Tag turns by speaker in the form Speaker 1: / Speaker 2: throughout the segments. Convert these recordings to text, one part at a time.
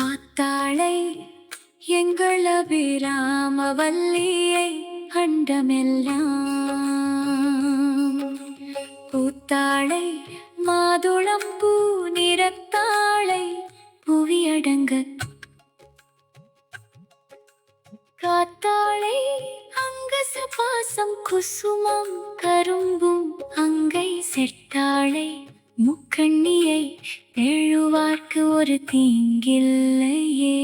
Speaker 1: ஆத்தாளை எங்கள் அபிராம வல்லியை அண்டமெல்லாம் பூத்தாளை மாதுளம் பூ நிறத்தாளை புவியடங்க காத்தாளை அங்கச பாசம் குசுமம் கரும்பும் அங்கை செட்டாளை முக்கண்ணியை எழுவார்க்கு ஒரு தீங்கில்லையே.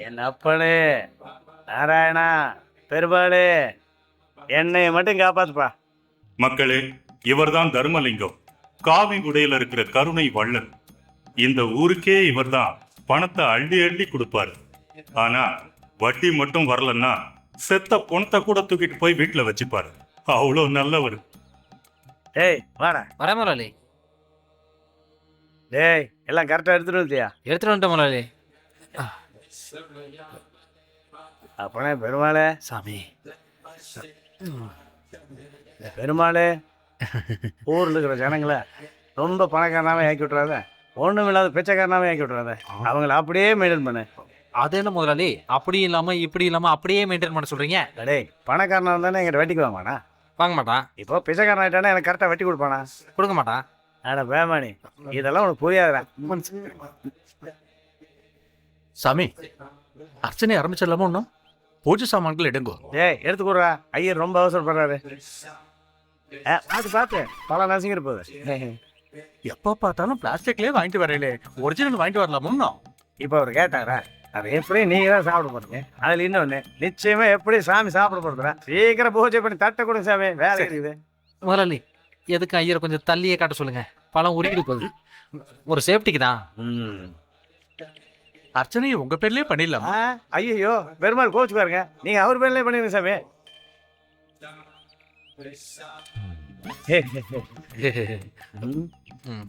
Speaker 2: என் அப்பனே நாராயணா பெருமாளே என்னை மட்டும் காப்பாத்துப்பா.
Speaker 3: மக்களே, இவர்தான் தர்மலிங்கம், காவி உடையில இருக்கிற கருணை வள்ளல். இந்த ஊருக்கே இவர்தான் பணத்தை அள்ளி அள்ளி கொடுப்பாரு. ஆனா வட்டி மட்டும் வரலன்னா செத்த பணத்தை கூட தூக்கிட்டு போய் வீட்டுல வச்சுப்பாரு. அவ்வளவு நல்லவர்.
Speaker 2: டேய் வாடா.
Speaker 4: வர முதலாளி.
Speaker 2: டேய் எல்லாம் கரெக்டா எடுத்துட்டு வந்துட்டியா?
Speaker 4: எடுத்துட்டு வந்துட்டேன் முதலாளி.
Speaker 2: அப்பனே பெருமாளே.
Speaker 4: சாமி
Speaker 2: பெருமாளே, ஊர்ல இருக்கிற ஜனங்களை ரொம்ப பணக்காரனாவே ஆக்கி விட்டுறாத, ஒண்ணும் இல்லாத பிச்சைக்காரனாவே ஆக்கி விட்டுறாத. அவங்கள அப்படியே மெயின்டைன் பண்ணு.
Speaker 4: அது என்ன முதலாளி, அப்படி இல்லாம இப்படி இல்லாம அப்படியே மெயின்டைன் பண்ண சொல்றீங்க?
Speaker 2: டேய் பணக்காரனா இருந்தானே எங்கிட்ட வெட்டிக்கு வாங்கண்ணா.
Speaker 4: வாங்க மாட்டான்.
Speaker 2: இப்போ பிச்சைக்காரன் ஆயிட்டானே எனக்கு கரெக்டா வெட்டி கொடுப்பானா?
Speaker 4: கொடுக்க மாட்டான்.
Speaker 2: ஆனா பேமானி இதெல்லாம் உனக்கு புரியாதுடா.
Speaker 5: சாமி, அர்ச்சனை ஆரம்பிச்சிடலாமா? ஒன்றும் பூஜை சாமான்கள் எடுங்கோ.
Speaker 2: டேய் எடுத்து கொடுறா, ஐயர் ரொம்ப அவசரப்படுறாரு. பார்த்து பார்த்து பல நசிங்கிற போகுது.
Speaker 5: எப்போ பார்த்தாலும் பிளாஸ்டிக்லேயே வாங்கிட்டு வரல, ஒரிஜினல் வாங்கிட்டு வரலாமோ?
Speaker 2: இப்போ அவர் கேட்டாரா, அது எப்படி நீங்க தான் சாப்பிட போறீங்க? அதுல இன்னொன்னு நிச்சயமா எப்படி சாமி சாப்பிட போறதுடா. சீக்கிரம் பூஜை பண்ணி தட்டை கொடுங்க சாமி, வேலை இருக்குது.
Speaker 4: முதலாளி எதுக்கு ஐயரை கொஞ்சம் தள்ளியே காட்ட சொல்லுங்க, பழம் உருகிட்டு போகுது. ஒரு சேஃப்டிக்கு தான்.
Speaker 5: அர்ச்சனையை உங்க பேர்லயே பண்ணிடலாம்.
Speaker 2: ஐயோ பெருமாள் கோச்சு பாருங்க, நீங்க அவர் பேர்லயே பண்ணிருங்க சாமி.
Speaker 4: ம்.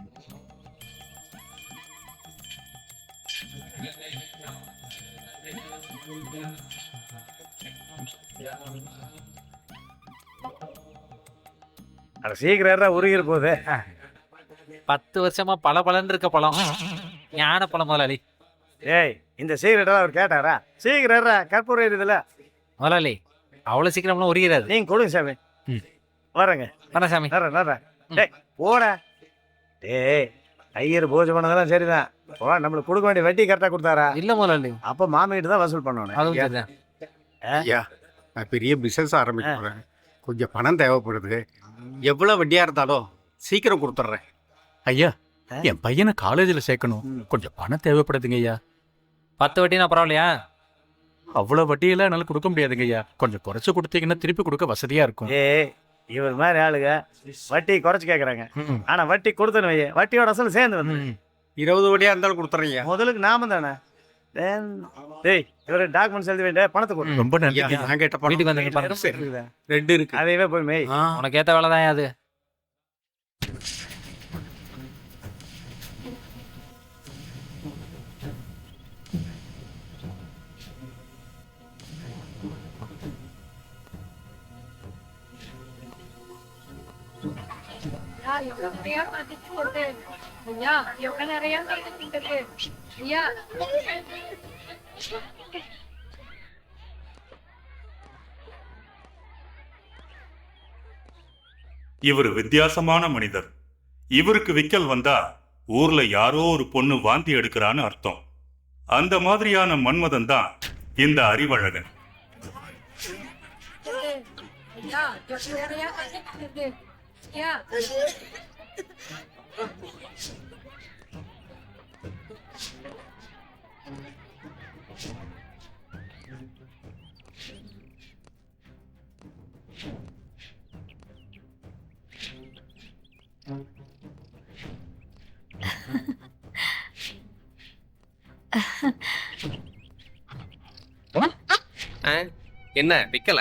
Speaker 2: அட சீக்கிரம் உருகிற போகுது.
Speaker 4: 10 வருஷமா பல பலன் இருக்க பழம், ஞான பழம் முதலாளி.
Speaker 2: ஏய் இந்த சீக்கிரட்டெல்லாம் அவர் கேட்டாரா? சீக்கிரம் கற்பூரம் எரியுதுல.
Speaker 4: முதலாளி அவ்வளவு சீக்கிரம்லாம் உருகிறாது.
Speaker 2: நீங்க கொடுங்க சாமி. வரேங்க.
Speaker 4: வரேன் சாமி.
Speaker 2: வரேன். டேய் போட. டேய் ஐயர் பூஜை பண்ணதெல்லாம் சரிதான். நம்மளுக்கு கொடுக்க வேண்டிய வட்டி கரெக்டாக கொடுத்தாரா?
Speaker 4: இல்ல முதலாளி,
Speaker 2: அப்போ மாமிகிட்ட தான் வசூல் பண்ணணும்.
Speaker 4: அதுவும் சரிதான்.
Speaker 6: ஐயா, நான் பெரிய பிஸ்னஸ் ஆரம்பிக்க போகிறேன். கொஞ்சம் பணம் தேவைப்படுது. எவ்வளோ வட்டியாக இருந்தாலும் சீக்கிரம் கொடுத்துட்றேன்.
Speaker 5: ஐயா, என் பையனை காலேஜில் சேர்க்கணும். கொஞ்சம் பணம் தேவைப்படுதுங்க ஐயா.
Speaker 4: 10 வட்டினா பரவாயில்லையா?
Speaker 5: அவ்வளோ வட்டியெல்லாம் என்னால் கொடுக்க முடியாதுங்க ஐயா. கொஞ்சம் குறைச்சு கொடுத்தீங்கன்னா திருப்பி கொடுக்க வசதியாக இருக்கும்.
Speaker 2: ஏய் இவர் மாதிரி ஆளுங்க வட்டி குறைச்சு கேட்குறாங்க. ஆனால் வட்டி கொடுத்தனு வைய, வட்டியோட அசல் சேர்ந்து வந்து
Speaker 6: 20 வட்டியாக இருந்தாலும் கொடுத்துட்றேன்.
Speaker 2: முதலுக்கு நாம தானே. டேய் இவர் டாக்குமெண்ட்ஸ் எழுதி வேண்டிய பணத்தை கொடு.
Speaker 5: ரொம்ப நன்றி.
Speaker 6: நான் கேட்ட பணம்
Speaker 4: வீட்டுக்கு வந்தீங்க பாருங்க.
Speaker 2: இருக்குதா?
Speaker 6: 2 இருக்கு.
Speaker 2: அதையவே போய் மேய்.
Speaker 4: உனக்கு ஏத்த வேலை தான் அது.
Speaker 3: இவர் வித்தியாசமான மனிதர். இவருக்கு விக்கல் வந்தா ஊர்ல யாரோ ஒரு பொண்ணு வாந்தி எடுக்கிறான்னு அர்த்தம். அந்த மாதிரியான மன்மதன் தான் இந்த அறிவழகன்.
Speaker 7: என்ன விக்கல?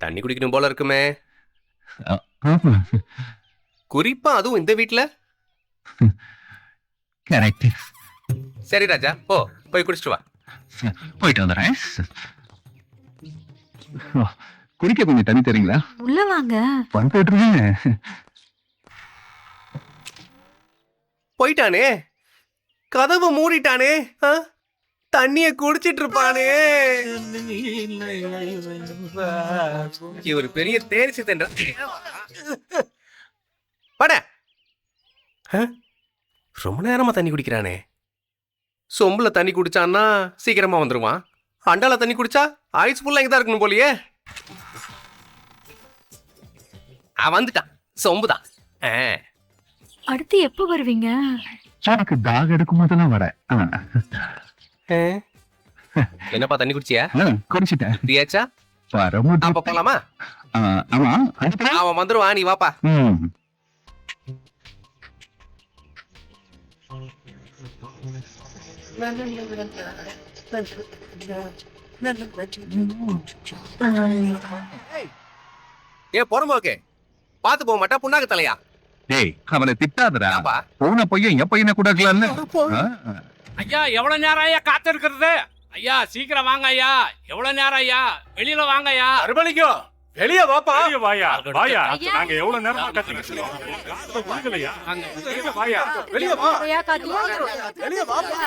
Speaker 7: தண்ணி குடிக்கணும் போல இருக்குமே. குறிப்பா அதுவும் இந்த வீட்ல. சரி ராஜா, போய் குடிச்சிட்டு வா.
Speaker 8: போயிட்டு வந்துடுறேன். குடிக்க கொஞ்சம் தண்ணி தரீங்களா?
Speaker 1: உள்ள வாங்க.
Speaker 8: வந்துடுறேன்.
Speaker 7: போயிட்டானே, கதவை மூடிட்டானே. தண்ணிய குடிச்சிட்டு இருப்பானே. இவர் பெரிய தேரிசி தென்ற பட. ரொம்ப நேரமா தண்ணி குடிக்கிறானே. சொம்புல தண்ணி குடிச்சான்னா சீக்கிரமா வந்துருவான். அண்டால தண்ணி குடிச்சா ஆயுஸ் ஃபுல்லா இங்கதான் இருக்கணும் போலியே. வந்துட்டான், சொம்புதான்.
Speaker 1: அடுத்து எப்போ வருவீங்க?
Speaker 8: எனக்கு தாக எடுக்கும் போதெல்லாம் வரேன்.
Speaker 7: என்னப்பா தண்ணி குடிச்சியா?
Speaker 8: குடிச்சிட்டேன்.
Speaker 7: பிரியாச்சா? அப்ப போலாமா?
Speaker 8: ஆமா,
Speaker 7: அவன் வந்துருவான், நீ வாப்பா. பொறம்போக்கே பாத்து போக மாட்டா, புண்ணாக்கு தலையா?
Speaker 8: டேய் அவனை திட்டாதடா.
Speaker 7: ஏன்பா?
Speaker 8: போன பையன் என் பையனை கூட இருக்கலாம்னு.
Speaker 9: ஐயா எவ்வளவு நேரம் ஐயா காத்து இருக்கிறது? ஐயா சீக்கிரம் வாங்க ஐயா. எவ்வளவு நேரம் ஐயா? வெளியில வாங்க ஐயா.
Speaker 5: அருமலிங்கம், வெளியே வாப்பா.
Speaker 3: வெளிய வாயா, வாயா.
Speaker 1: ஐயா.
Speaker 3: நாங்க எவ்வளவு நேரமா கத்துக்கிட்டு வாயா.
Speaker 5: வாயா, வெளியே வா. வெளியே வாப்பா.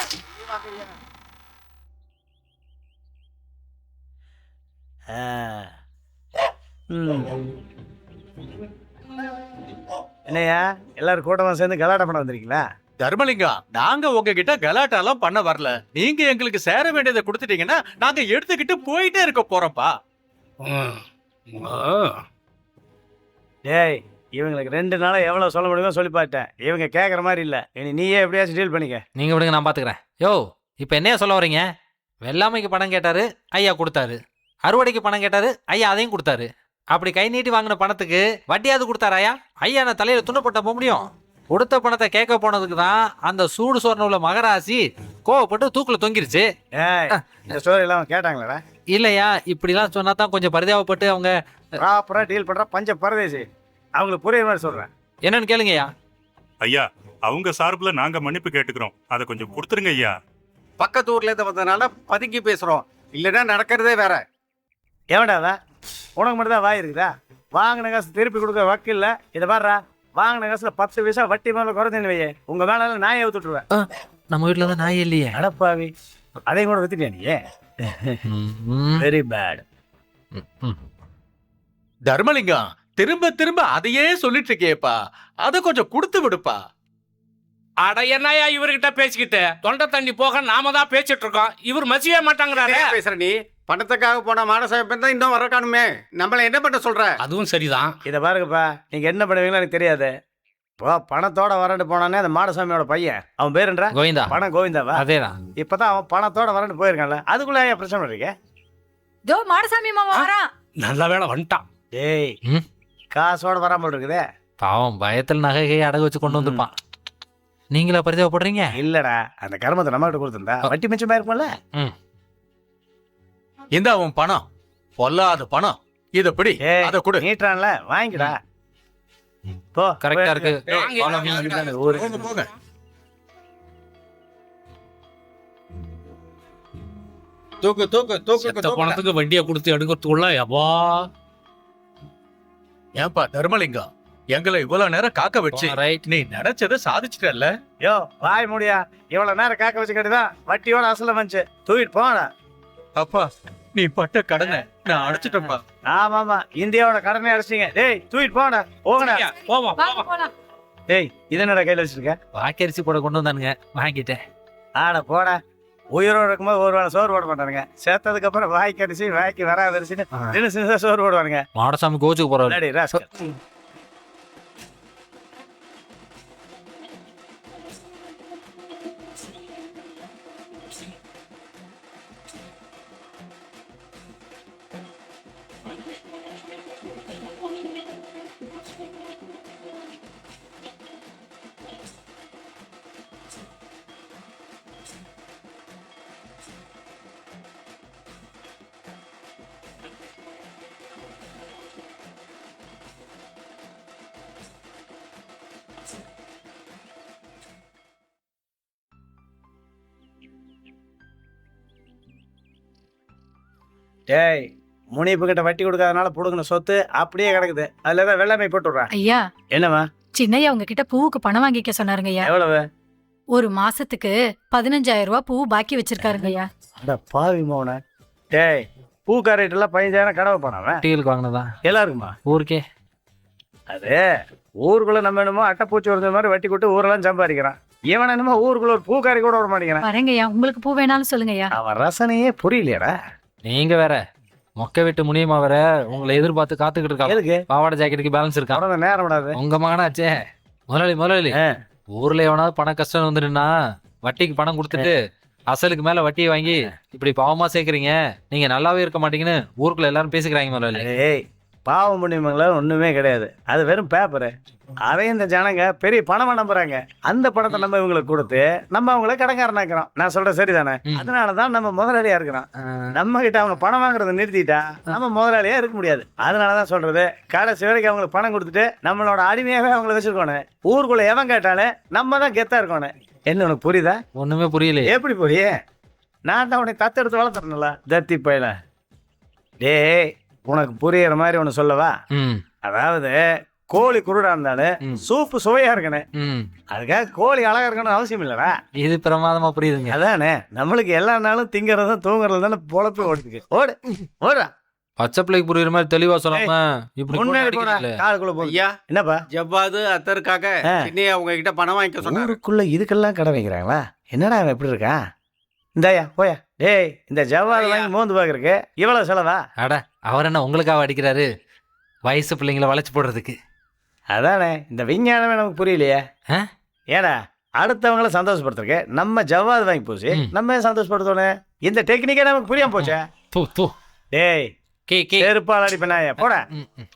Speaker 2: என்னையா எல்லாரும் கூட்டமா சேர்ந்து கலாட்டம் பண்ண வந்திருக்கீங்களா?
Speaker 5: தர்மலிங்கம், நாங்க உங்ககிட்ட கலாட்டாலாம் பண்ண வரல. நீங்க எங்களுக்கு சேர வேண்டியதை கொடுத்துட்டீங்கன்னா நாங்க எடுத்துக்கிட்டு போயிட்டே இருக்க போறோம்ப்பா.
Speaker 2: டேய் இவங்களுக்கு 2 நாளா எவ்வளவு சொல்ல முடியுமோ சொல்லி பார்த்தேன். இவங்க கேட்குற மாதிரி இல்லை. இனி நீயே எப்படியாச்சும் டீல் பண்ணிக்க.
Speaker 4: நீங்க விடுங்க, நான் பாத்துக்கிறேன். யோ, இப்ப என்னையா சொல்ல வரீங்க? வெள்ளாமைக்கு பணம் கேட்டாரு, ஐயா கொடுத்தாரு. அறுவடைக்கு பணம் கேட்டாரு, ஐயா அதையும் கொடுத்தாரு. அப்படி கை நீட்டி வாங்கின பணத்துக்கு வட்டியாவது கொடுத்தாரு ஐயா. ஐயா நான் தலையில துண்டு போட்ட போக முடியும்? கொடுத்த பணத்தை கேட்க போனதுக்கு தான் அந்த சூடு சோர்ண உள்ள மகராசி கோவப்பட்டு தூக்குல தொங்கிருச்சு.
Speaker 2: ஏய், இந்த ஸ்டோரி எல்லாம் கேட்டாங்களா?
Speaker 4: இல்லையா, இப்படிலாம் சொன்னா தான் கொஞ்சம் பரிதாபப்பட்டு அவங்க
Speaker 2: ப்ராப்பரா டீல் பண்ற பஞ்ச பரதேசி. அவங்களுக்கு புரியுற மாதிரி சொல்றேன்.
Speaker 4: என்னன்னு கேளுங்கய்யா.
Speaker 3: ஐயா அவங்க சார்பில் நாங்க மன்னிப்பு கேட்டுக்கிறோம், அதை கொஞ்சம் கொடுத்துருங்க ஐயா.
Speaker 6: பக்கத்து ஊர்ல இருந்து வந்ததுனால பதுக்கி பேசுறோம், இல்லைன்னா நடக்கிறதே வேற.
Speaker 2: எவன்டா உனக்கு மட்டும் தான் வாய் இருக்குதா? வாங்கின காசு திருப்பி கொடுக்க வக்கில்ல. இதை பாடுறா, வாங்கின காசுல 10 பைசா வட்டி மேல குறைஞ்சு வையே, உங்க மேல நாயை ஊத்துட்டுருவேன்.
Speaker 4: நம்ம வீட்டுல தான் நாய் இல்லையே.
Speaker 2: அடப்பாவி, அதையும் கூட வித்துட்டியா நீ? Very bad.
Speaker 5: தர்மலிங்கம் திரும்ப திரும்ப அதையே சொல்லிட்டு இருக்கேப்பா, அதை கொஞ்சம் கொடுத்து விடுப்பா.
Speaker 9: அட என்னையா இவர்கிட்ட பேசிக்கிட்டு தொண்டை தண்ணி போக நாம தான் பேசிட்டு இருக்கோம், இவர் மசிய மாட்டாங்கிறாரு.
Speaker 6: என்ன பேசுற நீ? பணத்துக்காக போன மாடசாமி தான் இன்னும் வர காணுமே, நம்மள என்ன பண்ண சொல்ற?
Speaker 9: அதுவும் சரிதான்.
Speaker 2: இதை பாருங்கப்பா, நீங்க என்ன பண்ணுவீங்களோ எனக்கு தெரியாது. இப்போ பணத்தோட வரண்டு போனானே அந்த மாடசாமியோட பையன், அவன் பேருன்றா
Speaker 4: கோவிந்தா.
Speaker 2: பணம் கோவிந்தாவா?
Speaker 4: அதேதான்.
Speaker 2: இப்பதான் அவன் பணத்தோட வரண்டு போயிருக்கான்ல, அதுக்குள்ள ஏன் பிரச்சனை இருக்கே?
Speaker 1: தோ மாடசாமி மாமா வரான்.
Speaker 9: நல்ல வேளை வந்துட்டான்.
Speaker 2: டேய், காசோட வராமல் இருக்குதே.
Speaker 4: பாவம் பயத்தில் நகையை அடகு வச்சு கொண்டு வந்துருப்பான். நீங்களா பரிதாபப்படுறீங்க?
Speaker 2: இல்லடா, அந்த கர்மத்தை நம்ம கிட்ட கொடுத்துருந்தா வட்டி மிச்சமா இருக்கும்ல.
Speaker 5: இந்த அவன் பணம் பொல்லாத பணம், இத பிடி,
Speaker 2: ஏய்,
Speaker 5: அதை கொடு.
Speaker 2: நீட்டான்ல, வாங்கிடா. போ.
Speaker 4: கரெக்டா இருக்கு.
Speaker 5: போங்க, போங்க. தூக்கு தூக்கு தூக்கு
Speaker 9: செத்த
Speaker 5: தூக்கு.
Speaker 9: பணத்துக்கு வண்டியை கொடுத்து எடுக்கிறதுக்குள்ள எப்பா.
Speaker 5: ஏன்பா தர்மலிங்கம், எங்களை இவ்வளவு நேரம் காக்க வச்சு
Speaker 4: ரைட்.
Speaker 5: நீ நினைச்சதை சாதிச்சிட்டல்ல.
Speaker 2: யோ வாய் முடியா, இவ்வளவு நேரம் காக்க வச்சு கட்டிதான் வட்டியோட அசல வந்துச்சு. தூக்கிட்டு போடா.
Speaker 5: அப்பா நீ பட்ட கடனை நான் அடைச்சிட்டப்பா.
Speaker 2: ஆமாமா, இந்தியாவோட கடனை அடைச்சிங்க. டேய் தூக்கிட்டு போடா, போங்கடா.
Speaker 9: போவோம்
Speaker 1: வாங்க போலாம்.
Speaker 2: டேய், இது என்னடா கையில வச்சிருக்க?
Speaker 4: வாக்கரிசி போட கொண்டு வந்தானுங்க, வாங்கிட்டேன்.
Speaker 2: ஆட போடா. உயிரோடு இருக்கும்போது ஒரு வேளை சோறு போட மாட்டானுங்க, சேர்த்ததுக்கு அப்புறம் வாய்க்கு அரிசி வாய்க்கு வராத அரிசின்னு தினசு சோறு போடுவானுங்க.
Speaker 4: மாடசாமி கோச்சுக்கு போறவர்.
Speaker 2: டேய் ராஸ்கல். டேய், முனிப்பு கிட்ட வட்டி கொடுக்காதனால புடுங்கின சொத்து அப்படியே கிடக்குது. அதுல ஏதாவது வெள்ளாமை போட்டு விடுறா.
Speaker 1: ஐயா,
Speaker 2: என்னவா?
Speaker 1: சின்னையா உங்ககிட்ட பூவுக்கு பணம் வாங்கிக்க சொன்னாருங்க ஐயா.
Speaker 2: எவ்வளவு?
Speaker 1: ஒரு மாசத்துக்கு 15,000 ரூபாய் பூ பாக்கி வச்சிருக்காருங்க ஐயா.
Speaker 2: அட பாவி மோன. டேய், பூக்காரிட்டெல்லாம் 15,000 கடவை போனவன்
Speaker 4: டீலுக்கு வாங்கினதா
Speaker 2: எல்லாருக்குமா?
Speaker 4: ஊருக்கே.
Speaker 2: அது ஊருக்குள்ள நம்ம என்னமோ அட்டைப்பூச்சி வருது மாதிரி வட்டி கொடுத்து ஊரெல்லாம் சம்பாதிக்கிறான். இவன் என்னமோ ஊருக்குள்ள ஒரு பூக்காரி கூட விட மாட்டேங்கிறான்.
Speaker 1: வரேங்க ஐயா, உங்களுக்கு பூ வேணாலும் சொல்லுங்க ஐயா.
Speaker 2: அவன் ரசனையே புரியலையடா.
Speaker 4: நீங்க வேற மொக்க விட்டு முனியமா வேற உங்களை எதிர்பார்த்து காத்துக்கிட்டு இருக்காங்க.
Speaker 2: எதுக்கு?
Speaker 4: பாவாடை ஜாக்கெட்டுக்கு பேலன்ஸ் இருக்கா?
Speaker 2: அவன நேரம் விடாது.
Speaker 4: உங்க மகனாச்சே. முதலாளி ஊர்ல எவனாவது பணம் கஷ்டம் வந்துட்டுன்னா வட்டிக்கு பணம் கொடுத்துட்டு அசலுக்கு மேல வட்டியை வாங்கி இப்படி பாவமா சேர்க்கறீங்க, நீங்க நல்லாவே இருக்க மாட்டீங்கன்னு ஊருக்குள்ள எல்லாரும் பேசிக்கிறாங்க முதலாளி.
Speaker 2: ஏய், பாவம் புண்ணியமங்களாம் ஒண்ணுமே கிடையாது, அது வெறும் பேப்பரு. அதை இந்த ஜனங்க பெரிய பணமா நம்புறாங்க. அந்த பணத்தை நம்ம இவங்களுக்கு கொடுத்து நம்ம அவங்கள கடன்காரனாக்குறோம். நான் சொல்ற சரிதானே? அதனாலதான் நம்ம முதலாளியா இருக்கிறோம். நம்ம கிட்ட அவங்க பணம் வாங்குறத நிறுத்திட்டா நம்ம முதலாளியா இருக்க முடியாது. அதனாலதான் சொல்றது, கடைசி வரைக்கும் அவங்களுக்கு பணம் கொடுத்துட்டு நம்மளோட அடிமையாவே அவங்கள வச்சிருக்கணும். ஊருக்குள்ள எவன் கேட்டாலும் நம்ம தான் கெத்தா இருக்கணும். என்ன உனக்கு புரியுதா?
Speaker 4: ஒண்ணுமே புரியல.
Speaker 2: எப்படி புரிய? நான் தான் உனக்கு தத்தெடுத்து வளர்த்துறேன்ல தத்தி பையில. டேய், உனக்கு புரியுற மாதிரி ஒன்று சொல்லவா? அதாவது கோழி குருடா இருந்தாலும் சூப்பு சுவையா இருக்கணும். அதுக்காக கோழி அழகா இருக்கணும் அவசியம் இல்லடா.
Speaker 4: இது பிரமாதமா புரியுதுங்க.
Speaker 2: அதானே, நம்மளுக்கு எல்லா நாளும் திங்கறதும் தூங்குறதும் தானே பொழப்பு ஓடுதுக்கு. ஓடு ஓடுறா.
Speaker 4: பச்சை பிள்ளைக்கு புரியுற மாதிரி தெளிவா சொல்லாம இப்படி
Speaker 2: முன்னாடி போனா காதுக்குள்ள போய்
Speaker 6: ஐயா,
Speaker 2: என்னப்பா?
Speaker 6: ஜவ்வாது அத்தருக்காக சின்னையா உங்க கிட்ட பணம் வாங்கிக்க சொன்னாரு.
Speaker 2: ஊருக்குள்ள இதுக்கெல்லாம் கடை வைக்கிறாங்களா? என்னடா அவன் எப்படி இருக்கான்? இந்தாயா போயா. டேய், இந்த ஜவ்வாது வாங்கி மோந்து பாக்குறதுக்கு இவ்வளவு செலவா?
Speaker 4: அட, அவர் என்ன உங்களுக்காக அடிக்கிறாரு? வயசு பிள்ளைங்களை வளைச்சு போடுறதுக்கு.
Speaker 2: அதானே, இந்த விஞ்ஞானமே நமக்கு புரியலையே. ஏடா, அடுத்தவங்கள சந்தோஷப்படுத்துறதுக்கு நம்ம ஜவ்வாது வாங்கி போச்சு நம்ம சந்தோஷப்படுத்தணும். இந்த டெக்னிக்கே நமக்கு புரியாம போச்சே.
Speaker 4: தூ தூ
Speaker 2: டேய்
Speaker 4: கே கே
Speaker 2: செருப்பால் அடிப்பேனாய போட.
Speaker 4: ம், ம்.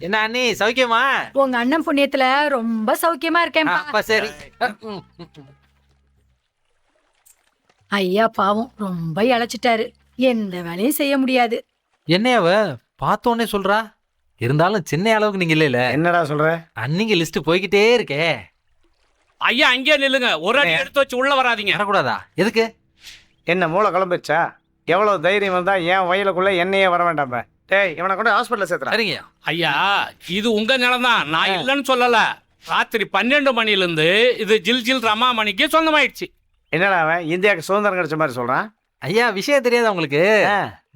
Speaker 4: என்ன அண்ணி சௌக்கியமா?
Speaker 1: உங்க அண்ணன் புண்ணியத்துல ரொம்ப சௌக்கியமா இருக்கேன்.
Speaker 4: அப்ப சரி. ம், ம், ம்.
Speaker 1: ஐயா பாவம் ரொம்ப இழைச்சிட்டாரு. எந்த வேலையும் செய்ய முடியாது.
Speaker 4: என்னையவ பார்த்தோன்னே சொல்றா? இருந்தாலும் சின்ன அளவுக்கு நீங்க இல்ல.
Speaker 2: என்னடா சொல்ற?
Speaker 4: அன்னிங்க லிஸ்ட் போய்கிட்டே இருக்கே.
Speaker 9: ஐயா அங்கேயே நில்லுங்க, ஒரு அடி எடுத்து வச்சு உள்ள வராதீங்க.
Speaker 4: வரக்கூடாதா? எதுக்கு?
Speaker 2: என்ன மூளை குழம்பிருச்சா? எவ்வளவு தைரியம் வந்தா என் வயலுக்குள்ள என்னையே வர வேண்டாம. டேய் இவனை கொண்டு ஹாஸ்பிட்டல் சேர்த்துறா.
Speaker 4: சரிங்க.
Speaker 9: ஐயா இது உங்க நிலம் தான், நான் இல்லைன்னு சொல்லல. ராத்திரி 12 மணிலிருந்து இது ஜில் ஜில் ரமாமணிக்கு சொந்தமாயிடுச்சு.
Speaker 2: என்னடா அவன் இந்தியாவுக்கு சுதந்திரம் கிடைச்ச மாதிரி சொல்றான்?
Speaker 4: ஐயா விஷயம் தெரியாதா உங்களுக்கு?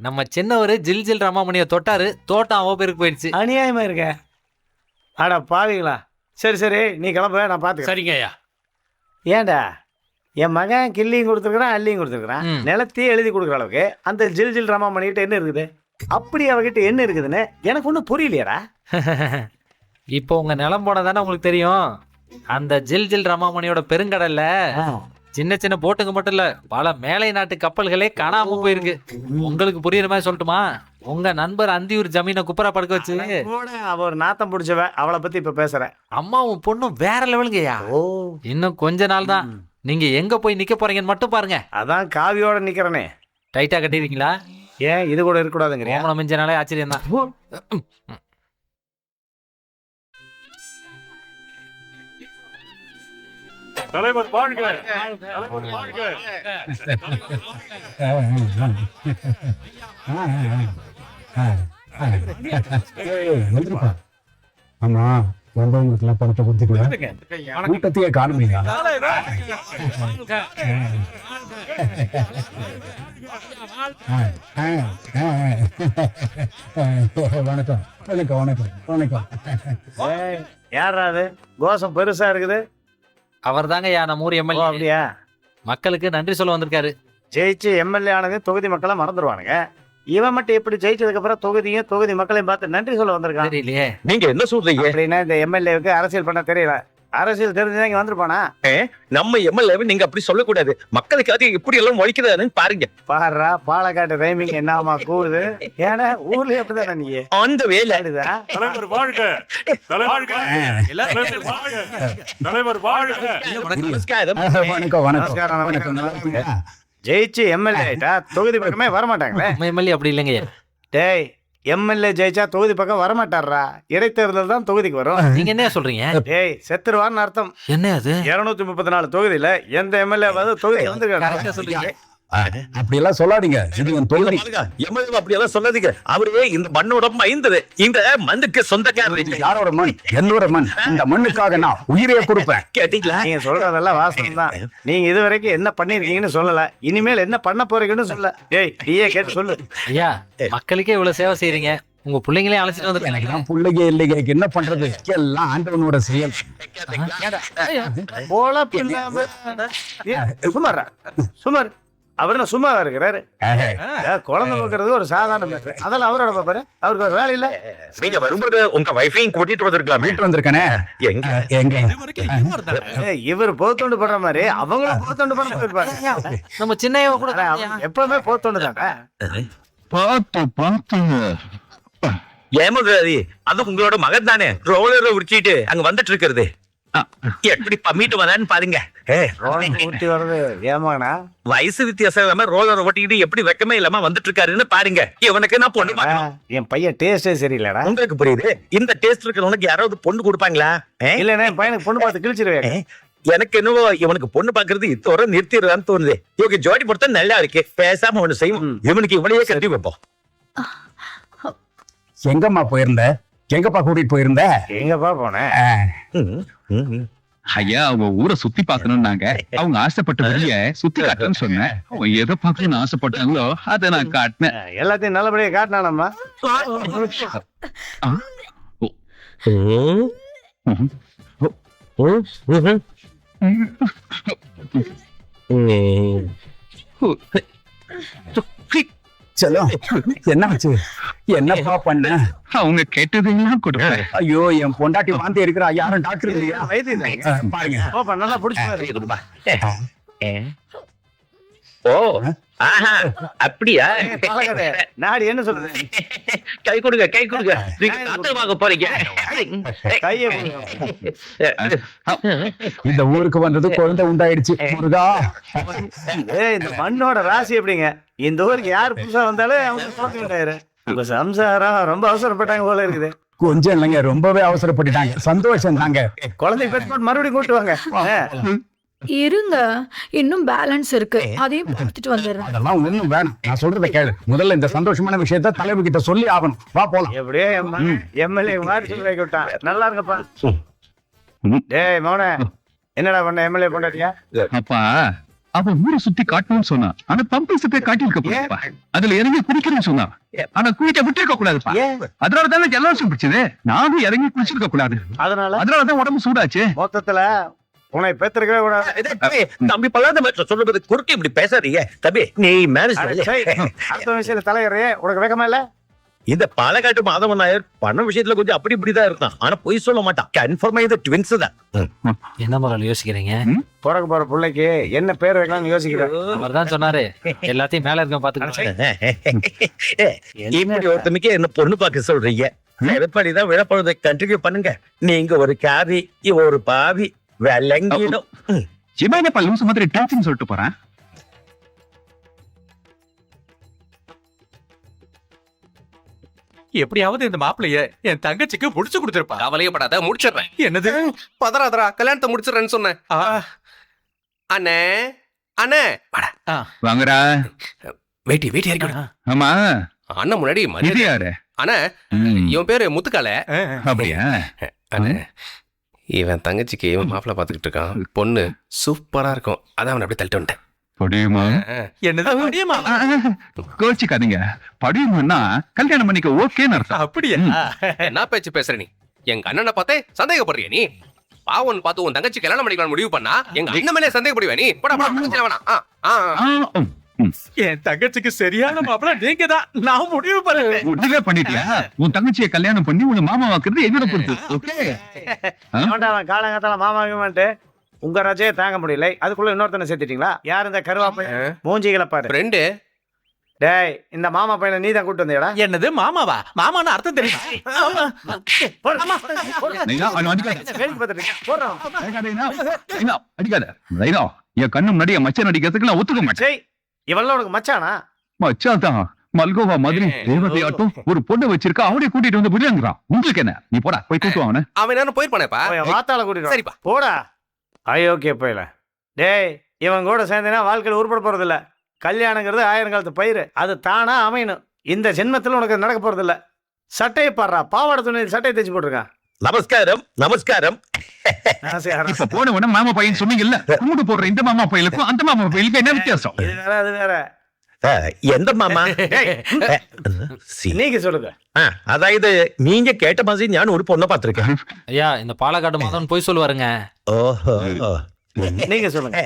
Speaker 4: நம்ம சின்னவரு ஜில் ஜில் ரமாமணியை தொட்டாரு, தோட்டம் அவ பேருக்கு போயிடுச்சு.
Speaker 2: அநியாயமா இருக்க. அட பாவிங்களா. சரி சரி நீ கிளம்ப, நான் பார்த்துக்கிறேன்.
Speaker 9: சரிங்க ஐயா.
Speaker 2: ஏன்டா என் மகன் கிள்ளியும் கொடுத்துருக்குறான் அள்ளியும் கொடுத்துருக்குறான்.
Speaker 4: ம்.
Speaker 2: நிலத்தையே எழுதி கொடுக்குற அளவுக்கு அந்த ஜில் ஜில் ராமா பண்ணிக்கிட்ட என்ன இருக்குது? அப்படி அவகிட்ட என்ன இருக்குதுன்னு எனக்கு ஒன்றும் புரியலையாடா.
Speaker 4: இப்போ உங்க நிலம் போன தானே உங்களுக்கு தெரியும். அந்த ஜில் ஜில் ரமாமணியோட பெருங்கடல்ல சின்ன சின்ன போட்டுங்க மட்டும் இல்ல, பல மேலை நாட்டு கப்பல்களே காணாம போயிருக்கு. உங்களுக்கு புரியுற மாதிரி சொல்லட்டுமா? உங்க நண்பர் அந்தியூர் ஜமீனை குப்பரா படுக்க வச்சு
Speaker 2: கூட அவ ஒரு நாத்தம் பிடிச்சவ, அவளை பத்தி இப்ப பேசுறேன்.
Speaker 4: அம்மாவும் பொண்ணும் வேற லெவலுங்கய்யா. இன்னும் கொஞ்ச நாள் தான். நீங்க எங்க போய் நிக்க போறீங்கன்னு மட்டும் பாருங்க.
Speaker 2: அதான் காவியோட நிக்கிறனே.
Speaker 4: டைட்டா கட்டிடுவீங்களா?
Speaker 2: ஏன் இது கூட இருக்கக்கூடாதுங்கிறியா?
Speaker 4: ஓமனம் மிஞ்சனாலே ஆச்சரியம் தான்.
Speaker 3: தலைவர் வாழ்க. தலைவர் வாழ்க.
Speaker 8: ஆமா வந்தவங்களுக்கு எல்லாம் பணத்தை கொடுத்துக்கலாம். கூட்டத்தையே காணுமீங்க. வணக்கம் வணக்கம் வணக்கம் வணக்கம்.
Speaker 2: யாரா அது? கோஷம் பெருசா இருக்குது.
Speaker 4: அவர் தாங்க நம்ம ஊர்
Speaker 2: ஓ,
Speaker 4: எம்எல்ஏ.
Speaker 2: அப்படியா?
Speaker 4: மக்களுக்கு நன்றி சொல்ல வந்திருக்காரு.
Speaker 2: ஜெயிச்சு எம்எல்ஏ ஆனது தொகுதி மக்களை மறந்துடுவானுங்க. இவன் மட்டும் எப்படி ஜெயிச்சதுக்கு அப்புறம் தொகுதியும் தொகுதி மக்களையும் பார்த்து நன்றி சொல்ல வந்திருக்கான்.
Speaker 4: தெரியலையே.
Speaker 7: நீங்க என்ன சொல்றீங்க?
Speaker 2: அப்படின்னா இந்த எம்எல்ஏவுக்கு அரசியல் பண்ண தெரியல. அரசியல் தெரிஞ்சுதான் இங்க வந்திருப்பானா?
Speaker 7: நம்ம எம்எல்ஏ நீங்க அப்படி சொல்லக்கூடாது. மக்களுக்காக எப்படி எல்லாம் உழைக்கிறாருன்னு பாருங்க.
Speaker 2: பாடுறா பாலக்காட்டு ரைமிங் என்னமா கூடுது. ஏன்னா ஊர்லயே அப்படிதானே நீ
Speaker 7: அந்த வேலை
Speaker 3: தலைவர் வாழ்க. தலைவர் வாழ்க. தலைவர் வாழ்க. தலைவர் வாழ்க.
Speaker 7: நமஸ்காரம்.
Speaker 8: வணக்கம்
Speaker 2: நமஸ்காரம், வணக்கம். ஜெயிச்சு எம்எல்ஏ ஆயிட்டா தொகுதி பக்கமே வரமாட்டாங்களே.
Speaker 4: நம்ம எம்எல்ஏ அப்படி இல்லைங்க.
Speaker 2: டேய் எம்எல்ஏ ஜெயிச்சா தொகுதி பக்கம் வரமாட்டாரா? இடைத்தேர்தல் தான் தொகுதிக்கு வரும்.
Speaker 4: நீங்க என்ன சொல்றீங்க?
Speaker 2: டேய் செத்துருவான்னு அர்த்தம்.
Speaker 4: என்ன அது?
Speaker 2: 234 தொகுதியில எந்த எம்எல்ஏ தொகுதி
Speaker 4: கரெக்டா சொல்றீங்க.
Speaker 8: அப்படி எல்லாம் சொல்லாதீங்க. இது என் தொகுதி.
Speaker 7: எம்எல்ஏ அப்படி எல்லாம் சொல்லாதீங்க. அவரே இந்த மண்ணோட மைந்தது. இந்த மண்ணுக்கு சொந்தக்காரர்.
Speaker 8: யாரோட மண்? என்னோட மண். இந்த மண்ணுக்காக நான் உயிரையே கொடுப்பேன்.
Speaker 7: கேட்டீங்களா?
Speaker 2: நீங்க சொல்றதெல்லாம் வாசனம் தான். நீங்க இது வரைக்கும் என்ன பண்ணிருக்கீங்கன்னு சொல்லல, இனிமேல் என்ன பண்ண போறீங்கன்னு சொல்ல. டேய் நீயே கேட்டு சொல்லு.
Speaker 4: ஐயா மக்களுக்கே இவ்வளவு சேவை செய்றீங்க, உங்க பிள்ளைங்களே அழைச்சிட்டு
Speaker 8: எனக்கு
Speaker 4: வந்து
Speaker 8: தான் பிள்ளைங்க இல்லைங்க. என்ன பண்றது? எல்லாம் ஆண்டவனோட செயல்.
Speaker 2: போல பின்னாம. சுமாரா சுமார். அவர் என்ன சும்மா இருக்கிறாரு? குழந்தை பார்க்கறது ஒரு சாதாரண மேட்டர். அதெல்லாம் அவரோட பாப்பாரு. அவருக்கு ஒரு வேலை இல்ல.
Speaker 7: நீங்க வரும்போது உங்க வைஃபையும் கூட்டிட்டு வந்திருக்கலாம்.
Speaker 8: வீட்டு வந்திருக்கானே.
Speaker 7: எங்க
Speaker 8: எங்க
Speaker 2: இவர் போத்தொண்டு பண்ற மாதிரி அவங்களும் போத்தொண்டு பண்ண போயிருப்பாங்க.
Speaker 4: நம்ம சின்னையவ கூட
Speaker 2: எப்பவுமே போத்தொண்டு தானே.
Speaker 8: பார்த்து பார்த்து
Speaker 7: ஏமாதி அது உங்களோட மகன் தானே ரோலரை உரிச்சிட்டு அங்க வந்துட்டு இருக்கிறது. எப்படி பம்மிட்டு வந்தான்னு பாருங்க.
Speaker 2: ஊட்டி வர்றது ஏமாங்கண்ணா.
Speaker 7: வயசு வித்தியாசம் இல்லாம ரோலரை ஓட்டிக்கிட்டு எப்படி வெக்கமே இல்லாம வந்துட்டு இருக்காருன்னு பாருங்க. இவனுக்கு நான் பொண்ணு பார்க்கணும்.
Speaker 2: என் பையன் டேஸ்டே சரியில்லடா.
Speaker 7: உங்களுக்கு புரியுது. இந்த டேஸ்ட் இருக்கிறவனுக்கு யாராவது பொண்ணு கொடுப்பாங்களா?
Speaker 2: இல்லன்னா என் பையனுக்கு பொண்ணு பார்த்து கிழிச்சிருவேன்.
Speaker 7: எனக்கு என்னவோ இவனுக்கு பொண்ணு பாக்குறது இத்தோட நிறுத்திடுறான்னு தோணுது. இவங்க ஜோடி பொறுத்த நல்லா இருக்கு. பேசாம ஒண்ணு செய்யும். இவனுக்கு இவளையே கட்டி வைப்போம்.
Speaker 8: எங்கம்மா போயிருந்த? எங்கப்பா கூட்டிட்டு போயிருந்த?
Speaker 2: எங்கப்பா போனேன்?
Speaker 8: ஐயா அவங்க ஊரை சுத்தி பாக்கணும்னாங்க. அவங்க ஆசைப்பட்ட வழிய சுத்தி காட்டுன்னு சொன்னேன். அவங்க எதை பாக்கணும்னு ஆசைப்பட்டாங்களோ அதை நான் காட்டினேன்.
Speaker 2: எல்லாத்தையும் நல்லபடியா காட்டினானம்மா.
Speaker 8: சலோ என்னாச்சு? என்னப்பா பண்ண? அவங்க கேட்டதெல்லாம் கொடுப்பேன். ஐயோ என் பொண்டாட்டி வாந்தி இருக்கிறா. யாரும் டாக்டர் இல்லையா?
Speaker 2: வைத்தியம்
Speaker 8: பாருங்க.
Speaker 2: நல்லா பிடிச்சி
Speaker 10: ஓ ஆஹா அப்படியா
Speaker 2: பாலக்காடு, நாடு என்ன சொல்றது?
Speaker 10: கை கொடுங்க கை கொடுங்க நீங்க தாத்தா வாங்க போறீங்க
Speaker 2: கையை கொடுங்க.
Speaker 8: இந்த ஊருக்கு வந்தது குழந்தை உண்டாயிடுச்சு முருகா.
Speaker 2: ஏய், இந்த மண்ணோட ராசி எப்படிங்க? இந்த ஊருக்கு யார் புதுசா வந்தாலும் அவங்க குழந்தை உண்டாயிரு. உங்க சம்சாரம் ரொம்ப அவசரப்பட்டாங்க போல இருக்குது.
Speaker 8: கொஞ்சம் இல்லைங்க, ரொம்பவே அவசரப்பட்டுட்டாங்க. சந்தோஷம் தாங்க.
Speaker 2: குழந்தை பெற்று மறுபடியும் கூட்டு வாங்க.
Speaker 1: இருங்க, இன்னும் பேலன்ஸ் இருக்கு, அதையும் பார்த்துட்டு வந்துடுறேன்.
Speaker 8: அதெல்லாம் ஒண்ணும் வேணும், நான் சொல்றத கேளு. முதல்ல இந்த சந்தோஷமான விஷயத்த தலைவர் கிட்ட சொல்லி ஆகணும். வா போலாம்.
Speaker 2: எப்படியோ எம்எல்ஏ மாதிரி சொல்லி வைக்க விட்டான். நல்லா இருங்கப்பா. டேய் மௌன, என்னடா பண்ண எம்எல்ஏ கொண்டாட்டியா?
Speaker 8: அப்பா அவன் ஊரை சுத்தி காட்டணும்னு சொன்னான். ஆனா பம்பு சட்டை காட்டியிருக்க கூடாதுப்பா. அதுல இறங்கி குடிக்கணும்னு சொன்னான். ஆனா குடிக்க விட்டுருக்க கூடாதுப்பா. அதனாலதான் ஜலதோஷம் பிடிச்சது. நானும் இறங்கி குடிச்சிருக்க கூடாது. அதனாலதான் உடம்பு சூடாச்சு.
Speaker 2: மொத்தத்துல உன்னை பெற்றிருக்கவே கூடாது.
Speaker 10: தம்பி பல்லாத சொல்றது குறுக்க இப்படி பேசாதீங்க தம்பி நீ மேனேஜ்
Speaker 2: அட சை, அடுத்த விஷயத்துல தலைவரே உனக்கு வேகமா இல்ல?
Speaker 10: இந்த பாலக்காட்டு மாதவன் நாயர் பண விஷயத்துல கொஞ்சம் அப்படி இப்படிதான் இருந்தான் ஆனா பொய் சொல்ல மாட்டான் கன்ஃபார்மா இது ட்வின்ஸ் தான்
Speaker 4: என்ன முதல்ல யோசிக்கிறீங்க?
Speaker 2: பிறக்க போற பிள்ளைக்கு என்ன பேர் வைக்கலாம்னு யோசிக்கிறேன்.
Speaker 4: அவர் தான் சொன்னாரு எல்லாத்தையும் மேல இருக்க பாத்துக்கிட்டு.
Speaker 10: இப்படி ஒருத்தனுக்கு என்ன பொண்ணு பார்க்க சொல்றீங்க? எப்படிதான் விழப்பொழுதை கண்டினியூ பண்ணுங்க. நீங்க ஒரு காவி இவ ஒரு பாவி வெள்ளங்கிடும்.
Speaker 8: சிவாயப்பா லூசு மாதிரி டென்ஷன் சொல்லிட்டு போறேன்.
Speaker 5: எப்படியாவது இந்த மாப்பிளைய என் தங்கச்சிக்கு முடிச்சு கொடுத்துருப்பா.
Speaker 7: கவலையப்படாத முடிச்சிடுறேன்.
Speaker 5: என்னது?
Speaker 7: பதறாதரா கல்யாணத்தை முடிச்சிடுறேன்னு சொன்னேன். அண்ணே அண்ணே
Speaker 8: வாங்கடா.
Speaker 7: வெயிட்டி இறக்கி.
Speaker 8: ஆமா
Speaker 7: அண்ணன் முன்னாடி
Speaker 8: இது
Speaker 7: மரியாதை.
Speaker 8: யாரு?
Speaker 7: அண்ணே இவன் பேரு முத்துக்கால.
Speaker 8: அப்படியா?
Speaker 7: அண்ணே இவன் தங்கச்சிக்கு இவன் மாப்பிள்ள பாத்துக்கிட்டு இருக்கான். பொண்ணு சூப்பரா இருக்கும். அதான் அவன் அப்படியே தள்ளிட்டு வந்துட்டேன்.
Speaker 8: படியுமா?
Speaker 5: என்னது படியுமா?
Speaker 8: கோச்சிக்காதீங்க. படியுமான்னா கல்யாணம் பண்ணிக்க ஓகேன்னு அர்த்தம்.
Speaker 5: அப்படியா?
Speaker 7: என்ன பேச்சு பேசுற நீ? எங்க அண்ணனை பார்த்தே சந்தேகப்படுறிய நீ? பாவன் பார்த்து உன் தங்கச்சி கல்யாணம் பண்ணிக்கலாம் முடிவு பண்ணா எங்க அண்ணன் மேலே சந்தேகப்படுவ நீ? போடா பிரச்சனை வேணாம்.
Speaker 5: என் தங்கச்சிக்கு சரியான மாப்பிள்ள நீங்க தான். நான் முடிவு பண்ணேன்.
Speaker 8: முடிவே பண்ணிட்டியா? உன் தங்கச்சியை கல்யாணம் பண்ணி உங்க மாமா வாக்குறது என்னோட பொறுத்து. ஓகே?
Speaker 2: அவன் காலங்கத்தால மாமாங்கமான்ட்டு உங்க ரஜையை தாங்க முடியல. அதுக்குள்ள இன்னொருத்தனை சேர்த்துட்டீங்களா? யார் இந்த கருவாப்பை மூஞ்சிகளை பாரு.
Speaker 7: ஃப்ரெண்டு.
Speaker 2: டேய், இந்த மாமா பையனை நீ தான் கூட்டு வந்தியடா?
Speaker 5: என்னது மாமாவா? மாமான்னு அர்த்தம் தெரியுமா?
Speaker 8: அடிக்காத. என் கண்ணு முன்னாடி என் மச்சன் அடிக்கிறதுக்கு நான் ஒத்துக்க மாட்டேன்.
Speaker 2: இவெல்லாம் உனக்கு மச்சானா?
Speaker 8: மச்சான் தான். மல்கோவா மாதிரி தேவதையாட்டும் ஒரு பொண்ணை வச்சிருக்கா. அவனே கூட்டிட்டு வந்து புரியாங்கிறான். உங்களுக்கு என்ன? நீ போடா போய் கூட்டு அவனை.
Speaker 7: அவன் என்ன போயிருப்பானேப்பா.
Speaker 2: வாத்தால கூட்டிட்டு
Speaker 7: சரிப்பா
Speaker 2: போடா. ஓகே போயில. டேய், இவன் கூட சேர்ந்தேன்னா வாழ்க்கையில் உருப்பட போறது இல்ல. கல்யாணங்கிறது 1000 காலத்து பயிர். அது தானா அமையணும். இந்த ஜென்மத்தில் உனக்கு நடக்க போறது இல்ல. சட்டையை பாடுறா, பாவாடை துணியில் சட்டையை தைச்சு போட்டிருக்கான்.
Speaker 10: நமஸ்காரம் நமஸ்காரம்.
Speaker 8: இப்ப போன உடனே மாமா பையன் சொன்னீங்கல்ல, கும்பிட்டு போடுற இந்த மாமா பையலுக்கும் அந்த மாமா பையலுக்கும் என்ன வித்தியாசம்?
Speaker 2: இது வேற, அது வேற.
Speaker 10: எந்த மாமா?
Speaker 2: நீங்க சொல்லுங்க.
Speaker 10: அதாவது நீங்க கேட்ட மாதிரி நான் ஒரு பொண்ணை பார்த்திருக்கேன்.
Speaker 4: ஐயா, இந்த பாலக்காடு மாதவன் போய் சொல்லுவாருங்க.
Speaker 10: ஓஹோ,
Speaker 2: நீங்க சொல்லுங்க.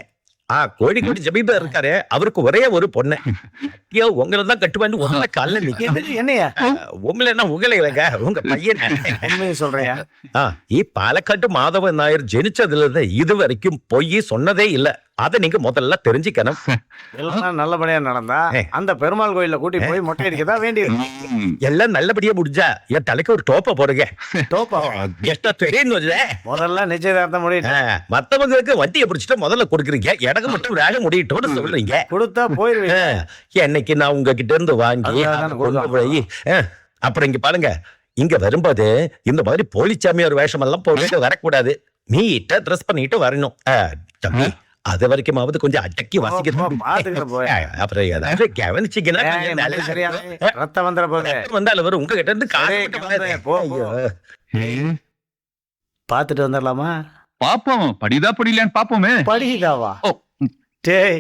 Speaker 10: கோழிக்கோடி ஜமீன்தார் இருக்காரு, அவருக்கு ஒரே ஒரு பொண்ணு. ஐயோ, உங்களை தான் கட்டுவாண்டு உங்களை கால நிக்க.
Speaker 2: என்னையா
Speaker 10: உங்களை என்ன உங்களை இல்லைங்க, உங்க பையன்.
Speaker 2: உண்மையை சொல்றியா?
Speaker 10: பாலக்காட்டு மாதவன் நாயர் ஜெனிச்சதுல இருந்து இது வரைக்கும் பொய் சொன்னதே இல்ல. அதை நீங்க முதல்ல தெரிஞ்சுக்கணும்.
Speaker 2: எல்லாம் நல்லபடியா நடந்தா அந்த பெருமாள் கோயில்ல கூட்டி போய் மொட்டை அடிக்கதான் வேண்டியது.
Speaker 10: எல்லாம் நல்லபடியா முடிஞ்சா என் தலைக்கு ஒரு டோப்பை போடுங்க.
Speaker 2: டோப்பா?
Speaker 10: தெரியும்.
Speaker 2: முதல்ல நிச்சயதார்த்தம் முடியும்.
Speaker 10: மத்தவங்களுக்கு வண்டியை பிடிச்சிட்டு முதல்ல கொடுக்குறீங்க, எனக்கு மட்டும் வேலை முடியட்டோன்னு சொல்றீங்க.
Speaker 2: கொடுத்தா போயிருவீங்க.
Speaker 10: என்னைக்கு நான் உங்ககிட்ட இருந்து வாங்கி கொண்டு போய் அப்புறம் இங்க பாருங்க, இங்க வரும்போது இந்த மாதிரி போலிச்சாமியார் வேஷம் எல்லாம் போட்டு வரக்கூடாது. நீட்ட ட்ரெஸ் பண்ணிட்டு வரணும். அது வரைக்குமாவது கொஞ்சம் அடக்கி வாசிக்கிறோம். அப்புறம் ஏதாவது கவனிச்சீங்கன்னா
Speaker 2: ரத்தம் வந்துட போகுது.
Speaker 10: வந்தாலும் வரும் உங்ககிட்ட இருந்து
Speaker 2: பாத்துட்டு வந்துடலாமா?
Speaker 8: பாப்போம், படிதா படியலான்னு பாப்போமே.
Speaker 2: படிதாவா? டேய்,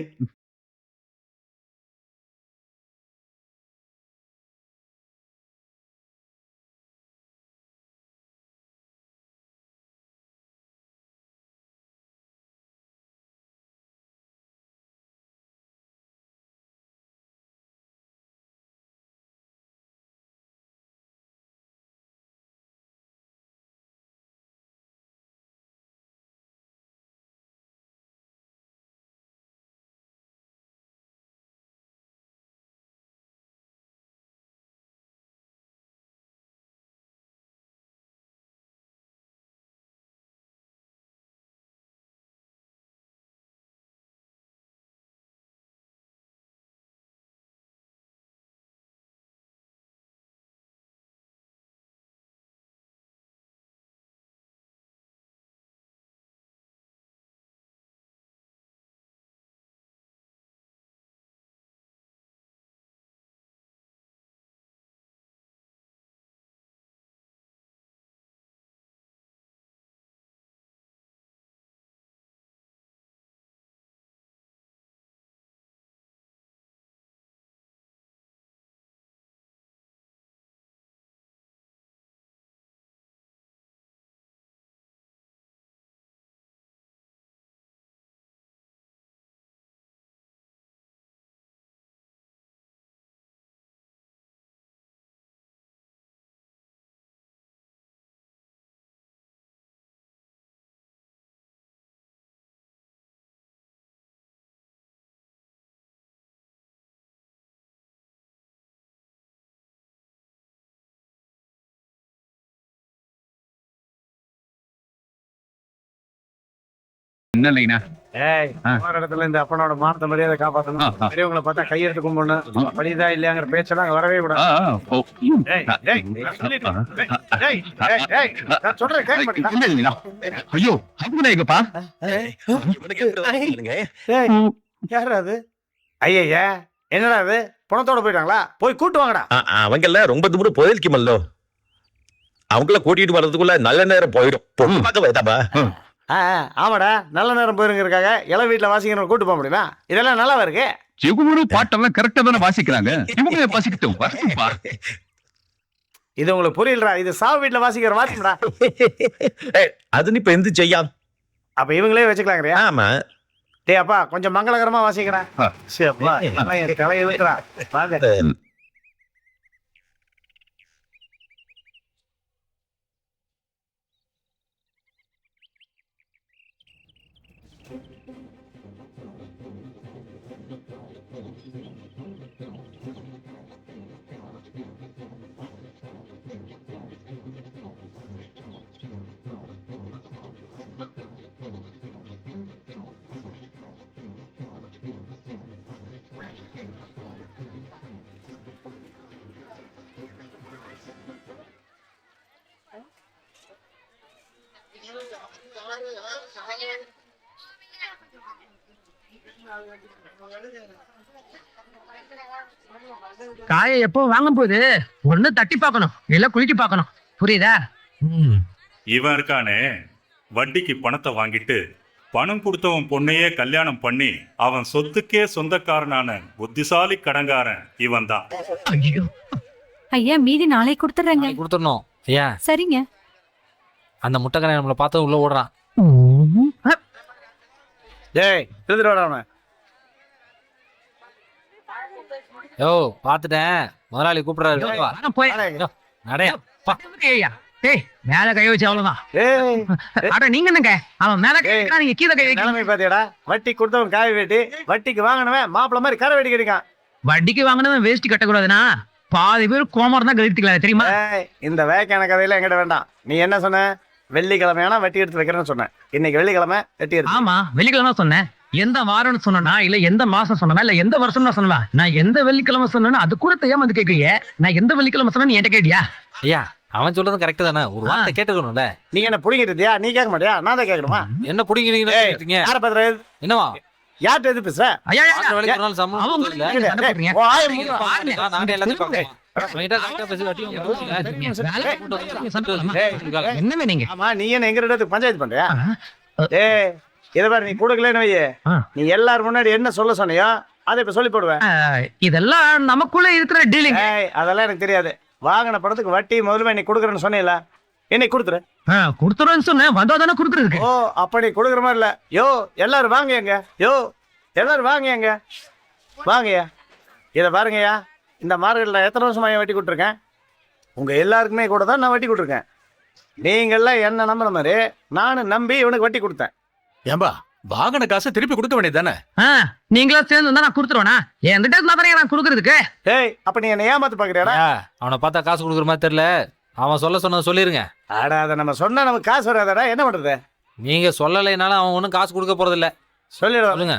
Speaker 8: என்ன இல்லைங்கண்ணா
Speaker 2: ஏய் போற இடத்துல இந்த அப்பனோட மானத்தை மரியாதை காப்பாத்தணும். பெரியவங்களை பார்த்தா கையெடுத்து கும்பிடணும். படிதா இல்லையாங்கிற பேச்செல்லாம் அங்க வரவே கூடாது. டேய், டேய், நான் சொல்லிட்டேன். டேய், டேய், டேய், நான் சொல்றேன் கேட்க மாட்டீங்களா?
Speaker 8: இல்ல இல்லைங்கண்ணா ஐயோ அப்படின்னா எங்கப்பா
Speaker 2: டேய், யாரா அது? ஐயா என்னடா அது? பணத்தோட போயிட்டாங்களா? போய் கூட்டு வாங்கடா.
Speaker 10: அவங்க எல்லாம் ரொம்ப தூரம் போயிருக்குமல்லோ, அவங்கள கூட்டிட்டு வர்றதுக்குள்ள நல்ல நேரம் போயிடும். பொண்ணு பார்க்க வைத்தாப்பா.
Speaker 2: ஆமாடா, நல்ல நேரம் போயிருங்கிறக்காக இள வீட்டுல வாசிக்கிறவங்க கூட்டு போக முடியுமா? இதெல்லாம் நல்லாவா இருக்கு?
Speaker 8: இவங்களும் பாட்டெல்லாம் கரெக்டா தானே வாசிக்கிறாங்க, இவங்க வாசிக்கிட்டோம் வரட்டும்பா.
Speaker 2: இது உங்களுக்கு புரியலடா, இது சாவு வீட்டுல வாசிக்கிற வாசிக்கடா.
Speaker 10: அது இப்ப எந்த செய்யாம்?
Speaker 2: அப்ப இவங்களே வச்சுக்கலாங்கறியா?
Speaker 10: ஆமா.
Speaker 2: டேய் அப்பா, கொஞ்சம் மங்களகரமா வாசிக்கிறேன். சேப்பா, என் தலையை வைக்கிறா. வாங்க.
Speaker 11: காயை எப்போ வாங்க போகுது ஒண்ணு தட்டி பார்க்கணும் இல்ல குளிக்க பார்க்கணும், புரியுதா?
Speaker 3: இவன் இருக்கானே, வட்டிக்கு பணத்தை வாங்கிட்டு பணம் கொடுத்தவன் பொண்ணையே கல்யாணம் பண்ணி அவன் சொத்துக்கே சொந்தக்காரனான புத்திசாலி கடங்காரன் இவன் தான்.
Speaker 11: ஐயோ
Speaker 1: ஐயா மீதி நாளை கொடுத்துட்றேங்க.
Speaker 4: கொடுத்துடணும் ஐயா.
Speaker 1: சரிங்க.
Speaker 4: அந்த முட்டைக்கரை நம்மளை பார்த்து உள்ள ஓடுறான்.
Speaker 2: டேய், எழுதிட்டு வாடா அவனை.
Speaker 4: யோ பாத்துட்டேன், முதலாளி கூப்பிடுறாரு.
Speaker 11: போய்
Speaker 4: நடையா
Speaker 11: டேய் மேல கை வச்சு அவ்வளவுதான்.
Speaker 2: ஏய்,
Speaker 11: அட நீங்க என்னங்க அவன் மேல கை வைக்கிறான், நீங்க கீழே கை வைக்கிறீங்க.
Speaker 2: நிலைமை பாத்தியாடா? வட்டி கொடுத்தவன் காய் வெட்டி, வட்டிக்கு வாங்கினவன் மாப்பிள்ள மாதிரி கரை வெட்டி கிடைக்கான்.
Speaker 11: வட்டிக்கு வாங்கினவன் வேஸ்ட் கட்டக்கூடாதுன்னா பாதி பேர் கோமரம் தான் கழித்துக்கலாம் தெரியுமா?
Speaker 2: இந்த வேக்கான கதையில என்கிட்ட வேண்டாம். நீ என்ன சொன்ன? வெள்ளிக்கிழமையானா வெட்டி எடுத்து வைக்கிறேன்னு சொன்னேன். இன்னைக்கு வெள்ளிக்கிழமை வெட்டி எடுத்து.
Speaker 11: ஆமா வெள்ளிக்கிழமை சொன்னேன். எந்த வாரம்னு சொன்னா இல்ல எந்த மாசம் சொன்னா இல்ல எந்த வருஷம் தான் சொன்னா? நான் எந்த வெள்ளிக்கிழமை சொன்னா அது கூட தெரியாம வந்து கேக்குறீங்க. நான் எந்த வெள்ளிக்கிழமை சொன்னா என்கிட்ட கேட்டியா?
Speaker 4: ஐயா அவன் சொல்றது கரெக்ட் தானே, ஒரு வார்த்தை கேட்டுக்கணும்ல.
Speaker 2: நீ என்ன புடிங்கிட்டியா? நீ கேட்க மாட்டியா? நான் தான் கேட்கணுமா?
Speaker 4: என்ன புடிங்கிறீங்க?
Speaker 2: யார பத்திர?
Speaker 4: என்னவா
Speaker 2: யார்கிட்ட எது பேசுற?
Speaker 11: ஐயா
Speaker 4: மாச வேலைக்கு ஒரு நாள் சம்பளம்
Speaker 11: அவன்
Speaker 4: கொடுத்தது இல்ல.
Speaker 11: உங்களுக்கு சண்டை போடுறீங்க.
Speaker 2: ஓ, ஆய மூடு.
Speaker 4: நாங்க எல்லாத்தையும் பார்க்கணும். அவன்கிட்ட கரெக்டா பேசி வட்டி
Speaker 11: என்ன வேணுங்க?
Speaker 2: ஆமா, நீ என்ன எங்க இடத்துக்கு பஞ்சாயத்து பண்றியா? ஏய், இத பாரு, நீ கொடுக்கலன்னு வையே, நீ எல்லாரும் முன்னாடி என்ன சொல்ல சொன்னியோ அதை இப்ப சொல்லி போடுவேன்.
Speaker 11: இதெல்லாம் நமக்குள்ள இருக்கிற டீலிங்.
Speaker 2: ஏய், அதெல்லாம் எனக்கு தெரியாது. வாங்கின படத்துக்கு வட்டி முதல்ல நீ கொடுக்குறேன்னு சொன்னீல, என்னைக்கு கொடுத்துரு.
Speaker 11: கொடுத்துருன்னு சொன்னேன், வந்தா தானே கொடுக்குறதுக்கு.
Speaker 2: ஓ, அப்ப நீ கொடுக்குற மாதிரி இல்ல. யோ எல்லாரும் வாங்க எங்க. யோ எல்லாரும் வாங்க எங்க. வாங்கய்யா, இதை பாருங்கய்யா. இந்த மார்க்கெட்டில் எத்தனை வருஷமா வட்டி கொடுத்துருக்கேன்? உங்க எல்லாருக்குமே கூட தான் நான் வட்டி கொடுத்துருக்கேன். நீங்கள்லாம் என்ன நம்பின மாதிரி நானும் நம்பி இவனுக்கு வட்டி கொடுத்தேன்.
Speaker 5: ஏம்பா வாங்கின காசை திருப்பி கொடுக்க வேண்டியது தானே?
Speaker 11: நீங்களா சேர்ந்து இருந்தா நான் கொடுத்துருவேனா? என்கிட்ட இருந்தா தானே நான் கொடுக்கறதுக்கு.
Speaker 2: ஏய், அப்ப நீ என்ன ஏமாத்து பாக்குறியாடா?
Speaker 4: அவனை பார்த்தா காசு கொடுக்குற மாதிரி தெரியல. அவன் சொன்னதை சொல்லிருங்க.
Speaker 2: ஆடா, அதை நம்ம சொன்னா நமக்கு காசு வராதடா, என்ன பண்றது?
Speaker 4: நீங்க சொல்லலைனாலும் அவன் ஒன்றும் காசு கொடுக்க போறது இல்ல.
Speaker 2: சொல்லிடுங்க.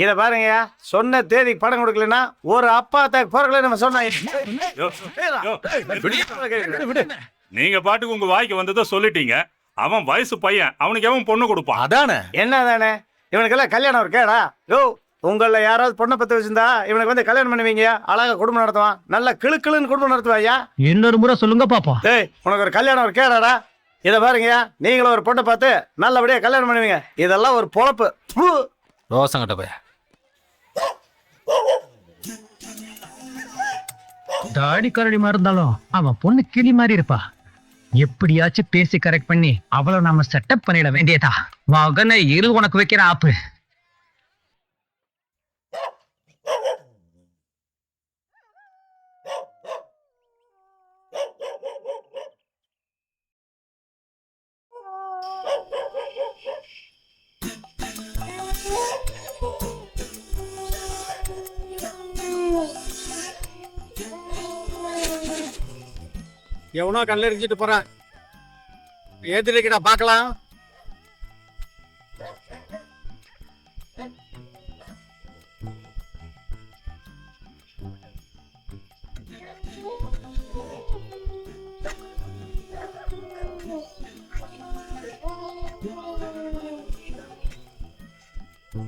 Speaker 2: இத பாருங்கய்யா, சொன்ன தேதிக்கு படம் கொடுக்கலன்னா ஒரு அப்பா தாக்கு போறங்களே நம்ம சொன்னா.
Speaker 3: நீங்க பாட்டுக்கு உங்க வாய்க்கு வந்ததை சொல்லிட்டீங்க. அவன் வயசு பையன், அவனுக்கு எவன் பொண்ணு கொடுப்பான்?
Speaker 5: அதானே.
Speaker 2: என்ன தானே? இவனுக்கெல்லாம் கல்யாணம் இருக்கேடா? யோ, உங்கள யாராவது பொண்ணை பத்தி வச்சிருந்தா இவனுக்கு வந்து கல்யாணம் பண்ணுவீங்க, அழகா குடும்பம் நடத்துவான், நல்லா கிளுக்கிளுன்னு குடும்பம் நடத்துவாயா?
Speaker 11: இன்னொரு முறை சொல்லுங்க பாப்போம்.
Speaker 2: டேய், உனக்கு ஒரு கல்யாணம் இருக்கேடாடா? இத பாருங்கய்யா, நீங்களும் ஒரு பொண்ணை பார்த்து நல்லபடியா கல்யாணம் பண்ணுவீங்க. இதெல்லாம் ஒரு பொழப்பு.
Speaker 4: ரோசம் கட்ட போய்
Speaker 11: தாடி கரடி மாதிரி இருந்தாலும் அவன் பொண்ணு கிளி மாதிரி இருப்பா. எப்படியாச்சும் பேசி கரெக்ட் பண்ணி அவளை நாம செட்டப் பண்ணிட வேண்டியதா. மகனை இரு உனக்கு வைக்கிற ஆப்பு.
Speaker 6: எவனோ கல்ல எரிஞ்சிட்டு போறான். ஏத்திருக்கடா பாக்கலாம்.
Speaker 3: டேய்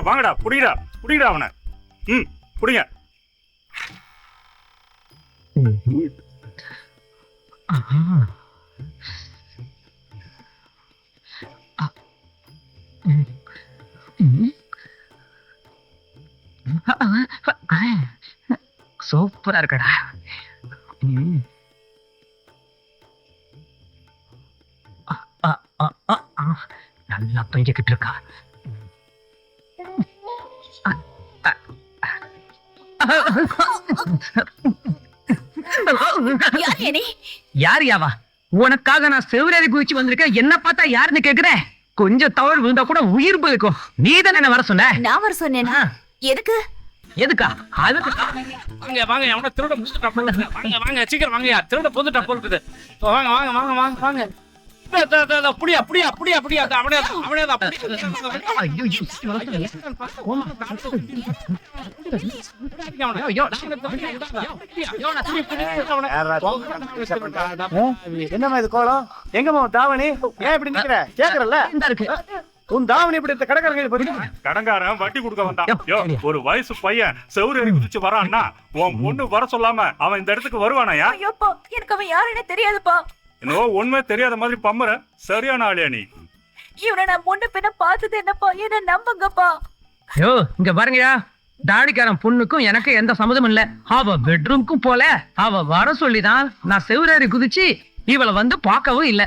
Speaker 3: வாங்கடா புடிங்கடா அவனை. புடிங்க.
Speaker 11: சூப்பரா இருக்கடா. நல்லா தொங்கிக்கிட்டு இருக்கா. யார் யாவா? உனக்காக நான் செவ்வரேறி குதிச்சு வந்திருக்கேன். என்ன பார்த்தா யாருன்னு கேக்குறேன்? கொஞ்சம் தவறு விழுந்தா கூட உயிர் போயிருக்கும். நீ தானே என்ன வர சொன்ன?
Speaker 12: நான் வர சொன்னேனா? எதுக்கு?
Speaker 11: எதுக்கா? அதுக்கு
Speaker 9: வாங்க எவனா திருட புதுட்டா போல. வாங்க சீக்கிரம் வாங்கயா, திருட புதுட்டா போல. வாங்க புடியா அவனே
Speaker 2: என்னம்மா இது கோலம்? எங்கம்மா தாவணி? ஏன் இப்படி நிக்கிற? கேக்குறல்ல, உன் தாவணி இப்படி கடைக்காரங்க
Speaker 3: கடங்காரன் வட்டி கொடுக்க வந்தான். ஒரு வயசு பையன் செவுரு குதிச்சு வரான்னா உன் பொண்ணு வர சொல்லாம அவன் இந்த இடத்துக்கு வருவானாயா?
Speaker 12: எனக்கு அவன் யாருன்னு தெரியாதுப்பா.
Speaker 3: என்னவோ உண்மை தெரியாத மாதிரி பம்பற. சரியான ஆளியா நீ?
Speaker 12: இவனை நான் முன்ன பின்ன பார்த்தது என்னப்பா, என்ன நம்புங்கப்பா.
Speaker 11: யோ இங்க பாருங்கயா, தாடிக்காரன் பொண்ணுக்கும் எனக்கு எந்த சம்மதமும் இல்ல. அவ பெட்ரூம்க்கும் போல. அவ வர சொல்லிதான் நான் செவ்வரேறி குதிச்சு இவளை வந்து பார்க்கவும் இல்ல.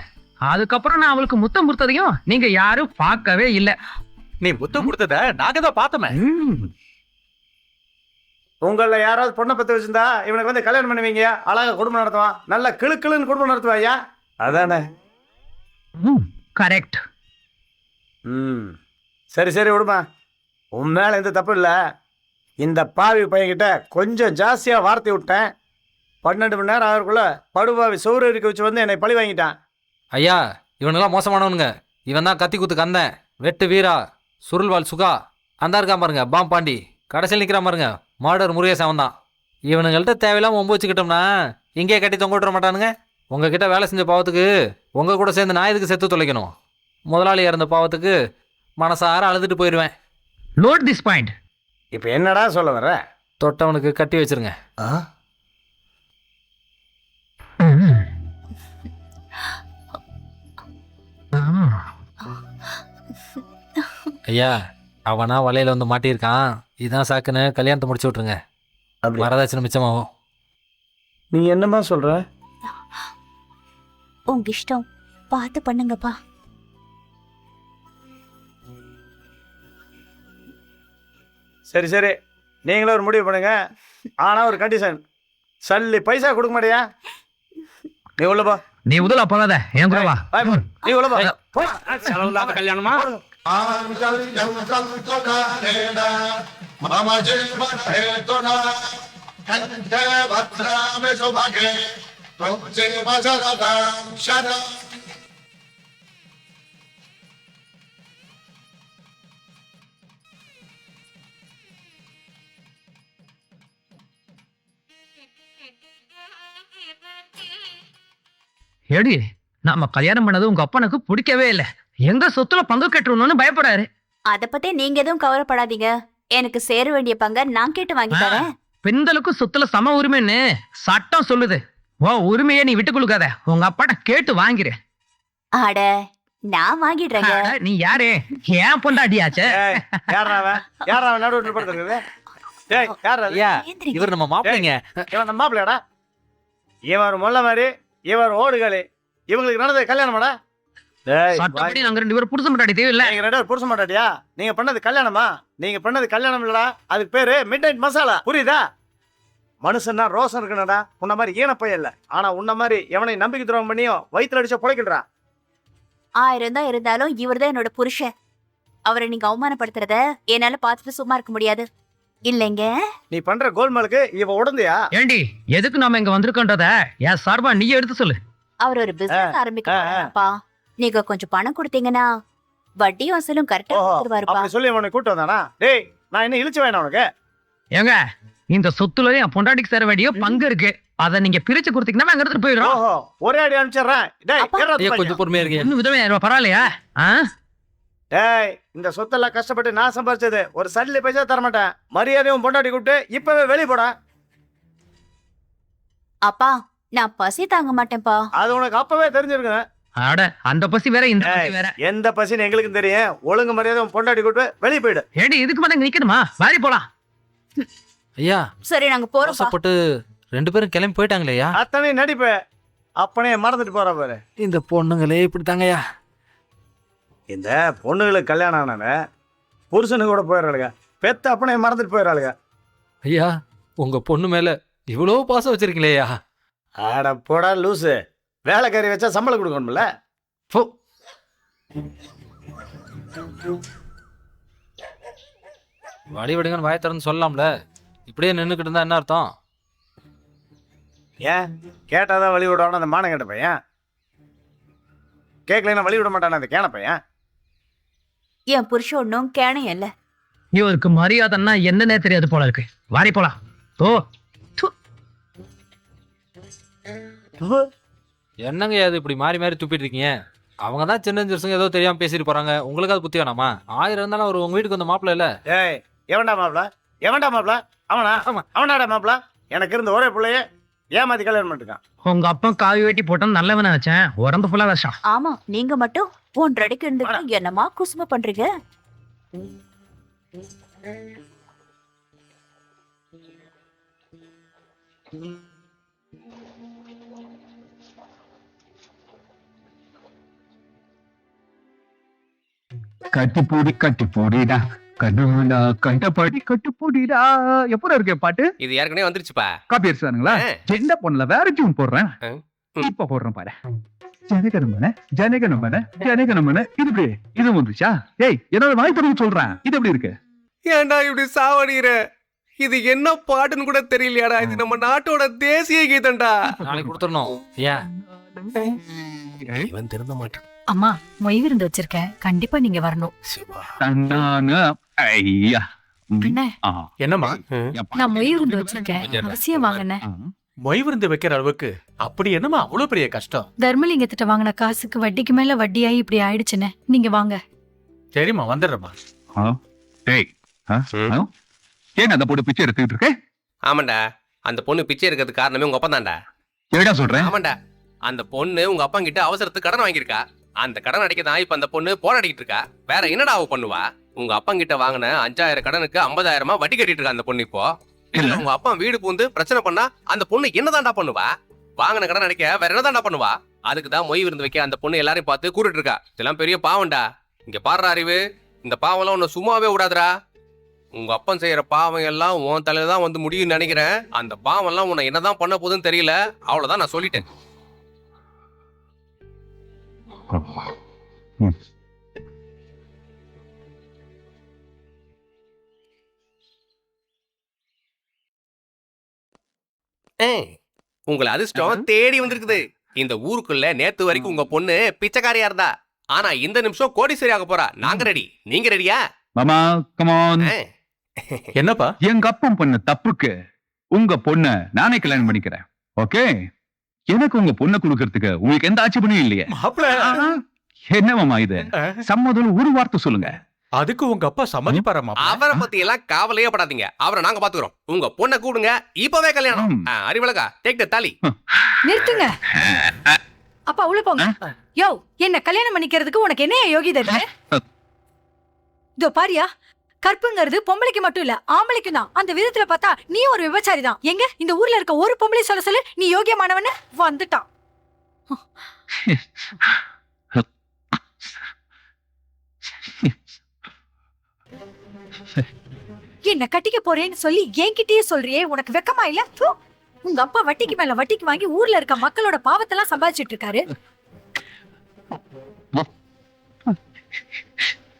Speaker 11: அதுக்கப்புறம் நான் அவளுக்கு முத்தம் கொடுத்ததையும் நீங்க யாரும் பார்க்கவே இல்ல.
Speaker 5: நீ முத்தம் கொடுத்தத நாங்க தான் பார்த்தோமே.
Speaker 2: உங்கள யாராவது பொண்ணை பத்தி வச்சிருந்தா இவனுக்கு வந்து கல்யாணம் பண்ணுவீங்க, அழகா குடும்பம் நடத்துவான், நல்ல கிளுக்கிளுன்னு குடும்பம் நடத்துவாயா? அதானே?
Speaker 11: கரெக்ட்.
Speaker 2: சரி விடுமா, உன் மேல எந்த தப்பு இல்லை. இந்த பாவி பையன்கிட்ட கொஞ்சம் ஜாஸ்தியா வார்த்தை விட்டேன். 12 மணி நேரம் ஆகிறதுக்குள்ள படுபாவி சோறு இருக்க வச்சு வந்து என்னை பழி வாங்கிட்டான்.
Speaker 4: ஐயா இவனெல்லாம் மோசமானவனுங்க. இவன் தான் கத்தி குத்து கந்தன், வெட்டு வீரா, சுருள்வாள் சுகா, அந்த இருக்கான் பாருங்க பாம் பாண்டி, கடைசியில் நிற்கிறான் பாருங்க மாடர் முருகேசன். அவன் தான். இவனுங்கள்ட்ட தேவையில்லாம ஒம்பு வச்சுக்கிட்டோம்னா இங்கே கட்டி தொங்க விட்டுற மாட்டானுங்க. உங்ககிட்ட வேலை செஞ்ச பாவத்துக்கு உங்க கூட சேர்ந்து நான் இதுக்கு செத்து தொலைக்கணும்? முதலாளி இறந்த பாவத்துக்கு மனசார அழுதுட்டு போயிடுவேன்.
Speaker 11: Note this point.
Speaker 2: இப்போ என்னடா சொல்ல வர?
Speaker 4: தொட்டவனுக்கு கட்டி வச்சிருங்க. ஐயா அவனா வலையில வந்து மாட்டியிருக்கான். இதான் சாக்குன்னு கல்யாணத்தை முடிச்சு விட்டுருங்க. வரதாச்சும் மிச்சமாகும்.
Speaker 2: நீ என்னமா சொல்ற?
Speaker 12: உங்க இஷ்டம், பார்த்து பண்ணுங்கப்பா.
Speaker 2: சரி நீங்களும் ஒரு முடிவு பண்ணுங்க. ஆனா ஒரு கண்டிஷன், சல்லி பைசா கொடுக்க மாட்டியா? நீ உள்ள போ.
Speaker 11: நீ உதல போகாத, என் கூட வா.
Speaker 2: நீ உள்ள போ.
Speaker 9: செலவு இல்லாத கல்யாணமா?
Speaker 11: ஏடி நாம கல்யாணம் பண்ணது உங்க அப்பனுக்கு பிடிக்கவே இல்ல. எங்க சொத்துல பங்கு கட்டுறணும்னு பயப்படாரு.
Speaker 12: அத பத்தி நீங்க எதுவும் கவலைப்படாதீங்க. எனக்கு சேர வேண்டிய பங்க நான் கேட்டு வாங்கி தரேன்.
Speaker 11: பெண்களுக்கும் சொத்துல சம உரிமைன்னு சட்டம் சொல்லுது. ஓ உரிமையை நீ விட்டு கொடுக்காத, உங்க அப்பாட்ட கேட்டு வாங்கிரு.
Speaker 12: அட நான் வாங்கிடுறேங்க.
Speaker 11: நீ யாரு? ஏன் பொண்டாட்டியாச்சே?
Speaker 2: யாரா நடுவுல படுத்துறது? டேய் யாரா?
Speaker 4: இவர் நம்ம மாப்பிள்ளைங்க.
Speaker 2: இவன் நம்ம மாப்பிள்ளையாடா? இவர் முல்ல மாதிரி, இவர் ஓடுகளே. இவங்களுக்கு நடந்தது கல்யாணமாடா?
Speaker 11: சட்டப்படி நாங்க 2 பேரும் புருஷன் பொண்டாட்டி தேவை இல்ல.
Speaker 2: நீங்க 2 பேரும் புருஷன் பொண்டாட்டியா? நீங்க பண்ணது கல்யாணமா? நீங்க பண்ணது கல்யாணம் இல்லடா, அதுக்கு பேரு மிட் நைட் மசாலா. புரியுதா? மனுஷன்னா ரோசம் இருக்கணும்டா. உன்ன மாதிரி ஈனப்பைய இல்ல. ஆனா உன்ன மாதிரி எவனை நம்பிக்கை துரோகம் பண்ணியும் வயிற்றுல அடிச்ச புழைக்கிடுறா.
Speaker 12: 1000 தான் இருந்தாலும் இவர் தான் என்னோட புருஷன். அவரை நீங்க அவமானப்படுத்துறத என்னால பார்த்துட்டு சும்மா இருக்க முடியாது இல்லைங்க.
Speaker 2: நீ பண்ற கோல்மாலுக்கு இவ உடந்தையா?
Speaker 11: ஏண்டி எதுக்கு நாம இங்க வந்திருக்கோன்றத என் சார்பா நீ எடுத்து சொல்லு.
Speaker 12: அவர் ஒரு பிசினஸ் ஆரம்பிக்கப்பா. நீங்க கொஞ்சம் பணம் கொடுத்தீங்கன்னா வட்டி வசூலும் கரெக்டா கொடுத்துருவாருப்பா.
Speaker 2: அப்படி சொல்லி அவனை கூட்டு வந்தானா? டேய் நான் என்ன இழுச்சு வேணா உனக்கு?
Speaker 11: ஏங்க இந்த சொத்துல என் பொண்டாட்டிக்கு சேர வேண்டிய பங்கு இருக்கு. அத நீங்க பிரிச்சு கொடுத்தீங்கன்னா அங்க எடுத்துட்டு போயிடுறோம்.
Speaker 2: ஓஹோ, ஒரே அடி அனுப்பிச்சிடுறேன். டேய், ஏறுடா
Speaker 4: ஐயா
Speaker 2: துப்பாக்கி.
Speaker 4: கொஞ்சம் பொறுமையா இருங்க.
Speaker 11: இன்னும் விதமே பரவாயில்லையா?
Speaker 2: டேய், இந்த சொத்தெல்லாம் கஷ்டப்பட்டு நான் சம்பாரிச்சது. ஒரு சல்லி பைசா தர மாட்டேன். மரியாதையும் பொண்டாட்டி கூப்பிட்டு இப்பவே வெளிய போடா.
Speaker 12: அப்பா நான் பசி தாங்க மாட்டேன்ப்பா.
Speaker 2: அது உனக்கு அப்பவே தெரிஞ்சிருக்கும்.
Speaker 11: அட அந்த பசி வேற இந்த பசி வேற.
Speaker 2: எந்த பசின்னு எங்களுக்கும் தெரியும். ஒழுங்கு மரியாதை உன் பொண்டாட்டி கூப்பிட்டு வெளிய போயிடு.
Speaker 11: ஏடி இதுக்கு மேல இங்க நிக்கணுமா? வாரி போலாம்.
Speaker 4: ஐயா
Speaker 12: சரி நாங்க போறோம்.
Speaker 4: ஆசைப்பட்டு 2 பேரும் கிளம்பி போயிட்டாங்களேயா?
Speaker 2: அத்தனை நடிப்பு அப்பனே மறந்துட்டு போற பாரு.
Speaker 4: இந்த பொண்ணுங்களே இப்படித்தாங்கய்யா.
Speaker 2: இந்த பொண்ணுங்களுக்கு கல்யாணம் ஆனானே புருஷனு கூட போயிடறாளுங்க. பெத்த அப்பனே மறந்துட்டு போயிடறாளுங்க.
Speaker 4: ஐயா உங்க பொண்ணு மேல இவ்வளோ பாசம் வச்சிருக்கீங்களேயா?
Speaker 2: ஆட போடா லூசு. வேலைக்காரி வச்சா சம்பளம் கொடுக்கணும்ல.
Speaker 4: போ. வழி விடுங்கன்னு வாய திறந்து சொல்லலாம்ல. இப்படியே நின்றுக்கிட்டு இருந்தா என்ன அர்த்தம்?
Speaker 2: ஏன் கேட்டாதான் வழி விடுவான அந்த மானம் கேட்ட பையன்? கேட்கலாம் வழி விட மாட்டான அந்த கேன பையன்?
Speaker 12: என் புருஷன் ஒன்னும் கேணையும் இல்ல.
Speaker 11: இவருக்கு மரியாதைன்னா என்னன்னே தெரியாது போல இருக்கு. வாரி போலாம். ஓ
Speaker 4: என்னங்க அது இப்படி மாறி மாறி துப்பிட்டு இருக்கீங்க? அவங்க தான் சின்ன சிறுசுங்க ஏதோ தெரியாம பேசிட்டு போறாங்க. உங்களுக்கு அது புத்தி வேணாமா? 1000 இருந்தாலும் அவர் உங்க வீட்டுக்கு வந்த மாப்பிள்ள இல்ல.
Speaker 2: ஏய், எவன்டா மாப்பிள? எவன்டா மாப்பிள? அவனா? அவனாடா மாப்பிள? எனக்கு இருந்த ஒரே பிள்ளைய ஏமாத்தி கல்யாணம் பண்ணிருக்கான்.
Speaker 11: உங்க அப்பா காவி வெட்டி போட்டோம் நல்லவன வச்சேன். உடம்பு ஃபுல்லா விஷம்.
Speaker 12: ஆமா நீங்க மட்டும் 1.5 அடிக்கு இருந்துட்டு என்னமா குசும பண்றீங்க?
Speaker 8: கட்டி போடிடா கண்ணா கண்டபடி கட்டு போடிடா. எப்போ இருக்கு பாட்டு?
Speaker 7: இது ஏற்கனவே வந்துருச்சுப்பா.
Speaker 8: காப்பி அடிச்சானுங்களா? என்ன பண்ணல, வேற டியூன் போடுறேன். இப்ப போடுறேன் பாரு. ஜனகணமன ஜனகணமன ஜனகணமன. இது எப்படி இது வந்துச்சா? ஏய் என்னோட வாய் தொடர்ந்து சொல்றேன். இது எப்படி இருக்கு?
Speaker 7: ஏன்டா இப்படி சாவடிக்கிற? இது என்ன பாட்டுன்னு கூட தெரியலையாடா. இது நம்ம நாட்டோட தேசிய கீதம்டா.
Speaker 4: நாளைக்கு கொடுத்துடணும். ஐயா
Speaker 7: இவன் திருந்த மாட்டான்.
Speaker 1: அம்மா மொய் விருந்து வச்சிருக்கேன், கண்டிப்பா நீங்க வரணும்.
Speaker 8: தன்னான ஐயா.
Speaker 1: அண்ணே
Speaker 5: என்னம்மா?
Speaker 1: நான் மொய் விருந்து வச்சிருக்கேன், அவசியம் வாங்கண்ணே.
Speaker 5: மொய் விருந்து வைக்கிற அளவுக்கு அப்படி என்னமா அவ்வளவு பெரிய கஷ்டம்?
Speaker 1: தர்மலிங்கத்திட்ட வாங்கின காசுக்கு வட்டிக்கு மேல வட்டியாயி இப்படி ஆயிடுச்சுண்ணே. நீங்க வாங்க.
Speaker 5: சரிம்மா வந்துடுறேம்மா.
Speaker 8: டேய் ஏன் அந்த பொண்ணு பிச்சை எடுத்துக்கிட்டு இருக்க?
Speaker 7: ஆமாண்டா, அந்த பொண்ணு பிச்சை இருக்கிறதுக்கு காரணமே உங்க அப்பா தான்டா.
Speaker 8: என்னடா சொல்றேன்?
Speaker 7: ஆமாண்டா, அந்த பொண்ணு உங்க அப்பா கிட்ட அவசரத்துக்கு கடன் வாங்கியிருக்கா. அந்த கடன் அடைக்கதான் இப்ப அந்த பொண்ணு போராடிட்டு இருக்கா. வேற என்னடா அவ பண்ணுவா? உங்க அப்பா கிட்ட வாங்கின 5000 கடனுக்கு 50,000 வட்டி கட்டிட்டு இருக்கா அந்த பொண்ணு இப்போ. இல்ல உங்க அப்பா வீடு பூந்து பிரச்சனை பண்ணா அந்த பொண்ணு என்னதான்டா பண்ணுவா? வாங்கின கடன் அடைக்க வேற என்னதான்டா பண்ணுவா? அதுக்குதான் மொய் விருந்து வைக்க அந்த பொண்ணு எல்லாரையும் பார்த்து கூட்டிட்டு இருக்கா. இதெல்லாம் பெரிய பாவம்டா. இங்க பாடுற அறிவு, இந்த பாவம்லாம் உன்னை சும்மாவே விடாதுடா. உங்க அப்பன் செய்யற பாவம் எல்லாம் உன் தலையில தான் வந்து முடியும்னு நினைக்கிறேன். அந்த பாவம் எல்லாம் உன்னை என்னதான் பண்ண போகுதுன்னு தெரியல. அவ்வளவுதான், நான் சொல்லிட்டேன். உங்களை அதிர்ஷ்டம் தேடி வந்திருக்குது. இந்த ஊருக்குள்ள நேத்து வரைக்கும் உங்க பொண்ணு பிச்சைக்காரியா இருந்தா. ஆனா இந்த நிமிஷம் கோடீஸ்வரி ஆக போறா. நாங்க ரெடி, நீங்க ரெடியா?
Speaker 8: மாமா கம் ஆன்.
Speaker 5: என்னப்பா?
Speaker 8: எங்க அப்பன் பண்ண தப்புக்கு உங்க பொண்ண நானே கல்யாணம் பண்ணிக்கிறேன். ஓகே? எனக்கு உங்க பொண்ணை கொடுக்கறதுக்கு உங்களுக்கு எந்த ஆட்சேபனையும் இல்லையே. என்ன மாமா இது? சம்மதம் ஒரு வார்த்தை சொல்லுங்க.
Speaker 5: அதுக்கு உங்க அப்பா சம்மதிப்பாரா?
Speaker 7: அவரை பத்தி எல்லாம் கவலையே படாதீங்க. அவரை நாங்க பாத்துக்கிறோம். உங்க பொண்ணை கூடுங்க, இப்பவே கல்யாணம். அறிவழகா, டேக் த தாலி.
Speaker 1: நிறுத்துங்க. அப்பா உள்ள போங்க. யோ, என்ன கல்யாணம் பண்ணிக்கிறதுக்கு உனக்கு என்ன யோகிதை இருக்கு? இதோ பாரியா, கற்புங்கிறது பொம்பளைக்கு மட்டும் இல்ல ஆம்பளைக்கும் தான். அந்த விதத்துல பார்த்தா நீ ஒரு விபச்சாரி தான். எங்க இந்த ஊர்ல இருக்க ஒரு பொம்பளை சொல்ல சொல்லு நீ யோகியமானவன்னு வந்துட்டான். என்ன கட்டிக்க போறேன்னு சொல்லி என்கிட்டயே சொல்றியே, உனக்கு வெக்கமா இல்ல? உங்க அப்பா வட்டிக்கு மேல வட்டிக்கு வாங்கி ஊர்ல இருக்க மக்களோட பாவத்தெல்லாம் சம்பாதிச்சிட்டு இருக்காரு.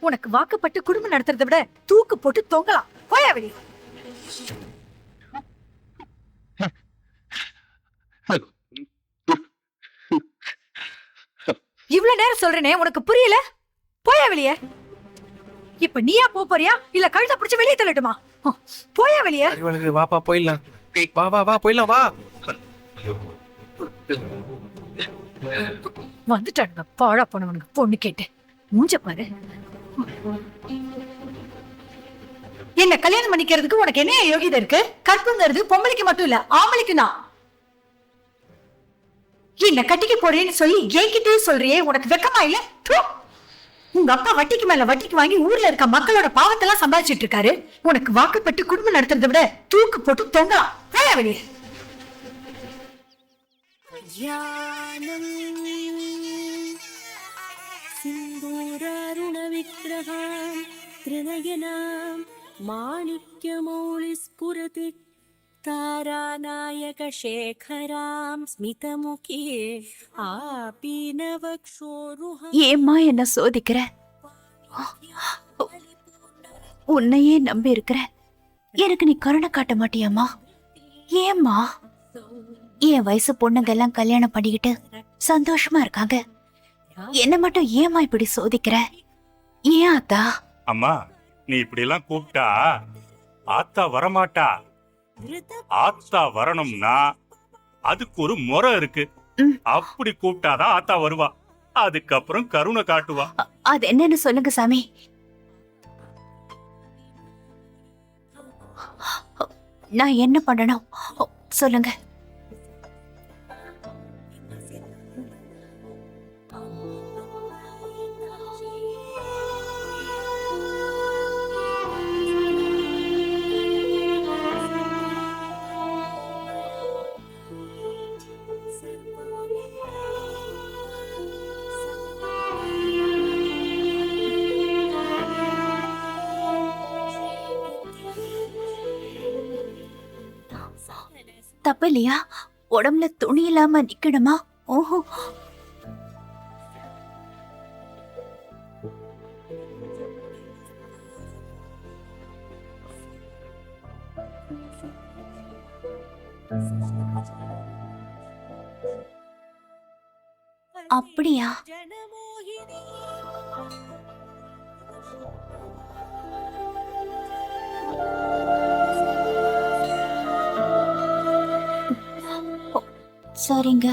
Speaker 1: உனக்கு வாக்குப்பட்டு குடும்பம் நடத்துறதை விட தூக்கு போட்டு தொங்கலாம். போயா வெளியே. இவ்வளவு நேரம் சொல்றேனே, உனக்கு புரியல? போயா வெளியே. இப்ப நீயா போறியா இல்ல கழுத்தை பிடிச்சு வெளியே தள்ளட்டுமா? போயா வெளியே.
Speaker 7: வாப்பா போயிடலாம். வா வா வா போயிடலாம் வா.
Speaker 1: வந்துட்டானுங்க பாழா போனவனுக்கு பொண்ணு கேட்டு மூஞ்ச பாரு. என்ன கல்யாணம் பண்ணிக்கிறதுக்கு உனக்கு என்ன யோகிதை இருக்கு? கற்புங்கிறது பொம்பளைக்கு மட்டும் இல்ல, ஆம்பளைக்கும் தான். என்ன கட்டிக்க போறேன்னு சொல்லி என்கிட்டயே சொல்றியே, உனக்கு வெக்கமா இல்ல? ப்பு! உங்க அப்பா வட்டிக்கு மேல வட்டிக்கு வாங்கி ஊர்ல இருக்க மக்களோட பாவத்தெல்லாம் சம்பாதிச்சிட்டு இருக்காரு. உனக்கு வாக்குப்பட்டு குடும்பம் நடத்துறதை விட தூக்கு போட்டு தொங்கலாம். போயா வெளியே.
Speaker 13: सिन्दूरारुणविग्रहां त्रिनयनां माणिक्यमौलिस्फुरति तारानायकशेखरां स्मितमुखी आपीनवक्षोरुहा.
Speaker 12: ஏம்மா என்ன சோதிக்கிற? உன்னையே நம்பி இருக்கிற எனக்கு நீ கருணை காட்ட மாட்டியாம்மா? ஏம்மா? என் வயசு பொண்ணுங்க எல்லாம் கல்யாணம் பண்ணிக்கிட்டு சந்தோஷமா இருக்காங்க. என்ன மட்டும் ஏம்மா இப்படி சோதிக்கிற? ஏன் ஆத்தா?
Speaker 3: அம்மா, நீ இப்படி எல்லாம் கூப்பிட்டா ஆத்தா வரமாட்டா. ஆத்தா வரணும்னா அதுக்கு ஒரு முறை இருக்கு. அப்படி கூப்பிட்டாதான் ஆத்தா வருவா. அதுக்கப்புறம் கருணை காட்டுவா.
Speaker 12: அது என்னன்னு சொல்லுங்க சாமி. நான் என்ன பண்ணணும் சொல்லுங்க. தப்பு இல்லையா? உடம்புல துணி இல்லாம நிக்கணுமா? ஓஹோ. அப்படியா? சரிங்க.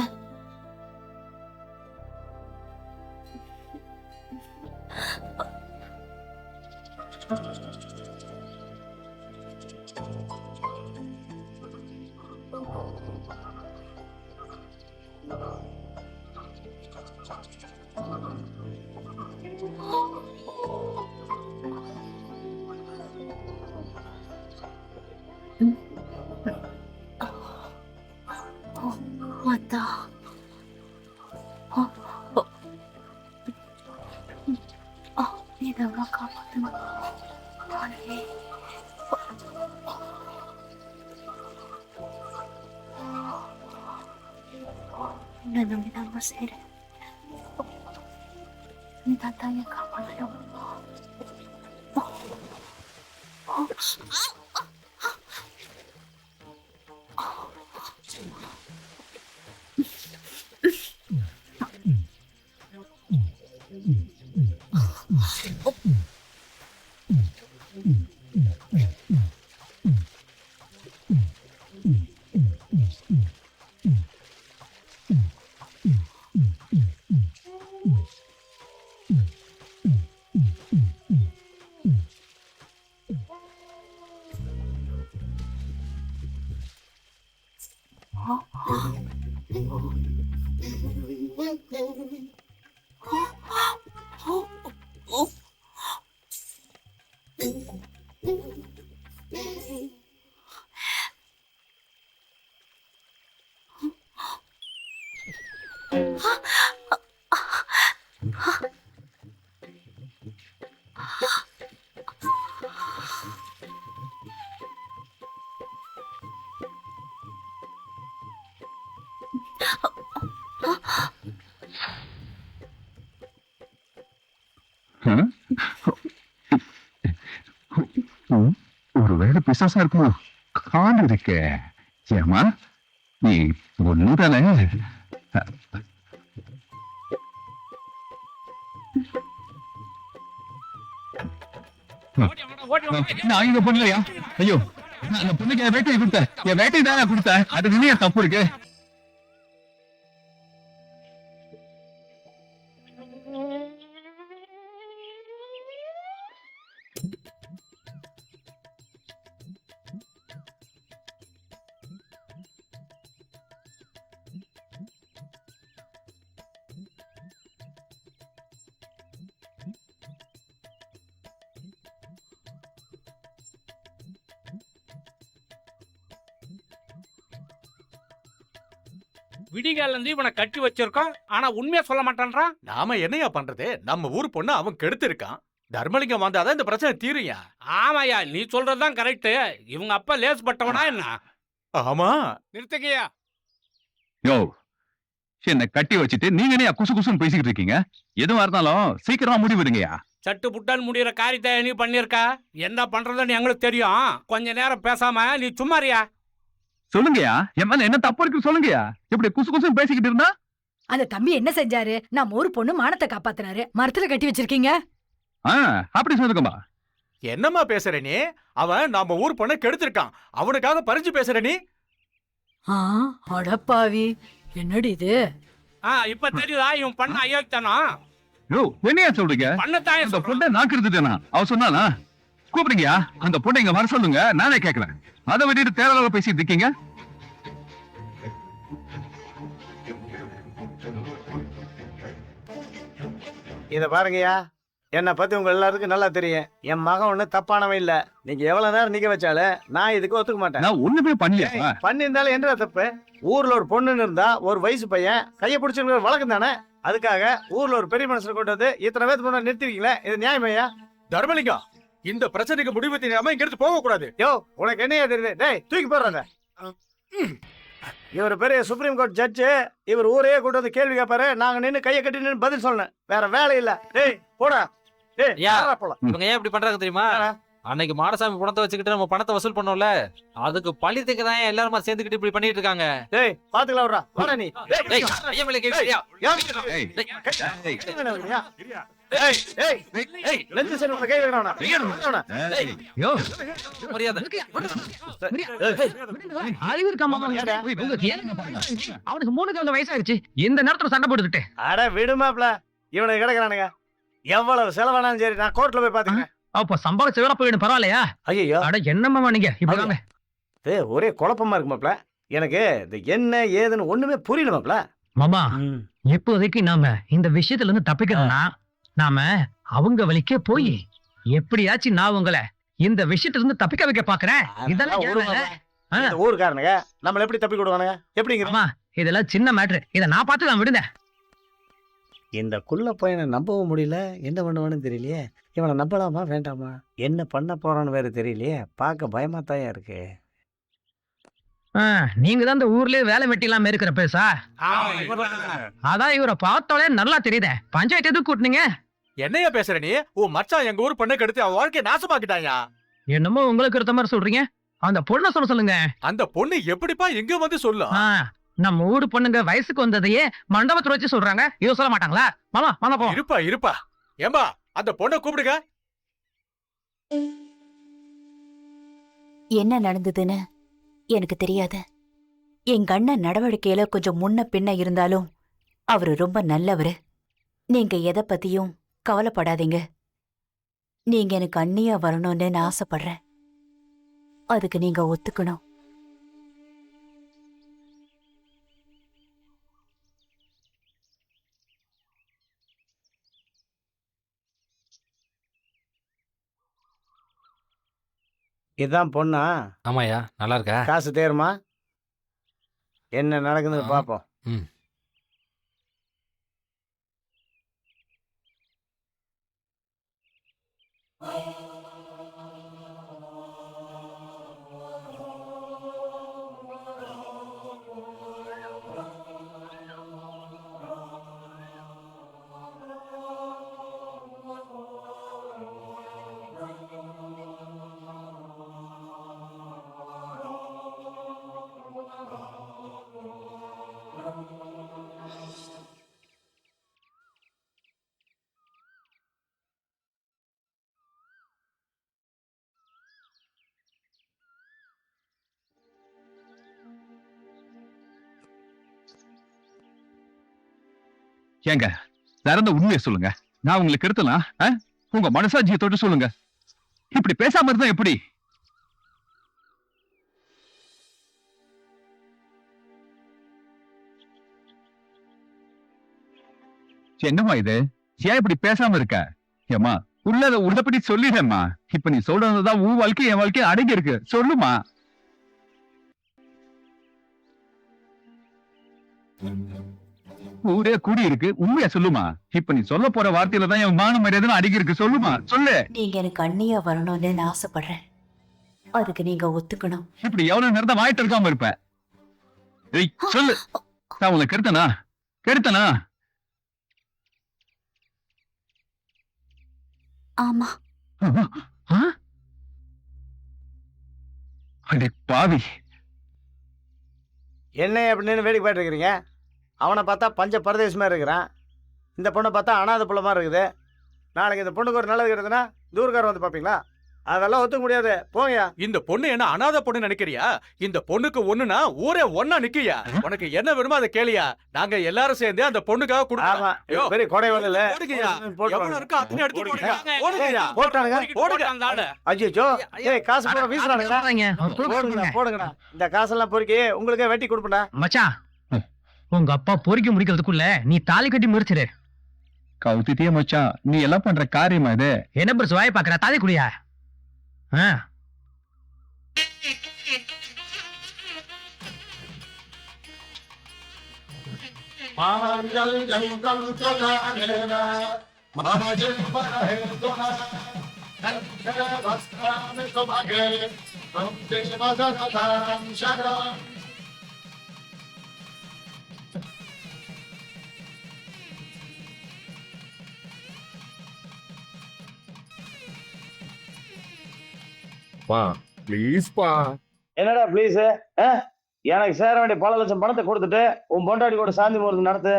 Speaker 12: அத்தா, இதெல்லாம் காப்பாற்றுமா? உன்னை நம்பிதாம்மா செய்றேன். நீ தாத்தாவை காப்பாற்றணும்.
Speaker 8: ஒருவேளை பிசாசா இருக்குமோ? கால் இருக்கே. ஏமா நீ ஒண்ணுதானே? நான் இங்க பண்ணலையா? ஐயோ, நான் அந்த பொண்ணுக்கு என் வேட்டையை கொடுத்தேன். என் வேட்டையை தானே கொடுத்தேன். அது நீங்க தப்பு இருக்கு.
Speaker 9: விடிகால இருந்து இவனை கட்டி வச்சிருக்கோம் ஆனா உண்மையா சொல்ல மாட்டான்றான்.
Speaker 5: நாம என்னையா பண்றது? நம்ம ஊர் பொண்ணு அவன் கெடுத்திருக்கான். தர்மலிங்கம் வந்தாதான் இந்த பிரச்சனை தீருயா.
Speaker 9: ஆமாயா, நீ சொல்றதுதான் கரெக்ட். இவங்க அப்பா லேசுப்பட்டவனா என்ன?
Speaker 5: ஆமா.
Speaker 9: நிறுத்துக்கையா.
Speaker 8: யோ, என்ன கட்டி வச்சுட்டு நீங்க என்ன குசு குசுன்னு பேசிக்கிட்டு இருக்கீங்க? எதுவா இருந்தாலும் சீக்கிரமா முடிவிடுங்கயா.
Speaker 9: சட்டு புட்டால் முடிகிற காரியத்தை நீ பண்ணிருக்கா. என்ன பண்றதுன்னு எங்களுக்கு தெரியும். கொஞ்ச நேரம் பேசாம நீ சும்மாரியா.
Speaker 8: சொல்லுங்கயா, என் மேல என்ன தப்பு இருக்கு சொல்லுங்கயா. இப்படி குசு குசுன்னு பேசிக்கிட்டு இருந்தா?
Speaker 1: அந்த தம்பி என்ன செஞ்சாரு? நம்ம ஒரு பொண்ணு மானத்தை காப்பாத்தினாரு, மரத்துல கட்டி வச்சிருக்கீங்க.
Speaker 8: அப்படி சொல்லுங்கம்மா.
Speaker 5: என்னம்மா பேசுற நீ? அவன் நம்ம ஊர் பொண்ணை கெடுத்திருக்கான். அவனுக்காக பறிஞ்சு பேசுற நீ?
Speaker 1: அடப்பாவி, என்னடி இது?
Speaker 9: இப்ப தெரியுதா இவன் பண்ண அயோக்கியதானா?
Speaker 8: யோ, என்னையா சொல்றீங்க?
Speaker 9: பண்ணத்தான்
Speaker 8: அந்த பொண்ணை நான் கெடுத்துட்டேனா? அவ சொன்னானா? கூப்பிடுங்கயா, அந்த பொண்ணை இங்க வர சொல்லுங்க, நானே கேட்கறேன். அதை விட்டுட்டு தேவையில்லாத பேசிட்டு இருக்கீங்க.
Speaker 2: இத பாருங்கய்யா, என்னை பத்தி உங்க எல்லாருக்கும் நல்லா தெரியும். என் மகன் ஒண்ணு தப்பானவன் இல்ல. நீங்க எவ்வளவு நேரம் நிக்க வச்சாலும் நான் இதுக்கு ஒத்துக்க மாட்டேன்.
Speaker 8: நான் ஒண்ணுமே பண்ணலையா?
Speaker 2: பண்ணியிருந்தாலும் என்ன தப்பு? ஊர்ல ஒரு பொண்ணுன்னு இருந்தா ஒரு வயசு பையன் கையை பிடிச்சிருக்கிற வழக்கம் தானே. அதுக்காக ஊர்ல ஒரு பெரிய மனுஷனை கொண்டு வந்து இத்தனை பேருக்கு முன்னாடி நிறுத்திருக்கீங்களே, இது நியாயமையா?
Speaker 5: தர்மலிங்கம், இந்த பிரச்சனைக்கு முடிவு தெரியாம இங்க எடுத்து போக கூடாது.
Speaker 2: யோ, உனக்கு என்னையா தெரியுது? டேய், தூக்கி போடுறத. இவர் பெரிய சுப்ரீம் கோர்ட் ஜட்ஜு. இவர் ஊரையே கூட்டு வந்து கேள்வி கேட்பாரு. நாங்க நின்று கையை கட்டி நின்று பதில் சொல்லணும். வேற வேலை இல்ல. டேய் போடா. டேய் யாரா போலாம்.
Speaker 4: இவங்க ஏன் இப்படி பண்றாங்க தெரியுமா? அன்னைக்கு மாடசாமி பணத்தை வச்சுக்கிட்டு நம்ம பணத்தை வசூல் பண்ணோம்ல, அதுக்கு பழித்துக்கு தான் எல்லாருமா சேர்ந்துக்கிட்டு இப்படி பண்ணிட்டு இருக்காங்க.
Speaker 2: டேய் பாத்துக்கலாம் விடுறா. வாடா நீ.
Speaker 4: டேய் ஐயா மேல கேக்குறியா?
Speaker 2: ஏய் ஏய் ஏய் லென்ஸ் செட் உள்ள கை வைக்கறானா?
Speaker 11: யோ,
Speaker 4: மரியாதை.
Speaker 11: அறிவு இருக்கா மாமா? உங்களுக்கு ஏங்க பாருங்க. அவனுக்கு 3 வயசாயிருச்சு. இந்த நேரத்துல சண்டை போட்டுக்கிட்டு.
Speaker 2: அட விடுமாப்ல, இவனுக்கு கிடக்குறானுங்க. எவ்வளவு செலவானாலும் சரி, நான் கோர்ட்ல போய் பாத்துக்கிறேன்.
Speaker 11: அப்ப சம்பாதிச்ச வேலை போயிடும், பரவாயில்லையா?
Speaker 2: ஐயோ,
Speaker 11: அட என்னம்மா நீங்க இப்படி வாங்க.
Speaker 2: ஒரே குழப்பமா இருக்கு மாப்ள. எனக்கு இது என்ன ஏதுன்னு ஒண்ணுமே புரியல மாப்ள.
Speaker 11: மாமா, இப்போதைக்கு நாம இந்த விஷயத்துல இருந்து தப்பிக்கணும்னா நாம அவங்க வழிக்கே போய் எப்படியாச்சும் நான் உங்களை இந்த விஷயத்துல இருந்து தப்பிக்க வைக்க பாக்குறேன். இதெல்லாம்
Speaker 2: ஊருக்காரனுங்க நம்மள எப்படி தப்பி கொடுவானுங்க? எப்படிங்கிறமா?
Speaker 11: இதெல்லாம் சின்ன மேட்ரு. இதை நான் பார்த்து தான் விடுங்க.
Speaker 2: இந்த குள்ள பையனை நம்பவும் முடியல, என்ன பண்ணுவான்னு தெரியலையே. இவனை நம்பலாமா வேண்டாமா? என்ன பண்ண போறான்னு வேற தெரியலையே. பார்க்க பயமாத்தாயா இருக்கு.
Speaker 11: நீங்க தான் இந்த ஊர்லயே வேலை வெட்டிலாம் இருக்கிற பேசா. அதான் இவரை பார்த்தாலே நல்லா தெரியுதே. பஞ்சாயத்து எதுக்கு கூட்டினீங்க?
Speaker 5: என்னையா பேசுற நீ? உன் மச்சான் எங்க ஊர் பொண்ணை கெடுத்து அவன் வாழ்க்கையை நாசமாக்கிட்டாயா.
Speaker 11: என்னமோ உங்களுக்கு இருந்த மாதிரி சொல்றீங்க. அந்த பொண்ணை சொல்லுங்க.
Speaker 5: அந்த பொண்ணு எப்படிப்பா எங்க வந்து சொல்லும்?
Speaker 11: நம்ம ஊரு பொண்ணுங்க வயசுக்கு வந்ததையே மண்டபத்துல வச்சு சொல்றாங்க. இவ சொல்ல மாட்டாங்களா? மாமா மாமா போ.
Speaker 5: இருப்பா ஏம்பா, அந்த பொண்ணை கூப்பிடுங்க.
Speaker 12: என்ன நடந்ததுன்னு எனக்கு தெரியாது. எங்க அண்ணன் நடவடிக்கையில கொஞ்சம் முன்ன பின்ன இருந்தாலும் அவரு ரொம்ப நல்லவரு. நீங்க எதை பத்தியும் கவலைப்படாதீங்க. நீங்க எனக்கு அண்ணியா வரணும்னு நான் ஆசைப்படுறேன். அதுக்கு நீங்க ஒத்துக்கணும்.
Speaker 2: இதான் பொண்ணா?
Speaker 4: ஆமாயா, நல்லா இருக்கா?
Speaker 2: காசு தேருமா? என்ன நடக்குதுன்னு பாப்போம்.
Speaker 8: ஏங்க, திறந்த உண்மையை சொல்லுங்க. நான் உங்களுக்கு எடுத்தலாம். உங்க மனசாட்சியை தொட்டு சொல்லுங்க. இப்படி பேசாம இருந்தா எப்படி? என்னம்மா இது? ஏன் இப்படி பேசாம இருக்க? ஏமா, உள்ளத உள்ளபடி சொல்லிடேம்மா. இப்ப நீ சொல்றதுதான் உன் வாழ்க்கை என் வாழ்க்கை அடங்கி இருக்கு. சொல்லுமா. ஊரே கூடி இருக்கு, உண்மையா சொல்லுமா? இப்ப நீ சொல்ல போற வார்த்தையில தான் என் மான மரியாதை அடிக்கி இருக்கு. சொல்லுமா, சொல்லு.
Speaker 12: நீங்க எனக்கு அண்ணியா வரணும்னு நான் ஆசைப்படுறேன். அதுக்கு நீங்க ஒத்துக்கணும்.
Speaker 8: இப்படி எவ்வளவு நேரம் வாயிட்டு இருக்காம இருப்ப? ஏய், சொல்லு. நான் உங்களை கெடுத்தனா?
Speaker 12: ஆமா.
Speaker 8: அடே பாவி.
Speaker 2: என்ன அப்படின்னு வேடிக்கை பார்த்துட்டு இருக்கிறீங்க? அவனை பார்த்தா பஞ்ச பரதேசி மாதிரி இருக்கிறான். இந்த பொண்ணை பார்த்தா அனாதை புள்ள மாதிரி இருக்குது. நாளைக்கு இந்த பொண்ணுக்கு ஒரு நல்லது கிடையாதுன்னா தூர்காரம் வந்து பார்ப்பீங்களா? அதெல்லாம் ஒத்துக்க முடியாது. போங்கயா.
Speaker 5: இந்த பொண்ணு என்ன அனாதை பொண்ணு நினைக்கிறியா? இந்த பொண்ணுக்கு ஒண்ணுனா ஊரே ஒன்னா நிக்கியா. உனக்கு என்ன வேணுமோ அதை கேளியா. நாங்க எல்லாரும் சேர்ந்து அந்த பொண்ணுக்காக
Speaker 2: ஆமா,
Speaker 5: கொடுக்கோம்.
Speaker 2: பெரிய கொடை வரல.
Speaker 5: எவ்வளவு இருக்கோ அத்தனை எடுத்து போடுங்க. ஓடுங்கய்யா.
Speaker 2: போட்டானுங்க.
Speaker 5: ஓடுங்க.
Speaker 9: அந்த ஆளு.
Speaker 2: ஐயோ, ஏய் காசு போட வீசுறானுங்கடா. போடுங்கடா. இந்த காசெல்லாம் பொறுக்கி உங்களுக்கே வெட்டி கொடுப்பேன்டா.
Speaker 11: மச்சான், உங்க அப்பா பொறிக்க முடிக்கிறதுக்குள்ள நீ தாலி கட்டி முடிச்சிரு.
Speaker 8: கவுத்திட்டியே மச்சான், நீ எல்லாம் பண்ற காரியமா இது?
Speaker 11: என்ன பெருசு வாய பாக்குற? தாலி குடியா?
Speaker 8: ப்ளீஸ்பா.
Speaker 2: என்னடா ப்ளீஸ்? எனக்கு சேர வேண்டிய பல லட்சம் பணத்தை கொடுத்துட்டு உன் பொண்டாடி கூட சாந்தி முகூர்த்தம் நடத்து.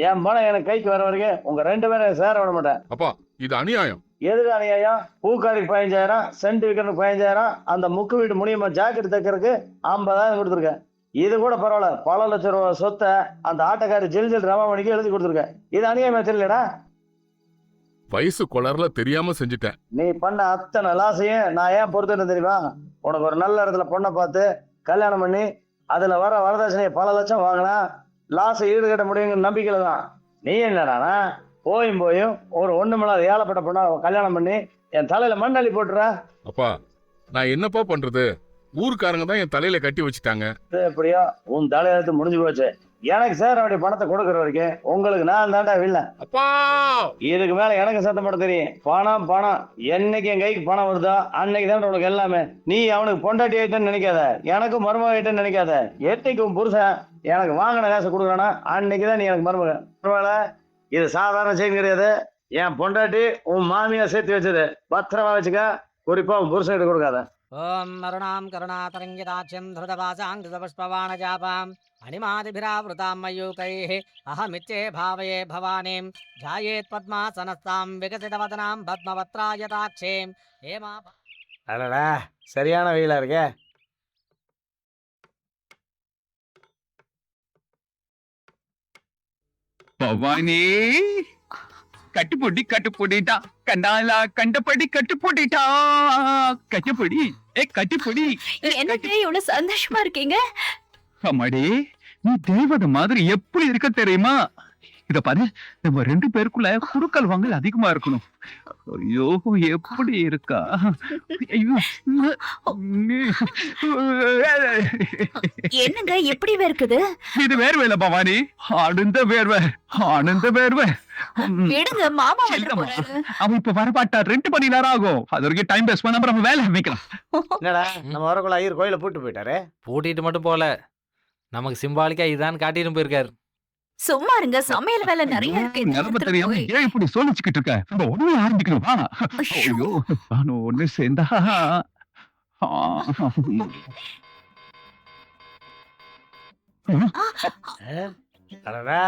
Speaker 2: என் பணம் எனக்கு கைக்கு வர வரைக்கும் உங்க 2 பேரும் சேர விட மாட்டேன்.
Speaker 8: அப்பா, இது அநியாயம்.
Speaker 2: எதுக்கு அநியாயம்? பூக்காரிக்கு 15,000, சென்ட் விற்கிறதுக்கு 15,000, அந்த முக்கு வீட்டு முடியுமா ஜாக்கெட் தைக்கிறதுக்கு 50,000 கொடுத்துருக்கேன். இது கூட பரவாயில்ல, பல லட்சம் ரூபாய் சொத்தை அந்த ஆட்டக்காரி ஜில் ரமாமணிக்கு எழுதி கொடுத்துருக்கேன். இது அநியாயமா தெரியலடா?
Speaker 8: வயசு கொளர்ல தெரியாம செஞ்சுட்டேன்.
Speaker 2: நீ பண்ண அத்தனை லாசையும் நான் ஏன் பொறுத்துன்னு தெரியுமா? உனக்கு ஒரு நல்ல இடத்துல பொண்ணை பார்த்து கல்யாணம் பண்ணி அதுல வர வரதட்சணையை பல லட்சம் வாங்கினா லாஸை ஈடுகட்ட முடியுங்கிற நம்பிக்கையில தான். நீ என்னடானா போயும் ஒரு ஒண்ணுமில்லாத ஏழப்பட்ட பொண்ணா கல்யாணம் பண்ணி என் தலையில மண்ணள்ளி போட்டுற.
Speaker 8: அப்பா, நான் என்னப்பா பண்றது? ஊருக்காரங்க தான் என் தலையில கட்டி வச்சுட்டாங்க.
Speaker 2: எப்படியோ உன் தலையெழுத்து முடிஞ்சு போச்சு. எனக்கு சேர வேண்டிய பணத்தை கொடுக்கற வரைக்கும் உங்களுக்கு நான் தாண்டா வில்ல.
Speaker 8: அப்பா,
Speaker 2: இதுக்கு மேல எனக்கு சத்தம் போட தெரியும். பணம் பணம், என்னைக்கு என் கைக்கு பணம் வருதோ அன்னைக்கு தான் உனக்கு எல்லாமே. நீ அவனுக்கு பொண்டாட்டி ஆயிட்டேன்னு நினைக்காத, எனக்கும் மருமக ஆயிட்டேன்னு நினைக்காத. என்னைக்கு உன் புருஷன் எனக்கு வாங்கின காசை கொடுக்குறானா அன்னைக்குதான் நீ எனக்கு மருமக. பரவாயில்ல, இது சாதாரண செய்தி கிடையாது. என் பொண்டாட்டி உன் மாமியா சேர்த்து வச்சது. பத்திரமா வச்சுக்க. குறிப்பா உன் புருஷன் கிட்ட கொடுக்காத.
Speaker 11: ஓம் மருணாம் கருணாதரங்கிதாட்சியம் திருதபாசாங்குதபுஷ்பவாணஜாபாம் அணிமாதிபிராவృతాம் மயூகைः அஹமிச்சே பாவயே பவானீம் ஜாயேத் பத்மாசனஸ்தாம் விகசிதவதனாம் பத்மவத்ராயதாட்சேம் ஏமா.
Speaker 2: அடடா, சரியான வெயிலா இருக்கே.
Speaker 8: பவானி, கட்டுப்பொடி கட்டுப்பொடிட்டா, கண்டாலா கண்டபடி கட்டுப்பொடிட்டா, கட்டுப்பொடி, கட்டுப்பொடி.
Speaker 12: என்னங்க இவ்வளவு சந்தோஷமா இருக்கீங்க?
Speaker 8: அம்மாடி, நீ தேவதை மாதிரி எப்படி இருக்க தெரியுமா? இத பாரு, நம்ம 2 பேருக்குள்ள குடுக்கல் வாங்கல் அதிகமா இருக்கணும். ஐயோ, எப்படி இருக்கா? ஐயோ,
Speaker 12: என்னங்க எப்படி இருக்குது?
Speaker 8: இது வேர்வை இல்ல பவானி, ஆனந்த வேர்வை, ஆனந்த வேர்வை.
Speaker 12: விடுங்க, மாமா
Speaker 8: இல்லம்மா, அவன் இப்ப வரப்பாட்டா. 2 மணி நேரம் ஆகும். அது வரைக்கும் டைம் வேஸ்ட் பண்ணாம நம்ம வேலை வைக்கலாம்.
Speaker 2: என்னடா, நம்ம வரக்குள்ள ஐயர் கோயில பூட்டு போயிட்டாரு.
Speaker 4: பூட்டிட்டு மட்டும் போல, நமக்கு சிம்பாலிக்கா இதான் காட்டிட்டு போயிருக்காரு.
Speaker 12: சும்மா இருங்க, சமையல் வேலை நிறைய இருக்கு.
Speaker 8: நிலைமை தெரியாம ஏன் இப்படி சொல்லிச்சுக்கிட்டு இருக்க? நம்ம உடனே ஆரம்பிக்கணும். வா. ஐயோ, நானும் ஒண்ணு சேர்ந்தா.
Speaker 2: அடடா,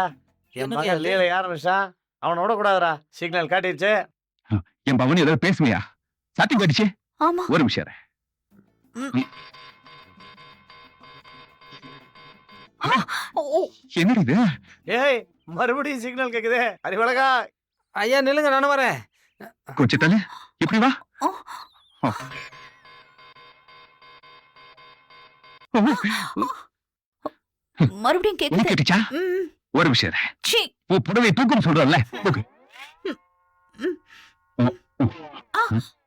Speaker 2: என் மகன் லீல ஆரம்பிச்சான். அவனை விடக்கூடாதுடா. சிக்னல் காட்டிடுச்சு.
Speaker 8: என் பவனி ஏதாவது பேசுமையா? சத்தி காட்டிச்சு.
Speaker 12: ஆமா,
Speaker 8: ஒரு நிமிஷம். என்னடி இது?
Speaker 2: ஏய், மறுபடியும் சிக்னல் கேக்குதே. அறிவழகா,
Speaker 4: ஐயா நில்லுங்க, நானும் வரேன்.
Speaker 8: கொஞ்சம் தள்ளு. இப்படி வா.
Speaker 12: மறுபடியும் கேக்குது.
Speaker 8: கேட்டுச்சா? ஒரு நிமிஷம். புடவை தூக்கம் சொல்றல. தூக்கு.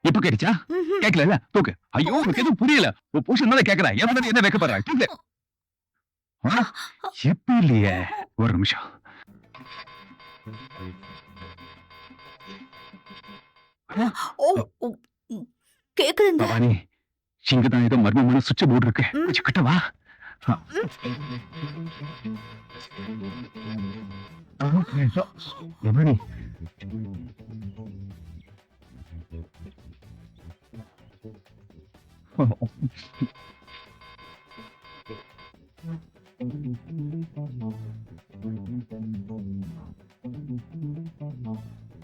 Speaker 8: இப்ப கேட்டுச்சா? கேட்கல. தூக்கு. ஐயோ, எனக்கு எதுவும் புரியல. புருஷன் தான் கேக்குறா. என்ன வைக்க போறா? எப்படி இல்லையே? ஒரு நிமிஷம்.
Speaker 12: கேக்குதுங்க.
Speaker 8: பவானி, இங்கதான் ஏதோ மர்மமான சுவிட்ச் போர்டு இருக்கு. கொஞ்சம் கிட்ட வா. பவானி,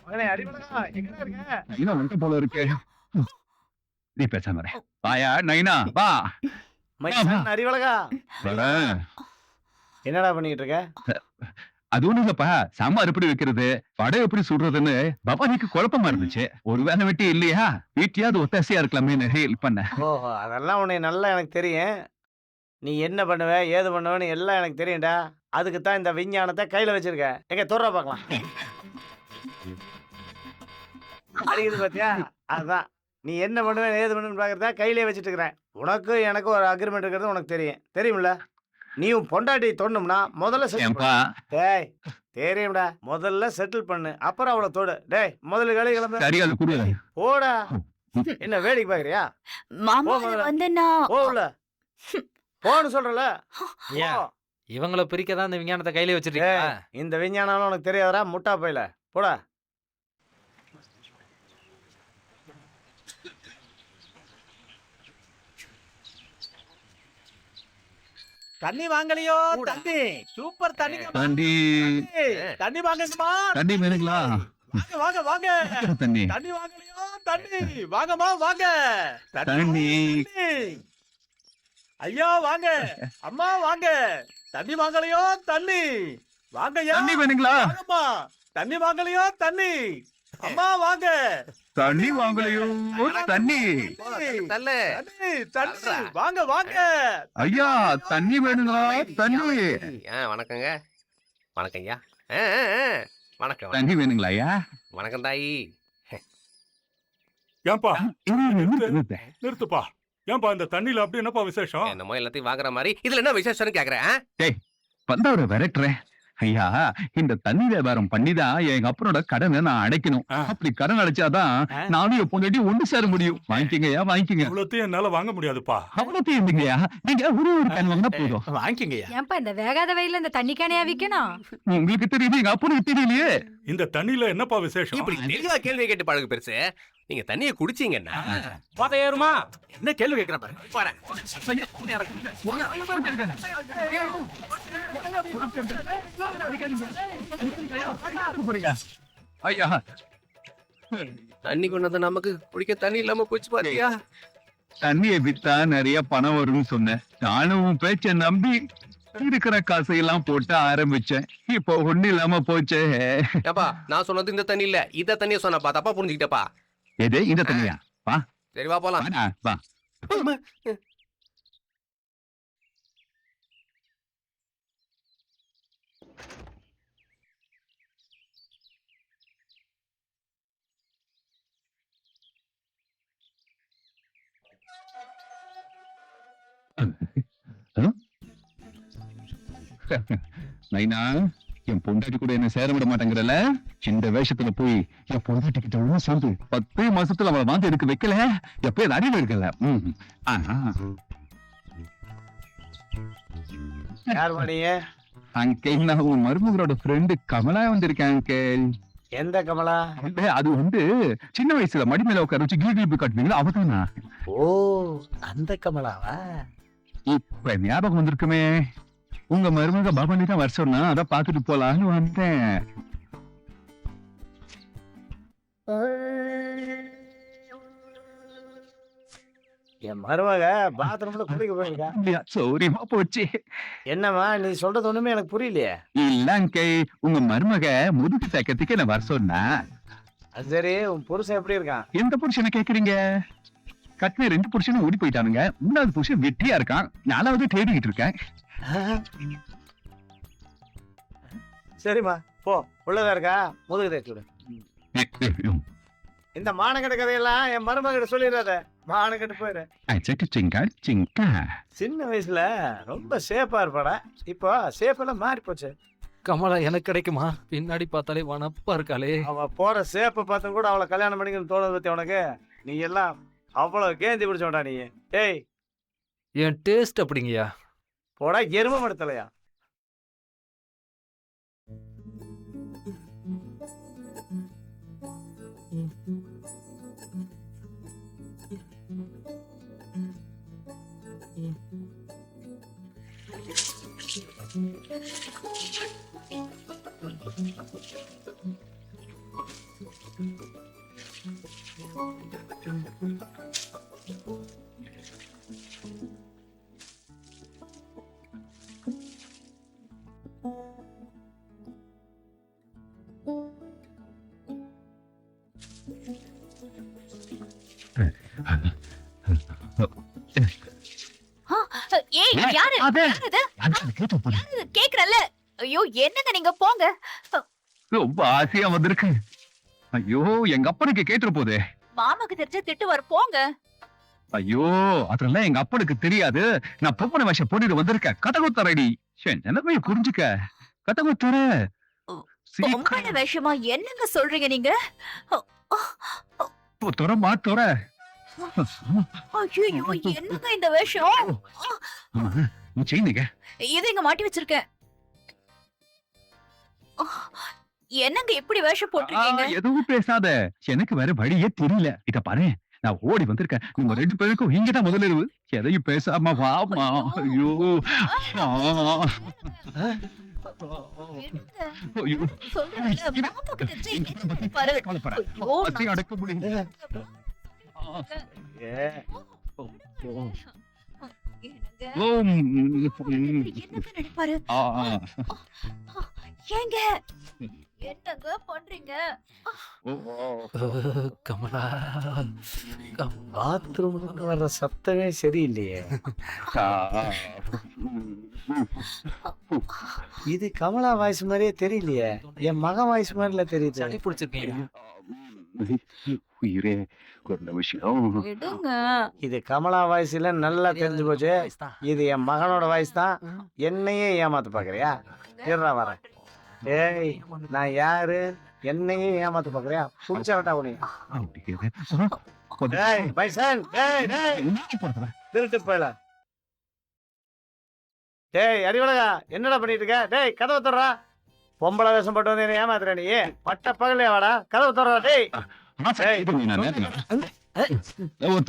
Speaker 2: மகனே அறிவழகா, எங்கடா இருக்க?
Speaker 8: நைனா வந்துட்ட போல இருக்கு. நீ பேசாம இரு. வாயா நைனா, வா.
Speaker 2: மை சன் அறிவழகா,
Speaker 8: வரேன்.
Speaker 2: என்னடா பண்ணிட்டு இருக்க?
Speaker 8: அது ஒண்ணும் இல்லப்பா, சாம்பார் எப்படி வைக்கிறது, வடை எப்படி சுடுறதுன்னு பவானிக்கு குழப்பமா இருந்துச்சு. ஒரு வேலை வெட்டி இல்லையா, வீட்லயாவது ஒத்தாசையா இருக்கலாமே ஹெல்ப் பண்ண.
Speaker 2: ஓஹோ, அதெல்லாம் உன்னை நல்லா எனக்கு தெரியும். நீ என்ன பண்ணுவ ஏது பண்ணுவேன்னு எல்லாம் எனக்கு தெரியும்டா. அதுக்கு தான் இந்த விஞ்ஞானத்தை கையில வச்சிருக்க. எங்க தோற பார்க்கலாம். அடிக்குது பாத்தியா? அதுதான் நீ என்ன பண்ணுவ ஏது பண்ணுன்னு பாக்குறதா கையிலே வச்சுட்டு இருக்கிறேன். உனக்கு எனக்கு ஒரு அக்ரிமெண்ட் இருக்கிறது உனக்கு தெரியும்ல. நீயும் பொண்டாட்டி தொண்ணும்னா முதல்ல டேய் தெரியும்டா, முதல்ல செட்டில் பண்ணு, அப்புறம் அவளை தொடு. டேய் முதல்ல வேலை கிளம்பு. போடா. என்ன வேடிக்கை பாக்குறியா?
Speaker 12: மாமா வந்தேன்னா
Speaker 2: போகல போன்னு சொல்றல.
Speaker 4: இவங்கள பிரிக்க தான் இந்த விஞ்ஞானத்தை கையில வச்சிருக்கீங்க.
Speaker 2: இந்த விஞ்ஞானம் உனக்கு தெரியாதா முட்டா பையில? போடா.
Speaker 5: தண்ணி வாங்கலையோ? தண்ணி சூப்பர் தண்ணி. தண்ணி வாங்கம்மா.
Speaker 8: தண்ணி வேணுங்களா?
Speaker 5: வாங்க வாங்க வாங்க.
Speaker 8: தண்ணி
Speaker 5: தண்ணி வாங்கலையோ? தண்ணி வாங்கம்மா வாங்க.
Speaker 8: தண்ணி.
Speaker 5: ஐயா வாங்க. அம்மா வாங்க. தண்ணி வாங்கலையோ? தண்ணி வாங்கய்யா.
Speaker 8: தண்ணி வேணுங்களா?
Speaker 5: வாங்கம்மா. தண்ணி வாங்கலையோ? தண்ணி. அம்மா வாங்க.
Speaker 8: தண்ணி வாங்கலையோ? தண்ணி.
Speaker 7: தள்ளு.
Speaker 5: தண்ணி தண்ணி வாங்க வாங்க.
Speaker 8: ஐயா தண்ணி வேணுங்களா? தண்ணி.
Speaker 7: வணக்கங்க. வணக்கம் ஐயா. வணக்கம்.
Speaker 8: தண்ணி வேணுங்களா ஐயா?
Speaker 7: வணக்கம் தாயி.
Speaker 3: ஏன்பா நிறுத்துப்பா. ஏன்பா இந்த தண்ணியில அப்படி என்னப்பா விசேஷம்?
Speaker 7: என்னமோ எல்லாத்தையும் வாங்குற மாதிரி இதுல என்ன விசேஷம்னு கேக்குறேன்.
Speaker 8: வந்தவரை விரட்டுறேன். ஐயா இந்த தண்ணி வியாபாரம் பண்ணிதான் எங்க அப்பனோட கடனை நான் அடைக்கணும். அப்படி கடன் அடைச்சாதான் நானும் என் பொண்டாட்டி ஒண்ணு சேர முடியும். வாங்கிக்கங்கய்யா வாங்கிக்கங்க.
Speaker 3: இவ்வளோத்தையும் என்னால வாங்க முடியாதுப்பா.
Speaker 8: அவ்வளோத்தையும் இல்லைங்கய்யா, நீங்க ஒரு கேன் வாங்கினா போதும்.
Speaker 5: வாங்கிக்கங்கய்யா.
Speaker 1: ஏன்பா இந்த வேகாத வெயில இந்த தண்ணி கேனையா விக்கணும்?
Speaker 8: உங்களுக்கு தெரியுது, எங்க அப்பனுக்கு தெரியலையே.
Speaker 3: இந்த தண்ணியில என்னப்பா விசேஷம்?
Speaker 7: இப்படி தெளிவா கேள்வி கேட்டு பழகு பெருசு. நீங்க தண்ணியை குடிச்சீங்கன்னா
Speaker 9: பாத்த ஏறுமா?
Speaker 5: என்ன கேள்வி கேட்கிற பாரு.
Speaker 7: போறேன்.
Speaker 8: ஐயா
Speaker 7: தண்ணி கொண்டது நமக்கு குடிக்க தண்ணி இல்லாம போச்சு பாத்தியா?
Speaker 8: தண்ணியை வித்தா நிறைய பணம் வரும்னு சொன்னேன். நானும் உன் பேச்ச நம்பி இருக்கிற காசையெல்லாம் போட்டு ஆரம்பிச்சேன். இப்போ ஒண்ணு இல்லாம போச்சே.
Speaker 7: ஏப்பா நான் சொன்னது இந்த தண்ணி இல்ல, இத தண்ணிய சொன்னப்பா. தப்பா புரிஞ்சுக்கிட்டப்பா.
Speaker 8: எது இந்த தண்ணியா? வா
Speaker 7: சரி வா போலாம்.
Speaker 8: வா. நைனா என் பொண்டாட்டி கூட என்ன சேர விட மாட்டேங்கிறல. இந்த வேஷத்துல போய் என் பொண்டாட்டி கிட்ட ஒண்ணு சேர்ந்து 10 மாசத்துல அவளை வாந்தி எடுக்க வைக்கல. எப்பயும் அறிவு இருக்கல. அங்கிள் நான் உன் மருமகளோட ஃப்ரெண்டு கமலா வந்திருக்கேன் அங்கிள்.
Speaker 2: எந்த கமலா?
Speaker 8: அது வந்து சின்ன வயசுல மடி மேல உட்கார வச்சு கிளி காட்டுவீங்களா, அவதானா?
Speaker 2: ஓ அந்த கமலாவா?
Speaker 8: இப்ப ஞாபகம் வந்திருக்குமே. உங்க மருமக பவானி தான் வர சொன்னா, அத பாத்துட்டு போலான்னு வந்தேன்.
Speaker 2: என் மருமக பாத்ரூம்ல குளிக்க போயிருக்கா.
Speaker 8: சௌரியமா போச்சு.
Speaker 2: என்னம்மா நீ சொல்றது ஒண்ணுமே எனக்கு புரியலையே.
Speaker 8: இல்ல அங்கிள், உங்க மருமக முதுகு தைக்கிறதுக்கு என்ன வர சொன்னா.
Speaker 2: அது சரி, உன் புருஷன் எப்படி இருக்கான்?
Speaker 8: எந்த புருஷனை கேக்குறீங்க? கட்டின 2 புருஷனும் ஓடி போயிட்டானுங்க. 3வது புருஷன் வெட்டியா இருக்கான். 4வது தேடிக்கிட்டு இருக்கேன்.
Speaker 2: சரிம்மா போ, உள்ளதா இருக்கா முதுகு தேய்ச்சி விடு. இந்த மானக்கட்ட கதையெல்லாம் என் மருமகிட்ட சொல்லிடாத. மானக்கட்டு போயிரு. சின்ன வயசுல ரொம்ப சேஃபா இருப்பாடா. இப்போ சேஃப் எல்லாம் மாறி போச்சு.
Speaker 4: கமலா எனக்கு கிடைக்குமா? பின்னாடி பார்த்தாலே வனப்பா இருக்காளே.
Speaker 2: அவ போற சேப்பை பார்த்து கூட அவளை கல்யாணம் பண்ணிக்கணும்னு தோணுது பத்தி உனக்கு. நீ எல்லாம் அவ்வளவு கேந்தி பிடிச்சோண்டா நீ. ஏய்
Speaker 4: என் டேஸ்ட் அப்படிங்கய்யா.
Speaker 2: போடா எருமை மடுத்தலையா.
Speaker 12: ஏய் யாரு கேக்குறல்ல. ஐயோ என்னங்க நீங்க போங்க.
Speaker 8: ரொம்ப ஆசையா வந்திருக்கு. ஐயோ எங்க அப்பனுக்கு கேட்டுற போதே.
Speaker 12: மாமாக்கு தெரிஞ்ச திட்டு வர போங்க.
Speaker 8: ஐயோ அதெல்லாம் எங்க அப்பனுக்கு தெரியாது. நான் பொப்பன வேஷம் போட்டுட்டு வந்திருக்கேன். கதகுத்தரடி நிலைமைய புரிஞ்சுக்க. கதகுத்தர
Speaker 12: பொம்பளை வேஷமா என்னங்க சொல்றீங்க நீங்க?
Speaker 8: துறமா துற.
Speaker 12: ஐயோ என்னங்க இந்த வேஷம்?
Speaker 8: செய்யுங்க.
Speaker 12: இதை இங்க மாட்டி வச்சிருக்கேன். என்னங்க இப்படி வேஷம் போட்டிருக்கீங்க?
Speaker 8: எதுவும் பேசாத. எனக்கு வேற வழியே தெரியல. இத பாரு நான் ஓடி வந்திருக்கேன். உங்க 2 பேருக்கும் இங்கதான் முதலிரவு. எதையும் பேசாம வாமா. ஐயோ அடக்க முடியல.
Speaker 12: ஏங்க என்னங்க பண்றீங்க?
Speaker 4: கமலா
Speaker 2: பாத்ரூம் வர்ற சத்தமே சரியில்லையே. இது கமலா வாய்ஸ் மாதிரியே தெரியலையே. என் மகன் வாய்ஸ் மாதிரில தெரியுது.
Speaker 4: பிடிச்சிருக்கீங்க.
Speaker 8: உயிரே ஒரு நிமிஷம்.
Speaker 2: இது கமலா வாய்ஸ் இல்ல நல்லா தெரிஞ்சு போச்சு. இது என் மகனோட வாய்ஸ் தான். என்னையே ஏமாத்த பாக்குறியா? இருடா வரேன். ஏய் நான் யாரு? என்னையே ஏமாத்த பாக்குறியா? புடிச்சா உனக்கு. டேய் பைசன், டேய் டேய் திருட்டு போயல. டேய் அறிவழகா என்னடா பண்ணிட்டு இருக்க? டேய் கதவை திறடா. பொம்பளை வேஷம் போட்டு வந்து என்ன ஏமாத்துற நீ? பட்ட பகலே வாடா. கதவை திறடா. டேய்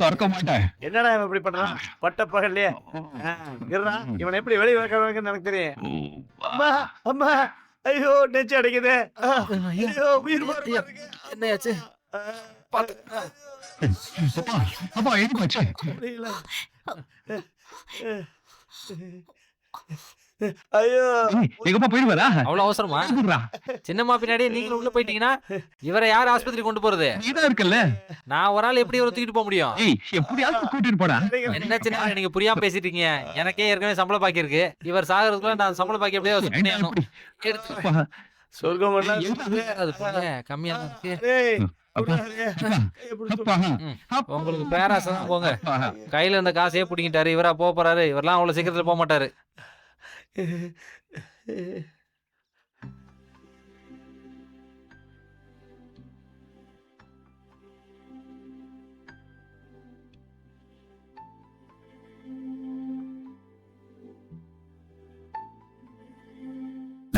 Speaker 8: திறக்க மாட்டேன்.
Speaker 2: என்னடா இவன் இப்படி பண்றான்? பட்ட பகல்லையே இருடா. இவன் எப்படி வெளியே வைக்கிறவனுக்குன்னு எனக்கு தெரியும். அம்மா அம்மா ஐயோ நெஞ்சு அடைக்குது. ஐயோ உயிர்
Speaker 4: என்னையாச்சு?
Speaker 8: அப்பா எதுக்கு
Speaker 2: ஐயோ
Speaker 8: எங்கப்பா போயிடுவாரா?
Speaker 4: அவ்வளவு அவசரமா? சின்னம்மா பின்னாடியே நீங்களும் உள்ள போயிட்டீங்கன்னா இவரை யார் ஆஸ்பத்திரி கொண்டு போறது?
Speaker 8: நீதான் இருக்கல்ல.
Speaker 4: நான் ஒரு ஆள் எப்படி இவரை தூக்கிட்டு போக முடியும்?
Speaker 8: எப்படியாவது கூட்டிட்டு போடா.
Speaker 4: என்ன சின்ன நீங்க புரியாம பேசிட்டு இருக்கீங்க. எனக்கே ஏற்கனவே சம்பளம் பாக்கி இருக்கு. இவர் சாகிறதுக்குள்ள நான் சம்பளம் பாக்கி எப்படியோ
Speaker 2: சொர்க்கம்
Speaker 4: கம்மியா இருக்கு. உங்களுக்கு பேராசை தான் போங்க. கையில இருந்த காசையே பிடிங்கிட்டாரு. இவரா போக போறாரு. இவரெல்லாம் அவ்வளவு சீக்கிரத்துல போக மாட்டாரு.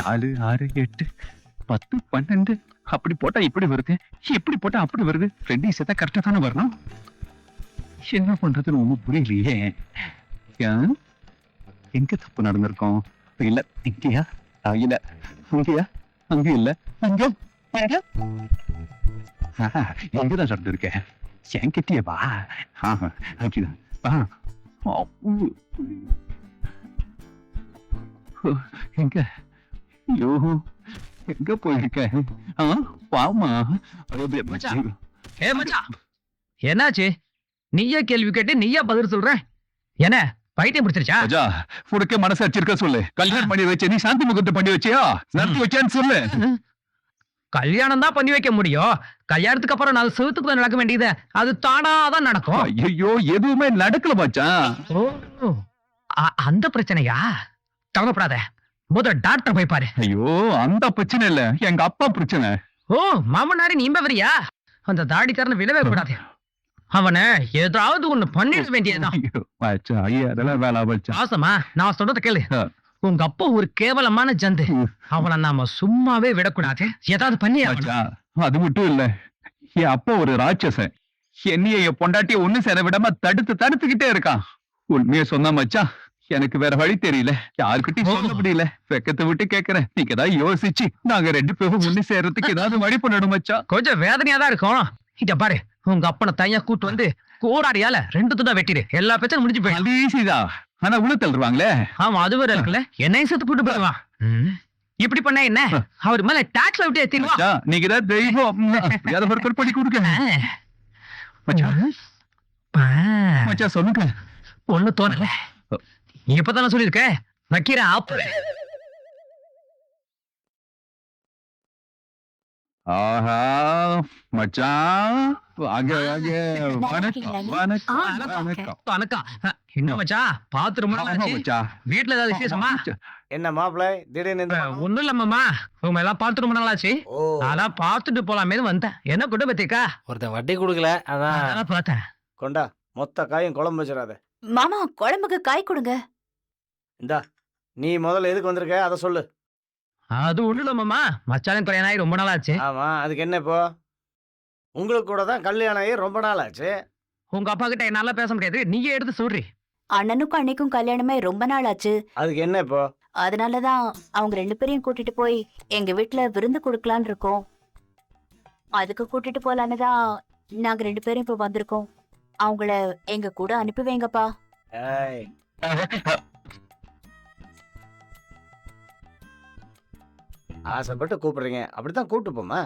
Speaker 8: 4, 6, 8, 10, 12 அப்படி போட்டா இப்படி வருது. எப்படி போட்டா அப்படி வருது. ரெண்டையும் சேர்த்தா கரெக்டா தானே வரணும். என்ன பண்றதுன்னு ஒண்ணும் புரியலையே. எங்க தப்பு நடந்திருக்கோம்? இல்ல இங்கயா? இல்ல அங்கயா? அங்க இல்ல அங்க எங்கதான் நடந்திருக்கேன். என்கிட்டயே வா. அப்படிதான் எங்க? ஐயோ எங்க போயிருக்க? வாமா.
Speaker 11: என்னாச்சு? நீயே கேள்வி கேட்டு நீயா பதில் சொல்ற. என்ன பைத்தியம் பிடிச்சிருச்சா?
Speaker 8: ராஜா உனக்கே மனசு வச்சிருக்க சொல்லு. கல்யாணம் பண்ணி வச்ச நீ சாந்தி முகத்தை பண்ணி வச்சியா? நடத்தி வச்சான்னு சொல்லு.
Speaker 11: கல்யாணம் தான் பண்ணி வைக்க முடியும். கல்யாணத்துக்கு அப்புறம் 4 செவத்துக்குள்ள நடக்க வேண்டியது அது தானாதான் நடக்கும்.
Speaker 8: ஐயோ எதுவுமே நடக்கல மச்சான்.
Speaker 11: அந்த பிரச்சனையா? கவலைப்படாத. டாக்டர் போய் பாரு.
Speaker 8: ஐயோ அந்த பிரச்சனை இல்ல, எங்க அப்பா பிரச்சனை.
Speaker 11: ஓ மாமனாரி நீ வரியா? அந்த தாடிக்காரனை விடவே கூடாது. அவனை ஏதாவது ஒண்ணு பண்ணிட வேண்டியதுதான்.
Speaker 8: ஐயோ, மச்சான், ஐயா அதெல்லாம் வேலை வச்சா.
Speaker 11: ஆசமா நான் சொல்றத கேளு. உங்க அப்பா ஒரு கேவலமான ஜந்து. அவனை நாம சும்மாவே விடக்கூடாது. ஏதாவது பண்ணி
Speaker 8: மச்சான், அது மட்டும் இல்ல, என் அப்பா ஒரு ராட்சசன். என்னைய என் பொண்டாட்டிய ஒண்ணு சேர விடாம தடுத்துக்கிட்டே இருக்கான். உண்மையை சொன்னா மச்சான், எனக்கு வேற வழி தெரியல, யாருக்கிட்டையும் சொல்ல முடியல. வெக்கத்தை விட்டு கேக்குறேன், நீங்க தான் யோசிச்சு நாங்க 2 பேரும் ஒண்ணு சேர்றதுக்கு ஏதாவது வழி பண்ணணும் மச்சான்.
Speaker 11: கொஞ்சம் வேதனையா தான் இருக்கும். இங்க பாரு, உங்க அப்பனை தனியா கூட்டு வந்து கோடாரியால 2 துண்டா வெட்டிடு. எல்லா பிரச்சனையும் முடிஞ்சு போயிடும்.
Speaker 8: ஈஸிதான், ஆனா உள்ள தள்ளுவாங்களே.
Speaker 11: ஆமா அது வேற இருக்குல்ல, என்னையும் சேர்த்து கூட்டு போயிடுவான். இப்படி பண்ண என்ன, அவர் மேல டாக்ஸ்ல விட்டு ஏத்திடுவா.
Speaker 8: நீங்க தான் தெய்வம், அதை ஒரு பண்ணி கொடுக்க. மச்சான் சொல்லுங்க.
Speaker 11: ஒண்ணு தோணல, இப்பதானே சொல்லிருக்க. வைக்கிற ஆப்பு.
Speaker 8: ஆஹா மச்சான், வாங்க வாங்க. வணக்கம் வணக்கம்
Speaker 11: வணக்கம். என்ன மச்சான் பாத்து ரொம்ப நாள் ஆச்சு.
Speaker 8: மச்சான்.
Speaker 11: வீட்டுல ஏதாவது விசேஷமா?
Speaker 2: என்ன மாப்பிள்ளை திடீர்னு இந்த
Speaker 11: ஒண்ணும் இல்ல மாமா, உங்க எல்லாம் பாத்து ரொம்ப நாள் ஆச்சு. அதான் பாத்துட்டு போலாமே வந்தேன். என்ன கொண்டு பத்திக்கா?
Speaker 4: ஒருத்தன் வட்டி கொடுக்கல, அதான்
Speaker 11: பார்த்தேன்.
Speaker 2: கொண்டா, மொத்த காயும் குழம்பு வச்சிடாத.
Speaker 12: மாமா குழம்புக்கு காய் கொடுங்க.
Speaker 2: இந்தா, நீ முதல்ல எதுக்கு வந்திருக்க அதை சொல்லு.
Speaker 11: அது ஒண்ணு இல்ல மாமா, மச்சானும் கல்யாணம் ஆகி ரொம்ப நாள் ஆச்சு.
Speaker 2: ஆமா, அதுக்கு என்ன இப்போ? உங்களுக்கு கூட தான் கல்யாணம் ஆகி ரொம்ப நாள் ஆச்சு.
Speaker 11: உங்க அப்பா கிட்ட என்னால பேச முடியாது, நீயே எடுத்து சொல்றி.
Speaker 12: அண்ணனுக்கும் அன்னைக்கும் கல்யாணமே ரொம்ப நாள் ஆச்சு.
Speaker 2: அதுக்கு என்ன இப்போ?
Speaker 12: அதனாலதான் அவங்க 2 பேரையும் கூட்டிட்டு போய் எங்க வீட்டுல விருந்து கொடுக்கலான்னு இருக்கோம். அதுக்கு கூட்டிட்டு போலான்னு தான் நாங்க 2 பேரும் இப்ப வந்திருக்கோம். அவங்கள எங்க கூட அனுப்பி வைங்கப்பா.
Speaker 2: ஏய், ஆசைப்பட்டு கூப்பிடுறீங்க, அப்படித்தான் கூப்பிட்டு போமா.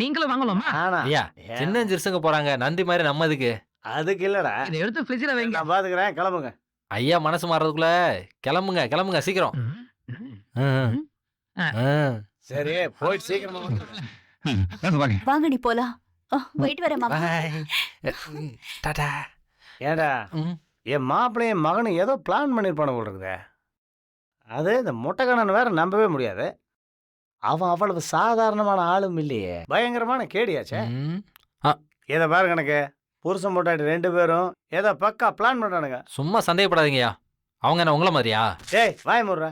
Speaker 11: நீங்களும் வாங்கலாமா?
Speaker 2: ஆனா
Speaker 4: ஐயா சின்ன சிறுசுங்க போறாங்க, நந்தி மாதிரி நம்மதுக்கு.
Speaker 2: அதுக்கு இல்லடா,
Speaker 11: இதை எடுத்து ஃப்ரிட்ஜ்ல வைங்க.
Speaker 2: நான் பாத்துக்கிறேன், கிளம்புங்க.
Speaker 4: ஐயா மனசு மாறதுக்குள்ள கிளம்புங்க கிளம்புங்க சீக்கிரம்.
Speaker 2: சரி, போய் சீக்கிரமா
Speaker 8: வாங்க.
Speaker 12: வாங்க நீ போலாம். போயிட்டு வரேன் மாமா.
Speaker 4: டாடா.
Speaker 2: ஏடா, என் மாப்பிள்ளையும் மகனும் ஏதோ பிளான் பண்ணிருப்பானு போல இருக்குதே. அது இந்த முட்டைக்கண்ணன் வேற நம்பவே முடியாது. அவன் அவ்வளவு சாதாரணமான ஆளும் இல்லையே, பயங்கரமான கேடியாச்சே. இதை பாருங்க, எனக்கு புருஷன் முட்டாட்டி 2 பேரும் ஏதோ பக்கா பிளான் பண்றானுங்க.
Speaker 4: சும்மா சந்தேகப்படாதீங்கய்யா, அவங்க என்ன உங்கள மாதிரியா?
Speaker 2: டேய் வாய் முடுற,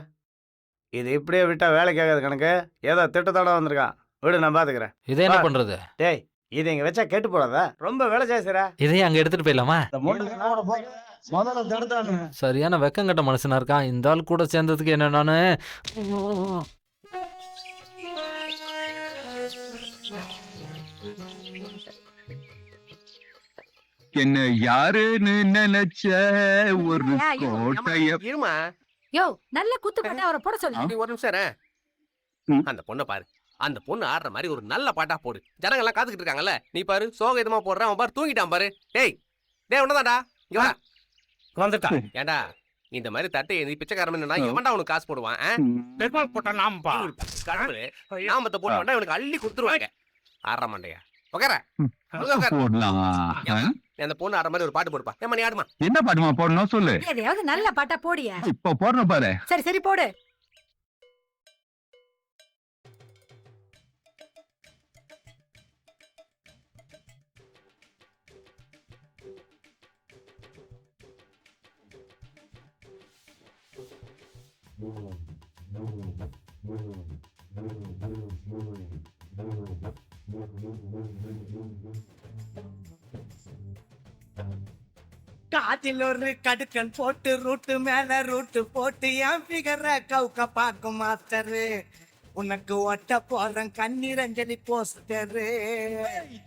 Speaker 2: இது இப்படியே விட்டா வேலைக்கு ஆகாது கணக்கு. ஏதோ திட்டத்தோட வந்திருக்கான், விடு நான் பாத்துக்கிறேன்.
Speaker 4: இதை என்ன பண்றது?
Speaker 2: டேய், இது இங்க வச்சா கெட்டு போடாதா, ரொம்ப வேலை ஜாஸ்திரா.
Speaker 4: இதையும் அங்க எடுத்துட்டு போயிடலாமா?
Speaker 2: முதல்ல தடுத்தானு.
Speaker 4: சரியான வெக்கங்கட்ட மனுஷனா இருக்கான் இந்த ஆள் கூட சேர்ந்ததுக்கு. என்ன நானு
Speaker 8: என்ன யாருன்னு நினைச்ச ஒரு கோட்டைய.
Speaker 7: இருமா,
Speaker 1: யோ நல்ல குத்து பண்ணி அவரை போட சொல்லு.
Speaker 7: நீ ஒரு நிமிஷம் இரு. அந்த பொண்ணை பாரு, அந்த பொண்ணு ஆடுற மாதிரி ஒரு நல்ல பாட்டா போடு. ஜனங்க எல்லாம் காத்துக்கிட்டு இருக்காங்கல்ல, நீ பாரு சோக இதமா போடுறான், அவன் பாரு தூங்கிட்டான் பாரு. டேய் டேய் உன்னதாடா, இங்க வா.
Speaker 2: வந்துட்டான்.
Speaker 7: ஏண்டா இந்த மாதிரி தட்டை நீ பிச்சைக்காரன் எவன்டா உனக்கு காசு போடுவான்?
Speaker 9: பெருமாள் போட்டா நாம்பா
Speaker 7: கடவுளே, நாமத்தை போட்டு வேண்டா இவனுக்கு அள்ளி கொடுத்துருவாங்க. ஆடுற மாண்டையா உட்கார. அந்த பொண்ணு ஆடுற மாதிரி ஒரு பாட்டு போடுப்பா. ஏமா நீ ஆடுமா?
Speaker 8: என்ன பாட்டுமா போடணும் சொல்லு.
Speaker 1: எதையாவது நல்ல பாட்டா போடியா.
Speaker 8: இப்ப போடுறோம் பாரு.
Speaker 1: சரி சரி போடு.
Speaker 14: காதில் ஒரு கடுக்கன் போட்டு ரூட்டு மேல ரூட்டு போட்டு என் பிகர கவுக்க பாக்கும் மாஸ்டரு. உனக்கு ஒட்ட போறேன் கண்ணீரஞ்சலி போஸ்டரு.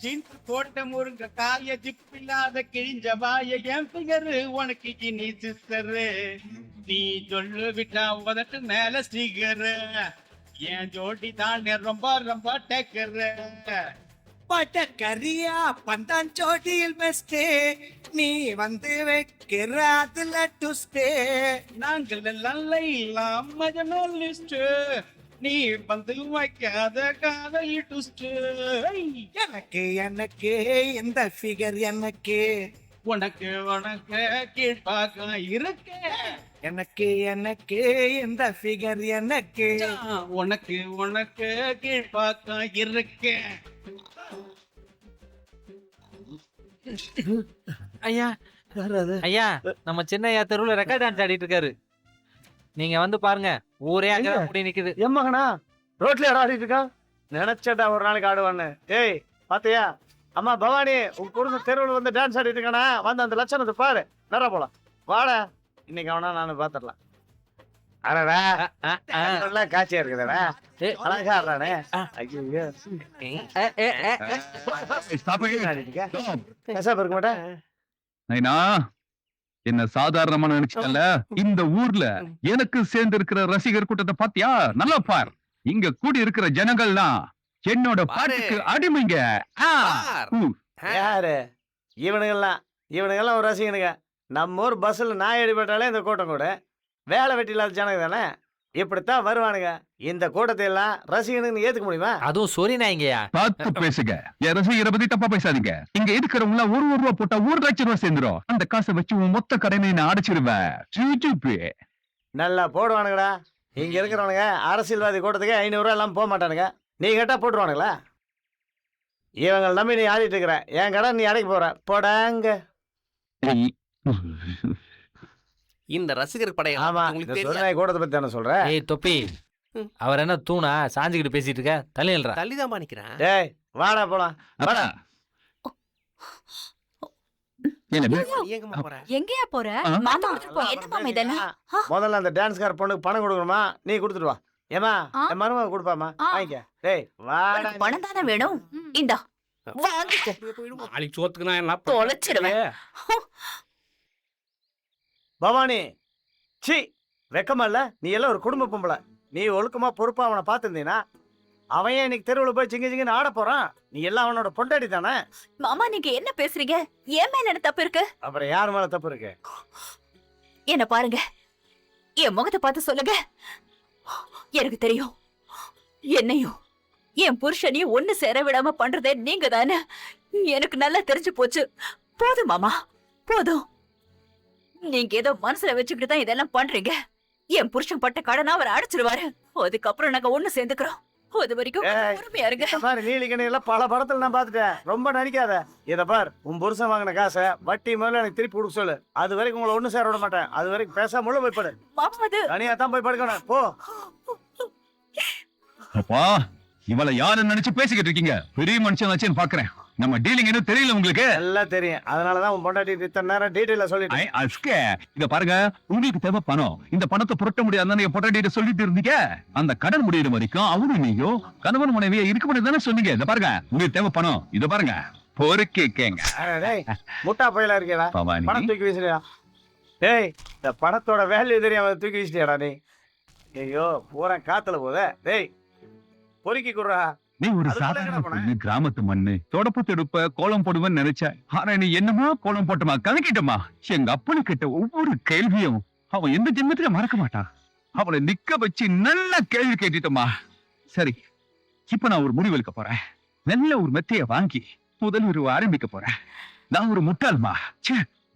Speaker 14: ஜீன்ஸ் போட்ட முருங்க காய ஜிப்பில்லாத கிழிஞ்ச வாய என் பிகரு உனக்கு இனி சிஸ்டரு. நீ சொல்லு விட்டா உதட்டு மேல ஸ்டிகரு. என் ஜோடி தானே ரொம்ப ரொம்ப டேக்கரு. பட்டக்கரியா பந்தான் ஜோடியில் பெஸ்டே. நீ வந்து வைக்கிற அதுல டுஸ்டே. நாங்கள் எல்லாம் மஜனல் லிஸ்ட். நீ வந்து வைக்காத காதல் டுஸ்ட். எனக்கு எனக்கு இந்த ஃபிகர் எனக்கு.
Speaker 5: உனக்கு உனக்கு கீழ்பாக்கம் இருக்கு
Speaker 14: எனக்கு எனக்கு இந்த ஃபிகர் எனக்கு
Speaker 5: உனக்கு உனக்கு கீழ்பாக்கம் இருக்கு
Speaker 4: ஐயா ஐயா நம்ம சின்ன ஐயா தெருவுல ரெக்கார்ட் டான்ஸ் ஆடிட்டு இருக்காரு. நீங்க வந்து பாருங்க, ஊரே அங்க கூடி நிக்குது.
Speaker 2: என் மகனா ரோட்ல ஆடிட்டு இருக்கா? நினைச்சடா ஒரு நாளைக்கு ஆடுவான்னு. ஏய் பாத்தியா, அம்மா பவானி உன் குடும்ப தெருவில் வந்து டான்ஸ் ஆடிட்டு இருக்கானா? வந்து அந்த லட்சணத்தை பாரு, நேரா போலாம் வாடா. இன்னைக்கு அவனா நானும் பாத்துடலாம். அடடா நல்லா காட்சியா இருக்குதுடா, அழகா ஆடுறானே. ஐயோ கசாப்பு இருக்க மாட்டேன்.
Speaker 8: நைனா, என்ன சாதாரணமா நினைச்சிட்டல? இந்த ஊர்ல எனக்கு சேர்ந்து இருக்கிற ரசிகர் கூட்டத்தை பாத்தியா? நல்லா பார், இங்க கூடி இருக்கிற ஜனங்கள்லாம் என்னோட பாட்டுக்கு அடிமைங்க.
Speaker 2: யாரு இவனுங்கெல்லாம் ஒரு ரசிகனுங்க. நம்ம ஊர் பஸ்ல நாய் அடிபட்டாலே இந்த கூட்டம் கூட வேலை வெட்டி இல்லாத ஜனங்க தானே, இப்படித்தான் வருவானுங்க. இந்த கூட்டத்தை எல்லாம் ரசிகனுக்கு ஏத்துக்க முடியுமா?
Speaker 4: அதுவும் சொரி நாய்ங்கயா.
Speaker 8: பார்த்து பேசுங்க, என் ரசிகரை பத்தி தப்பா பேசாதீங்க. இங்க இருக்கிறவங்க ஒரு ரூபா போட்டா 1,00,000 ரூபாய் சேர்ந்துரும். அந்த காசை வச்சு உன் மொத்த கடனை நான் அடைச்சிருவேன்.
Speaker 2: நல்லா போடுவானுங்கடா. இங்க இருக்கிறவனுங்க அரசியல்வாதி கூட்டத்துக்கு 500 ரூபாய் எல்லாம் போக மாட்டானுங்க. நீ கேட்டா போட்டுருவானுங்களா? இவங்க நம்பி நீ ஆடிட்டு இருக்கிற, என் கடை நீ அடைக்க போற போடாங்க.
Speaker 7: இந்த ரசிகர் படையம்
Speaker 2: ஆமா, இந்த சொன்னாய் கூட்டத்தை பத்தி தானே சொல்ற?
Speaker 4: ஏய் தொப்பி, அவர் என்ன தூணா சாஞ்சுக்கிட்டு பேசிட்டு இருக்க? தள்ளி நில்றா.
Speaker 7: தள்ளிதான் நிக்கிறேன்.
Speaker 2: டேய் வாடா போலாம், வாடா.
Speaker 1: எங்கயா போற?
Speaker 12: என்ன மாமா இதெல்லாம்?
Speaker 2: முதல்ல அந்த டான்ஸ்கார பொண்ணுக்கு பணம் கொடுக்கணுமா, நீ கொடுத்துட்டு வா. ஏமா என் மருமக கொடுப்பாமா, வாங்கிக்க. டேய் வாடா.
Speaker 12: பணம் தானே வேணும், இந்தா வாங்கிக்க.
Speaker 9: நாளைக்கு சோத்துக்கு நான் என்ன
Speaker 12: தொலைச்சிடுவேன்.
Speaker 2: பவானி சி வெக்கமா இல்ல? நீ எல்லாம் ஒரு குடும்ப பொம்பளை. நீ ஒழுக்கமா பொறுப்பா அவனை பார்த்துருந்தீனா அவன் ஏன் இன்னைக்கு தெருவில் போய் சிங்க சிங்கன்னு ஆட போறான்? நீ எல்லாம் அவனோட பொண்டாடி தானே.
Speaker 12: மாமா நீங்க என்ன பேசுறீங்க? என் மேல என்ன தப்பு இருக்கு?
Speaker 2: அப்புறம் யார் மேல தப்பு இருக்கு?
Speaker 12: என்ன பாருங்க, என் முகத்தை பார்த்து சொல்லுங்க. எனக்கு தெரியும், என்னையும் என் புருஷனையும் ஒண்ணு சேர விடாம பண்றதே நீங்க தானே. எனக்கு நல்லா தெரிஞ்சு போச்சு. போதும் மாமா போதும். நீங்க ஏதோ மனசுல வச்சுக்கிட்டு தான் இதெல்லாம் பண்றீங்க. என் புருஷன் பட்ட கடனா அவர் அடைச்சிருவாரு. அதுக்கப்புறம் நாங்க ஒண்ணு சேர்ந்துக்கிறோம். அது வரைக்கும் பொறுமையா இருங்க.
Speaker 2: நீலிகணி எல்லாம் பல படத்துல நான் பாத்துட்டேன், ரொம்ப நடிக்காத. இத பார், உன் புருஷன் வாங்கின காசை வட்டி முதல்ல எனக்கு திருப்பி கொடுக்க சொல்லு. அது வரைக்கும் உங்களை ஒண்ணு சேர விட மாட்டேன். அது வரைக்கும் பேசாம உள்ள போய் படு. தனியா தான் போய் படுக்கணும் போ.
Speaker 8: அப்பா, இவளை யாருன்னு நினைச்சு பேசிக்கிட்டு இருக்கீங்க? பெரிய மனுஷன் பாக்குறேன். நம்ம டீலிங் என்ன தெரியல உங்களுக்கு?
Speaker 2: எல்லாம் தெரியும், அதனாலதான் உன் பொண்டாட்டி இத்தனை நேரம் டீடைலா சொல்லிட்டேன்.
Speaker 8: இத பாருங்க, உங்களுக்கு தேவை பணம். இந்த பணத்தை புரட்ட முடியாது நீங்க பொண்டாட்டி சொல்லிட்டு இருந்தீங்க. அந்த கடன் முடியிற வரைக்கும் அவனு நீயும் கணவன் மனைவியா இருக்க முடியாது தானே சொன்னீங்க. இத பாருங்க, உங்களுக்கு தேவை பணம். இத பாருங்க, பொறுக்கேங்க.
Speaker 2: முட்டா பயிலா இருக்கேடா, பணம் தூக்கி வீசுறியா? டேய், இந்த பணத்தோட வேல்யூ தெரியாம தூக்கி வீசிட்டியாடா நீ? ஐயோ பூரா காத்துல போத. டேய் பொறுக்கி குடுறா.
Speaker 8: நீ ஒரு சாதாரண பொண்ணு, கிராமத்து மண்ணு, தொடப்பு தெடுப்ப கோலம் போடுவேன்னு நினைச்ச. ஆனா நீ என்னமா கோலம் போட்டமா கலக்கிட்டமா? எங்க அப்பனு கிட்ட ஒவ்வொரு கேள்வியும் அவன் எந்த ஜென்மத்தில மறக்க மாட்டான். அவளை நிக்க வச்சு நல்ல கேள்வி கேட்டுட்டோமா. சரி, இப்ப நான் ஒரு முடிவு எடுக்க போறேன். நல்ல ஒரு மெத்தைய வாங்கி முதல் உருவ ஆரம்பிக்க போறேன். நான் ஒரு முட்டாள்மா.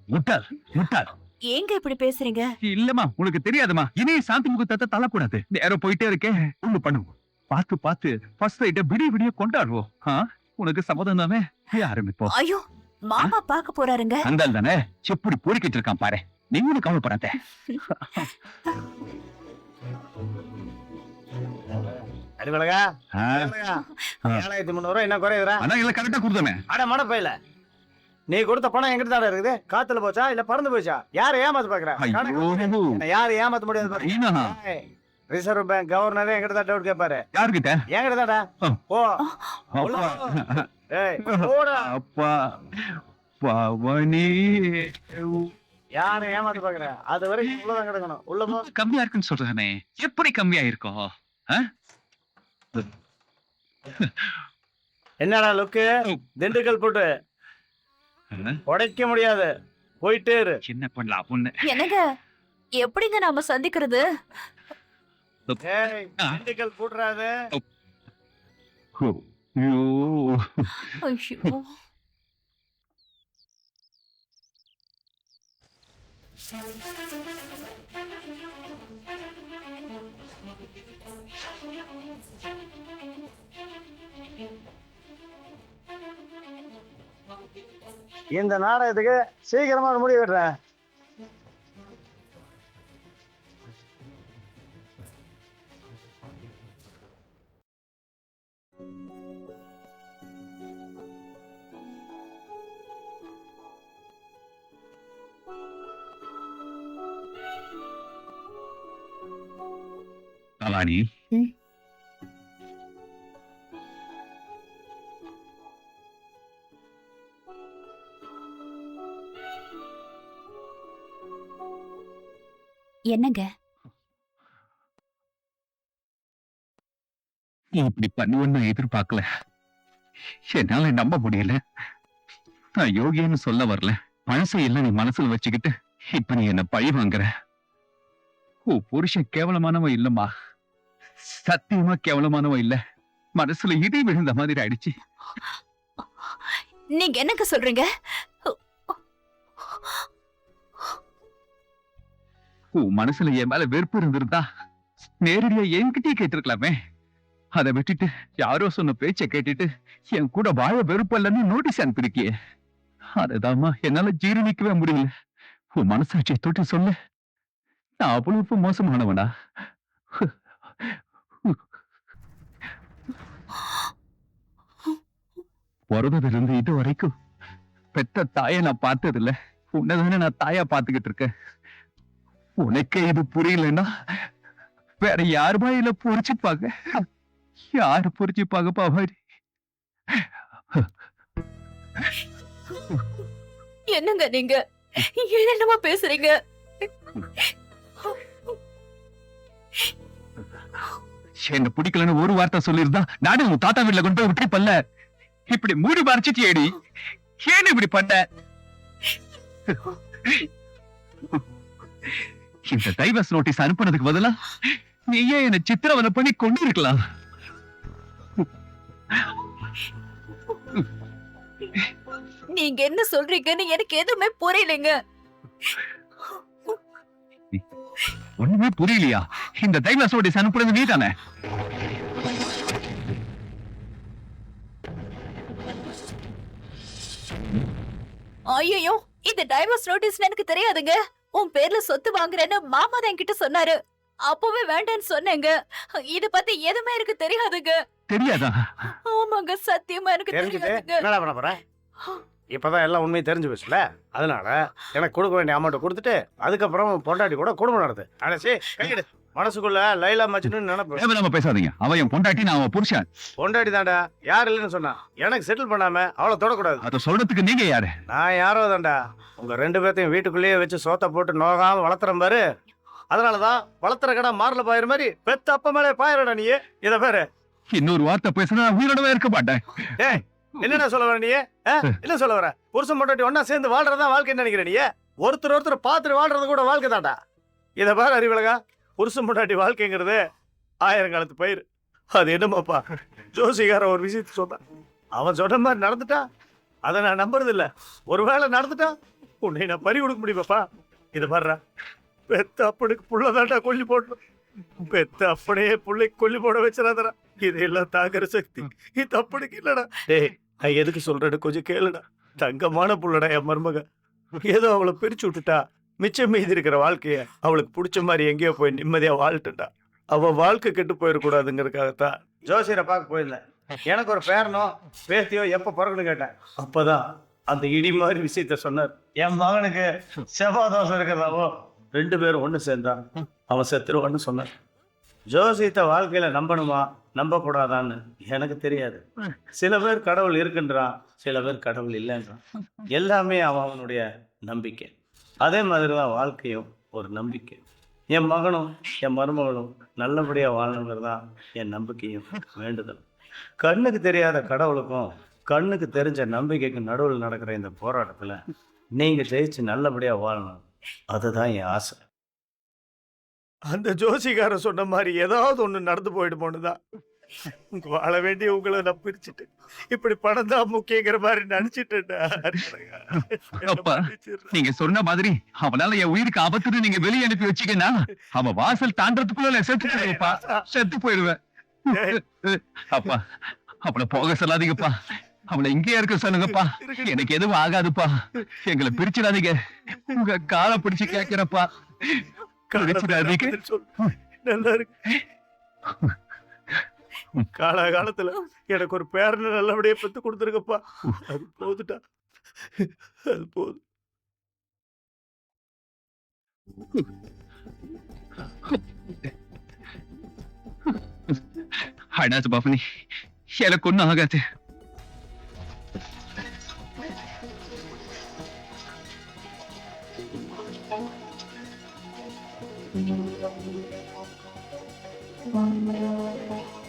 Speaker 8: முட்டாள் முட்டாள்.
Speaker 12: ஏங்க இப்படி பேசுறீங்க?
Speaker 8: இல்லம்மா, உனக்கு தெரியாதுமா. இனி சாந்தி முகத்தை தள்ளக்கூடாது. நேரம் போயிட்டே இருக்கேன். ஒண்ணு பண்ணுவோம், பார்த்து பார்த்து ஃபர்ஸ்ட் நைட்ட விடிய கொண்டாடுவோம். உனக்கு சம்மதம் தானே? ஆரம்பிப்போம்.
Speaker 12: ஐயோ, மாமா பார்க்க போறாருங்க.
Speaker 8: அந்த தானே எப்படி பொறுக்கிட்டு இருக்கான் பாரு. நீங்க கவலைப்படாத.
Speaker 2: அடிமலகா 7300 ரூபாய் என்ன குறையுதுடா?
Speaker 8: அதான் இல்ல, கரெக்டா கொடுத்தமே.
Speaker 2: அட மட பையில, நீ கொடுத்த பணம் எங்கிட்ட தானே இருக்குது? காத்துல போச்சா இல்ல பறந்து போச்சா? யாரை ஏமாத்த பாக்குற? யாரை ஏமாத்த முடியாது. ரிசர்வ் பேங்க் கவர்னரே எங்கிட்ட தான் டவுட் கேட்பாரு.
Speaker 8: யாருக்கிட்ட?
Speaker 2: என்கிட்ட தான்டா. போ. ஏய் போடா.
Speaker 8: அப்பா பவனி,
Speaker 2: யாரை ஏமாத்த பாக்குற? அது வரைக்கும் உள்ளதான் கிடக்கணும். உள்ள போ.
Speaker 8: கம்மியா இருக்குன்னு சொல்றானே, எப்படி கம்மியா இருக்கும்?
Speaker 2: என்னடா லுக்கு? திண்டுக்கல் போட்டு உடைக்க முடியாது, போயிட்டே இரு.
Speaker 8: என்ன பண்ணலாம் பொண்ணு?
Speaker 12: என்னங்க, எப்படிங்க நாம சந்திக்கிறது?
Speaker 2: திண்டுக்கல் போட்டுறாது.
Speaker 12: ஐயோ,
Speaker 2: இந்த நாடகத்துக்கு சீக்கிரமா ஒரு முடிவு விடுறேன்.
Speaker 8: கலாணி,
Speaker 12: என்னங்க?
Speaker 8: நீ இப்படி பண்ணுவேன்னு நான் எதிர்பார்க்கல. என்னால நம்ப முடியல. நான் யோகின்னு சொல்ல வரல. பழசை எல்லாம் நீ மனசுல வச்சுக்கிட்டு இப்ப நீ என்ன பழி வாங்குற. ஓ புருஷன் கேவலமானவன் இல்லம்மா, சத்தியமா கேவலமானவன் இல்ல. மனசுல இடி விழுந்த மாதிரி ஆயிடுச்சு.
Speaker 12: நீங்க என்னங்க சொல்றீங்க?
Speaker 8: உன் மனசுல என் மேல வெறுப்பு இருந்திருந்தா நேரடியா என்கிட்டயே கேட்டிருக்கலாமே. அதை விட்டுட்டு யாரோ சொன்ன பேச்ச கேட்டுட்டு என் கூட வாழ வெறுப்பல்லன்னு நோட்டீஸ் அனுப்பிருக்கியே. அதுதாம்மா என்னால ஜீரணிக்கவே முடியல. உன் மனசாட்சியை தொட்டு சொல்லு, நான் அவ்வளவு மோசமானவனா? பிறந்ததுல இருந்து இது வரைக்கும் பெத்த தாயை நான் பார்த்ததில்ல. உன்னதானே நான் தாயா பார்த்துக்கிட்டு இருக்கேன். உனக்கே இது புரியலன்னா வேற யாருமா இல்ல புரிச்சுப்பாங்க? யாரு புரிச்சுப்பாங்க பாவாரி?
Speaker 12: என்னங்க நீங்க என்னமா பேசுறீங்க?
Speaker 8: என்ன பிடிக்கலன்னு ஒரு வார்த்தை சொல்லியிருந்தா நானே உன் தாத்தா வீட்டுல கொண்டு போய் விட்டு பண்ணல. இப்படி மூடி மறைச்சிட்டியேடி, ஏன் இப்படி பண்ண? இந்த டைவர்ஸ் நோட்டீஸ் அனுப்புனதுக்கு பதிலா நீயே என்ன சித்திரவதை பண்ணி கொண்டு இருக்கலாம்.
Speaker 12: நீங்க என்ன சொல்றீங்கன்னு எனக்கு எதுவுமே புரியலைங்க.
Speaker 8: ஒண்ணுமே புரியலையா? இந்த டைவர்ஸ் நோட்டீஸ் அனுப்புனது நீ தானே?
Speaker 12: ஐயோ, இந்த டைவர்ஸ் நோட்டீஸ் எனக்கு தெரியாதுங்க. உன் பேர்ல சொத்து வாங்குறேன்னு மாமா தான் என்கிட்ட சொன்னாரு. அப்பவே வேண்டான்னு சொன்னேங்க. இத பத்தி எதுவுமே எனக்கு தெரியாதுங்க.
Speaker 8: தெரியாதா?
Speaker 12: ஆமாங்க, சத்தியமா எனக்கு
Speaker 2: தெரிஞ்சுட்டு
Speaker 12: தெரியாதுங்க.
Speaker 2: என்னடா பண்ண போற? இப்பதான் எல்லாம் உண்மையை தெரிஞ்சு போச்சுல, அதனால எனக்கு கொடுக்க வேண்டிய அமௌண்ட் கொடுத்துட்டு அதுக்கப்புறம் பொண்டாட்டி கூட குடும்பம் நடத்து. அடச்சி கையிடு. மனசுக்குள்ள லைலா மஜ்னு நினைப்பு.
Speaker 8: தேவையில்லாம பேசாதீங்க. அவன் என் பொண்டாட்டி, நான் அவன் புருஷன்.
Speaker 2: பொண்டாட்டி தாண்டா, யார் இல்லைன்னு சொன்னா? எனக்கு செட்டில் பண்ணாம அவளை தொடக்கூடாது.
Speaker 8: அதை சொல்றதுக்கு நீங்க யாரு?
Speaker 2: நான் யாரோ தாண்டா. உங்க ரெண்டு பேர்த்தையும் வீட்டுக்குள்ளேயே வச்சு சோத்த போட்டு நோகாம வளர்த்துறேன் பாரு. அதனாலதான் வளர்த்துற கடை மாறல பாயிற மாதிரி பெத்த அப்ப மேலே பாயிரடா நீ. இத பாரு,
Speaker 8: இன்னொரு வார்த்தை பேசினா உயிரோடவே இருக்க மாட்டேன்.
Speaker 2: ஏய் என்னடா சொல்ல வர நீ? என்ன சொல்ல வர? புருஷன் பொண்டாட்டி ஒன்னா சேர்ந்து வாழ்றதா வாழ்க்கை நினைக்கிற நீ? ஒருத்தர் ஒருத்தர் பார்த்துட்டு வாழ்றது கூட வாழ்க்கை தாண்டா. இத பாரு அறிவழகா, புருஷன் பொண்டாட்டி வாழ்க்கைங்கிறது 1000 காலத்து பயிர். அது என்னமாப்பா ஜோசிகார ஒரு விஷயத்த சொன்னான். அவன் சொன்ன மாதிரி நடந்துட்டா அதை நான் நம்புறது இல்ல. ஒருவேளை நடந்துட்டா உன்னை நான் பறி கொடுக்க முடியுமாப்பா? இத பாருடா, பெத்த அப்பனுக்கு புள்ளதாண்டா கொல்லி போடணும். பெத்த அப்பனையே புள்ளை கொல்லி போட வச்சிடாதடா. இதெல்லாம் தாக்குற சக்தி இது அப்பனுக்கு இல்லடா. டேய், நான் எதுக்கு சொல்றேன்னு கொஞ்சம் கேளுடா. தங்கமான புள்ளடா என் மருமக. ஏதோ அவளை பிரிச்சு விட்டுட்டா மிச்சம் மீதி இருக்கிற வாழ்க்கைய அவளுக்கு பிடிச்ச மாதிரி எங்கேயோ போய் நிம்மதியா வாழ்ட்டுட்டா. அவ வாழ்க்கை கெட்டு போயிடக்கூடாதுங்கிறதுக்காகத்தான் ஜோசியரை பார்க்க போயிருந்தேன். எனக்கு ஒரு பேரனோ பேத்தியோ எப்ப பிறகுன்னு கேட்டேன். அப்பதான் அந்த இடி மாதிரி விஷயத்த சொன்னார். என் மகனுக்கு செவ்வாய் தோசை இருக்கிறதாவோ 2 பேரும் ஒண்ணு சேர்ந்தான் அவன் செத்துருவான்னு சொன்னார். ஜோசியத்தை வாழ்க்கையில நம்பணுமா நம்பக்கூடாதான்னு எனக்கு தெரியாது. சில பேர் கடவுள் இருக்குன்றான், சில பேர் கடவுள் இல்லைன்றான். எல்லாமே அவனுடைய நம்பிக்கை. அதே மாதிரிதான் வாழ்க்கையும் ஒரு நம்பிக்கை. என் மகனும் என் மருமகளும் நல்லபடியா வாழணுங்கிறதான் என் நம்பிக்கையும் வேண்டுதலும். கண்ணுக்கு தெரியாத கடவுளுக்கும் கண்ணுக்கு தெரிஞ்ச நம்பிக்கைக்கும் நடுவில் நடக்கிற இந்த போராட்டத்துல நீங்க ஜெயிச்சு நல்லபடியா வாழணும், அதுதான் என் ஆசை. அந்த ஜோசிகார சொன்ன மாதிரி ஏதாவது ஒண்ணு நடந்து போயிடுமோன்னுதான் வாழ வேண்டிய உங்களை நான் பிரிச்சுட்டு இப்படி பணம் தான் முக்கியங்கிற மாதிரி நினைச்சிட்டேன்டா.
Speaker 8: அப்பா நீங்க சொன்ன மாதிரி அவனால என் உயிருக்கு ஆபத்துன்னு நீங்க வெளியே அனுப்பி வச்சீங்கன்னா அவன் வாசல் தாண்டறதுக்குள்ள நான் செத்து போயிருப்பா, செத்து போயிருவேன். அப்பா அவனை போக சொல்லாதீங்கப்பா, அவனை இங்கேயே இருக்க சொல்லுங்கப்பா. எனக்கு எதுவும் ஆகாதுப்பா, எங்களை பிரிச்சிடாதீங்க. உங்க காலை பிடிச்சு கேட்கிறப்பா, பிரிச்சிடாதீங்க.
Speaker 2: நல்லா இருக்கு. காலகாலத்துல எனக்கு ஒரு பேரனை நல்லபடியா பெத்து கொடுத்துருக்கப்பா. அது போதுட்டா, அது போதும்.
Speaker 8: அடாது பாபனி, எனக்கு ஒண்ணும் ஆகாது.
Speaker 12: Thank you.